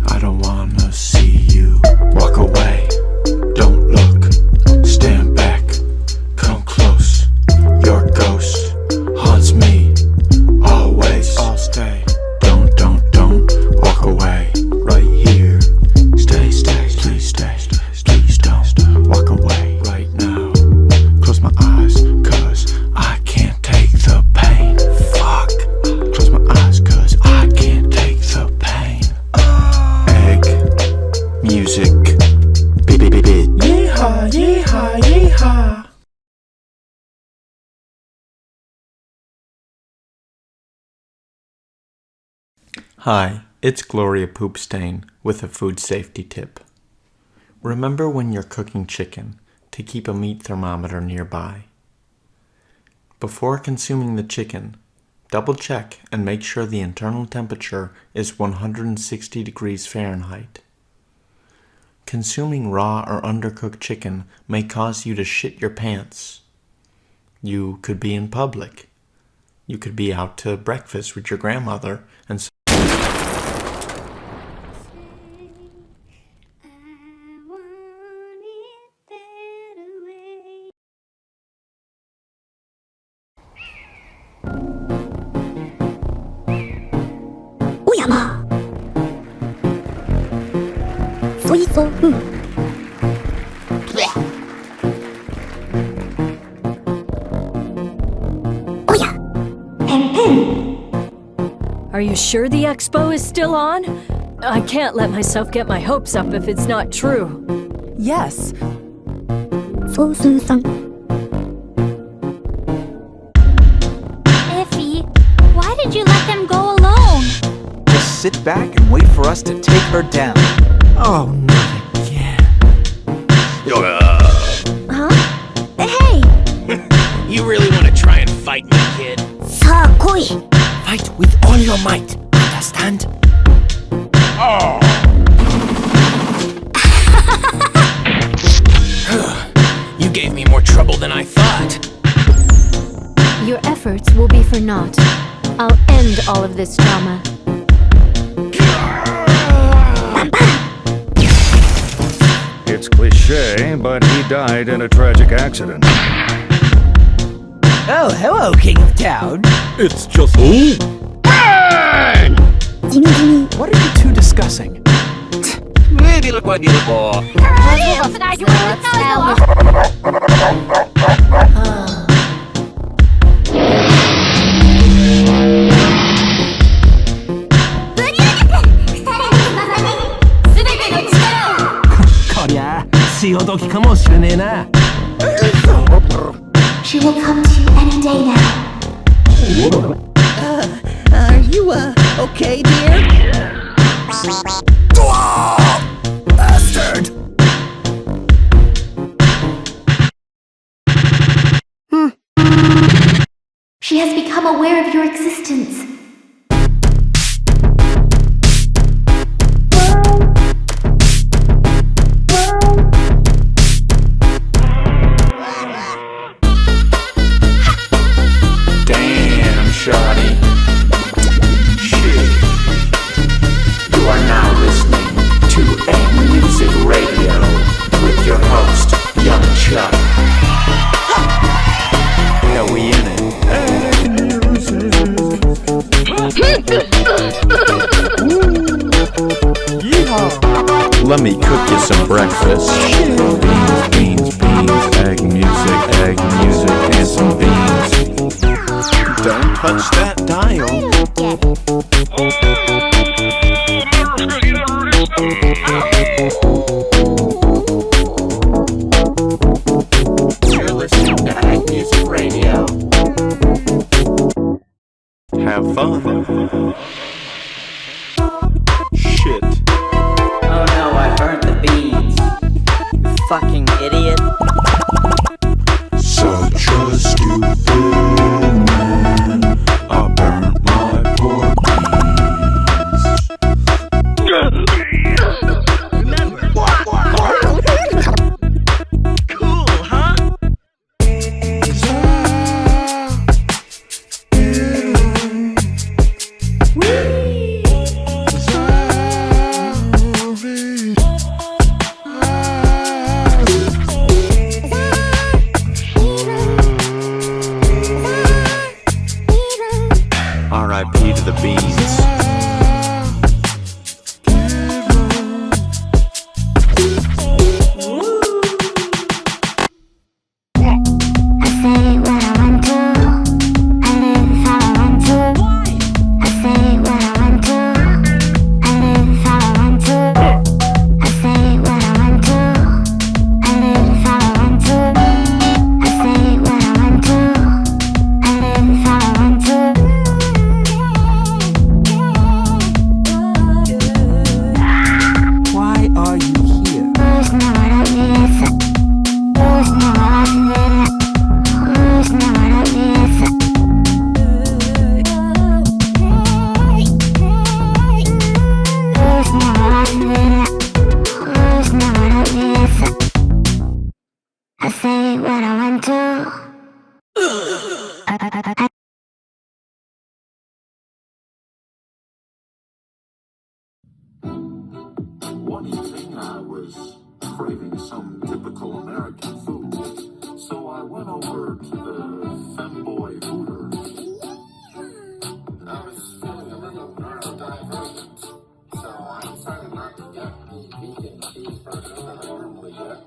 I don't wanna see you walk away. Don't look, stand back, come close. Your ghost haunts me always. I'll stay. Don't walk away. Right here. Stay, please stay. Please don't walk away right now. Close my eyes, cause I can't take the pain. Fuck. Close my eyes, cause I can't take the pain. Egg, music, bit. Yeehaw, yeehaw, yeehaw. Hi, it's Gloria Poopstain with a food safety tip. Remember when you're cooking chicken to keep a meat thermometer nearby. Before consuming the chicken, double check and make sure the internal temperature is 160 degrees Fahrenheit. Consuming raw or undercooked chicken may cause you to shit your pants. You could be in public. You could be out to breakfast with your grandmother and Are you sure the expo is still on? I can't let myself get my hopes up if it's not true. Yes. Iffy, why did you let them go alone? Just sit back and wait for us to take her down. Oh, not again. Huh? Hey! You really want to try and fight me, kid? Fight with all your might, understand? Oh! You gave me more trouble than I thought. Your efforts will be for naught. I'll end all of this drama. It's cliche, but he died in a tragic accident. Oh, hello, King of Town. It's just... Burn! What are you two discussing? She will come to you any day now. Are you, okay, dear? Bastard! She has become aware of your existence. Damn, shawty. Shit. You are now listening to A Music Radio with your host, Young touch that dial. You're listening to Ag Music Radio. Have fun. Shit. Oh no, I burnt the beans. You fucking idiot. Such a stupid man. I burnt my poor Remember. Cool, huh? R.I.P. to the beans. Why are you here? I say what I want to. One evening I was craving some typical American food, so I went over to the Femboy Hooter. I was feeling a little neurodivergent, so I decided not to get the vegan cheeseburger that I normally get.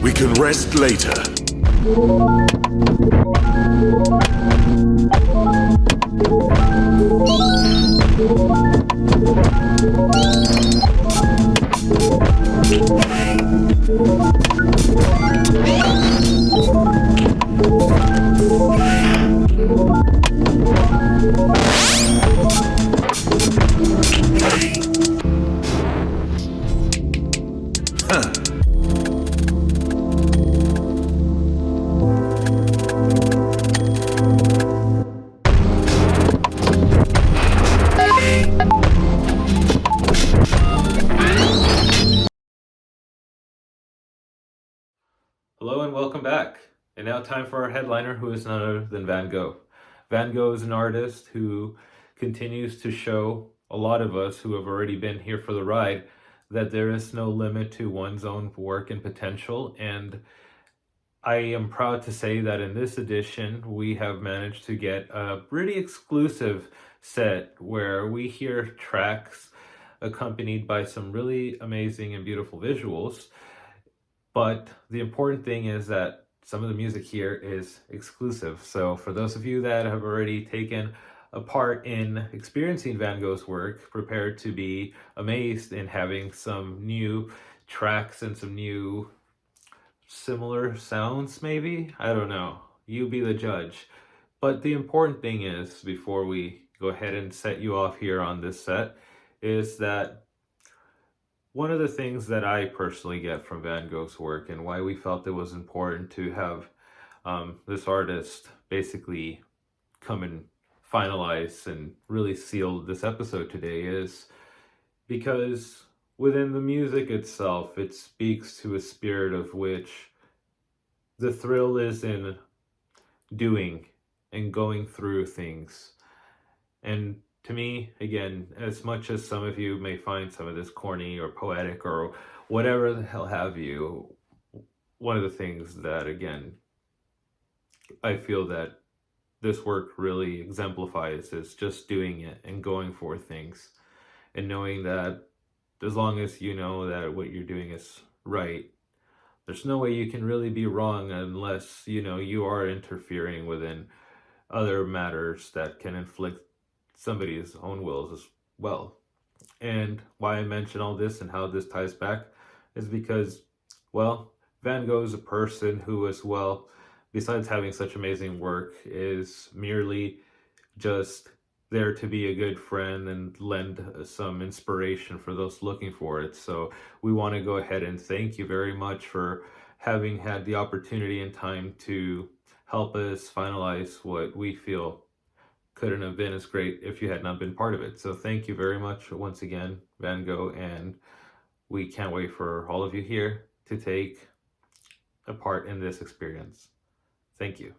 We can rest later. Hello and welcome back. And now time for our headliner, who is none other than Van Gogh. Van Gogh is an artist who continues to show a lot of us who have already been here for the ride that there is no limit to one's own work and potential. And I am proud to say that in this edition, we have managed to get a pretty exclusive set where we hear tracks accompanied by some really amazing and beautiful visuals. But the important thing is that some of the music here is exclusive. So for those of you that have already taken a part in experiencing Van Gogh's work, prepare to be amazed in having some new tracks and some new similar sounds, maybe? I don't know. You be the judge. But the important thing is, before we go ahead and set you off here on this set, is that one of the things that I personally get from Van Gogh's work, and why we felt it was important to have this artist basically come and finalize and really seal this episode today, is because within the music itself, it speaks to a spirit of which the thrill is in doing and going through things. And to me, again, as much as some of you may find some of this corny or poetic or whatever the hell have you, one of the things that, again, I feel that this work really exemplifies is just doing it and going for things, and knowing that as long as you know that what you're doing is right, there's no way you can really be wrong unless, you know, you are interfering within other matters that can inflict somebody's own wills as well. And why I mention all this and how this ties back is because, well, Van Gogh is a person who, as well, besides having such amazing work, is merely just there to be a good friend and lend some inspiration for those looking for it. So we want to go ahead and thank you very much for having had the opportunity and time to help us finalize what we feel couldn't have been as great if you had not been part of it. So thank you very much once again, Van Gogh, and we can't wait for all of you here to take a part in this experience. Thank you.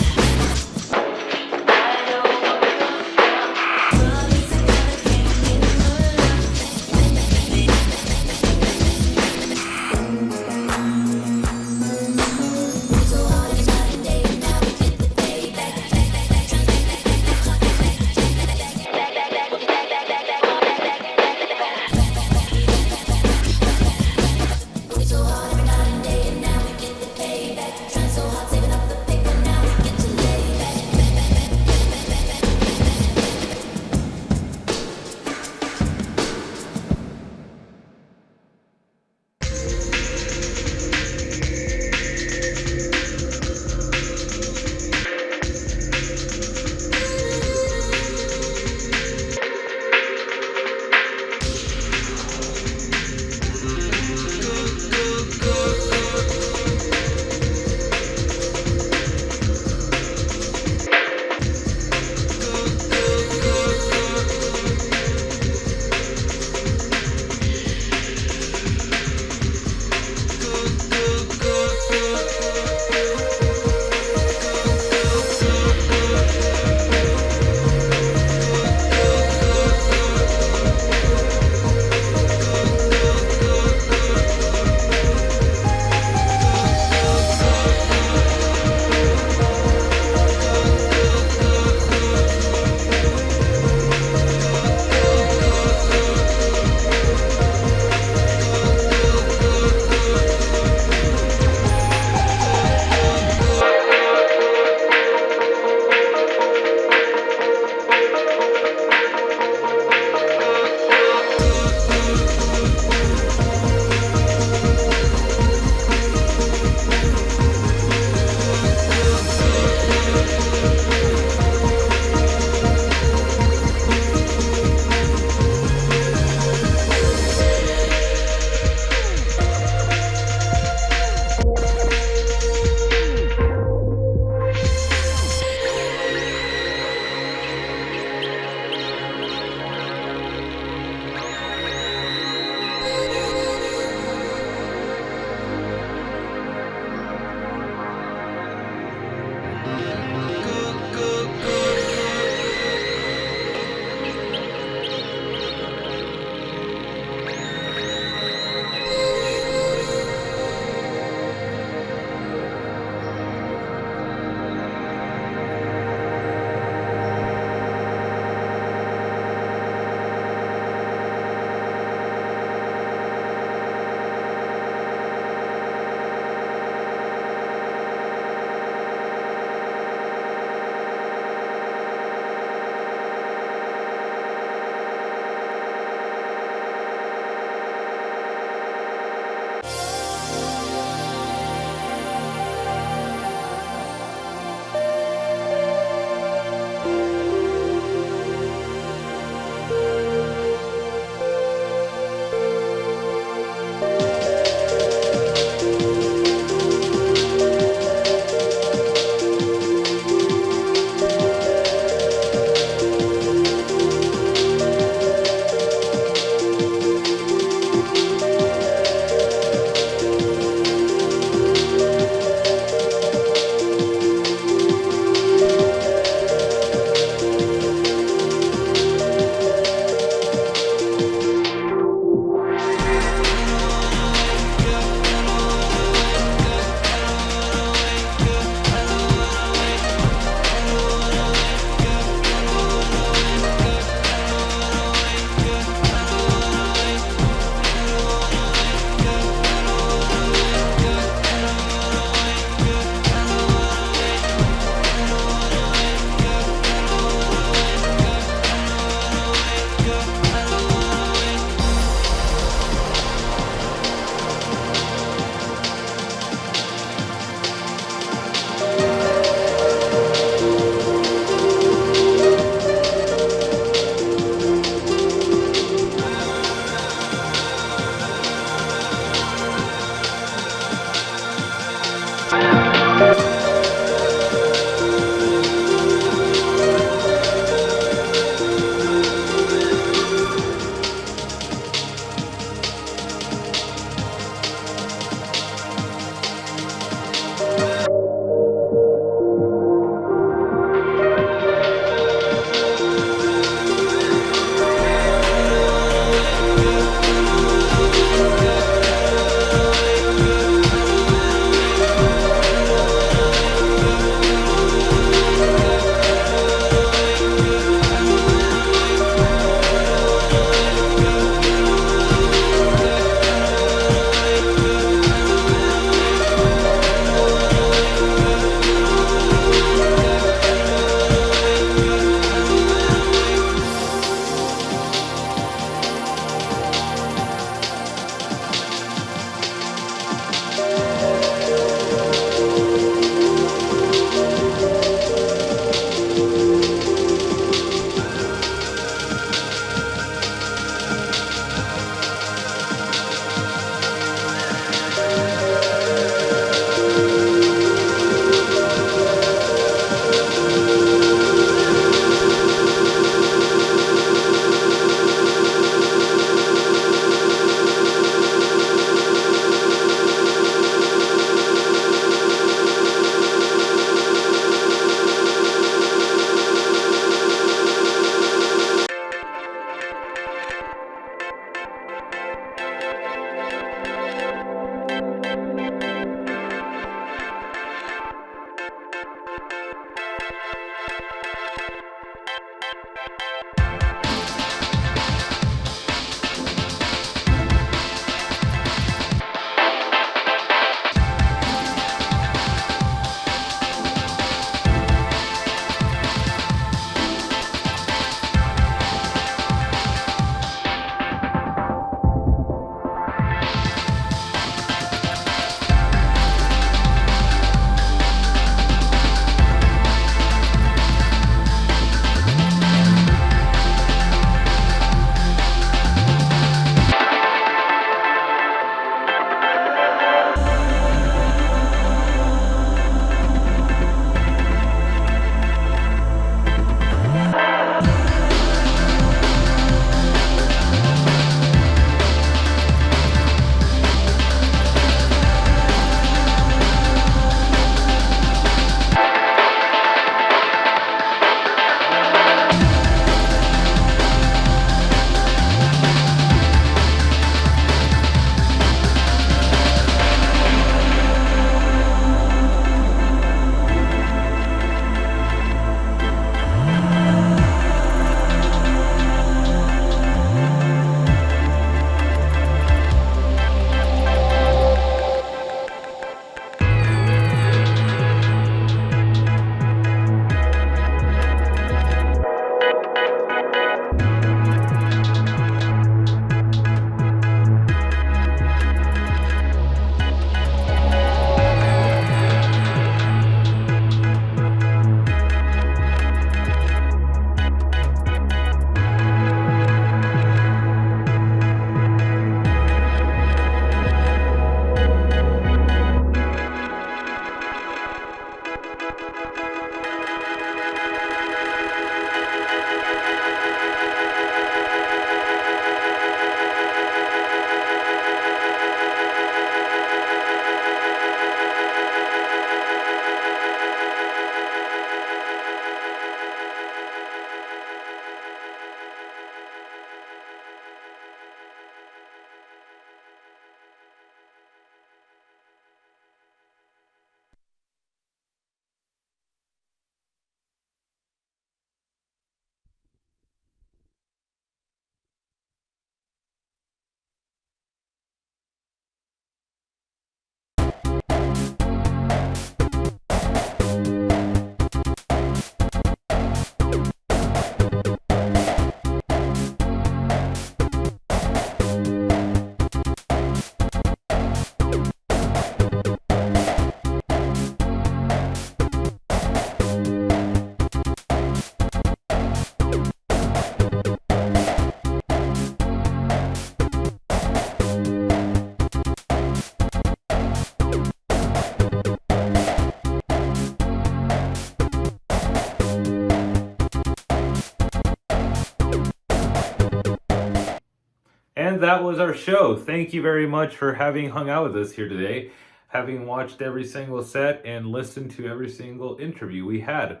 And that was our show. Thank you very much for having hung out with us here today, having watched every single set and listened to every single interview we had.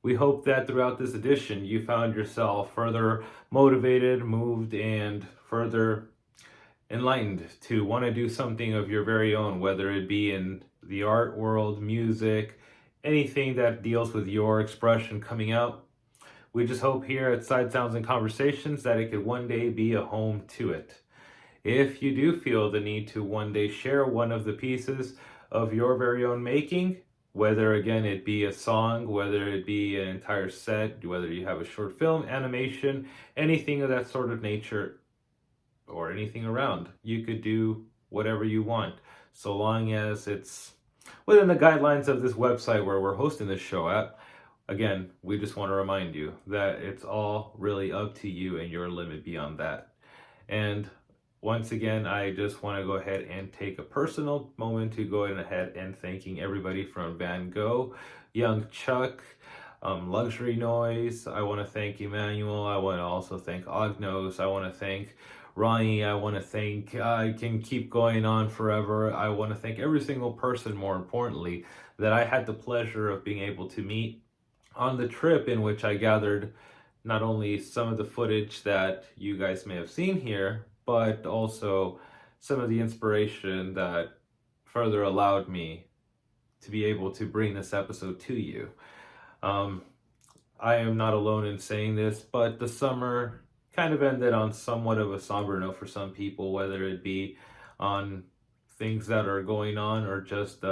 We hope that throughout this edition you found yourself further motivated, moved, and further enlightened to want to do something of your very own, whether it be in the art world, music, anything that deals with your expression coming out. We just hope here at Side Sounds and Conversations that it could one day be a home to it. If you do feel the need to one day share one of the pieces of your very own making, whether again it be a song, whether it be an entire set, whether you have a short film, animation, anything of that sort of nature, or anything around, you could do whatever you want, so long as it's within the guidelines of this website where we're hosting this show at. Again, we just want to remind you that it's all really up to you and your limit beyond that. And once again, I just want to go ahead and take a personal moment to go ahead and thanking everybody from Van Gogh, Young Chuck, Luxury Noise. I want to thank Emmanuel. I want to also thank Ognos. I want to thank Ronnie. I want to thank, I can keep going on forever. I want to thank every single person, more importantly, that I had the pleasure of being able to meet on the trip, in which I gathered not only some of the footage that you guys may have seen here, but also some of the inspiration that further allowed me to be able to bring this episode to you. I am not alone in saying this, but the summer kind of ended on somewhat of a somber note for some people, whether it be on things that are going on or just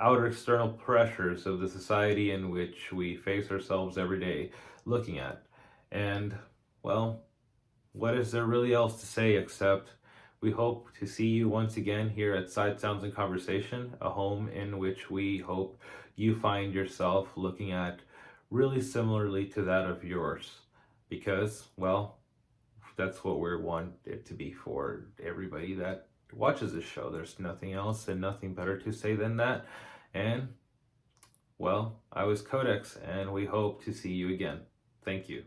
outer external pressures of the society in which we face ourselves every day looking at. And, well, what is there really else to say except we hope to see you once again here at Side Sounds and Conversation, a home in which we hope you find yourself looking at really similarly to that of yours. Because, well, that's what we want it to be for everybody that watches this show. There's nothing else and nothing better to say than that. And, well, I was Codex, and we hope to see you again. Thank you.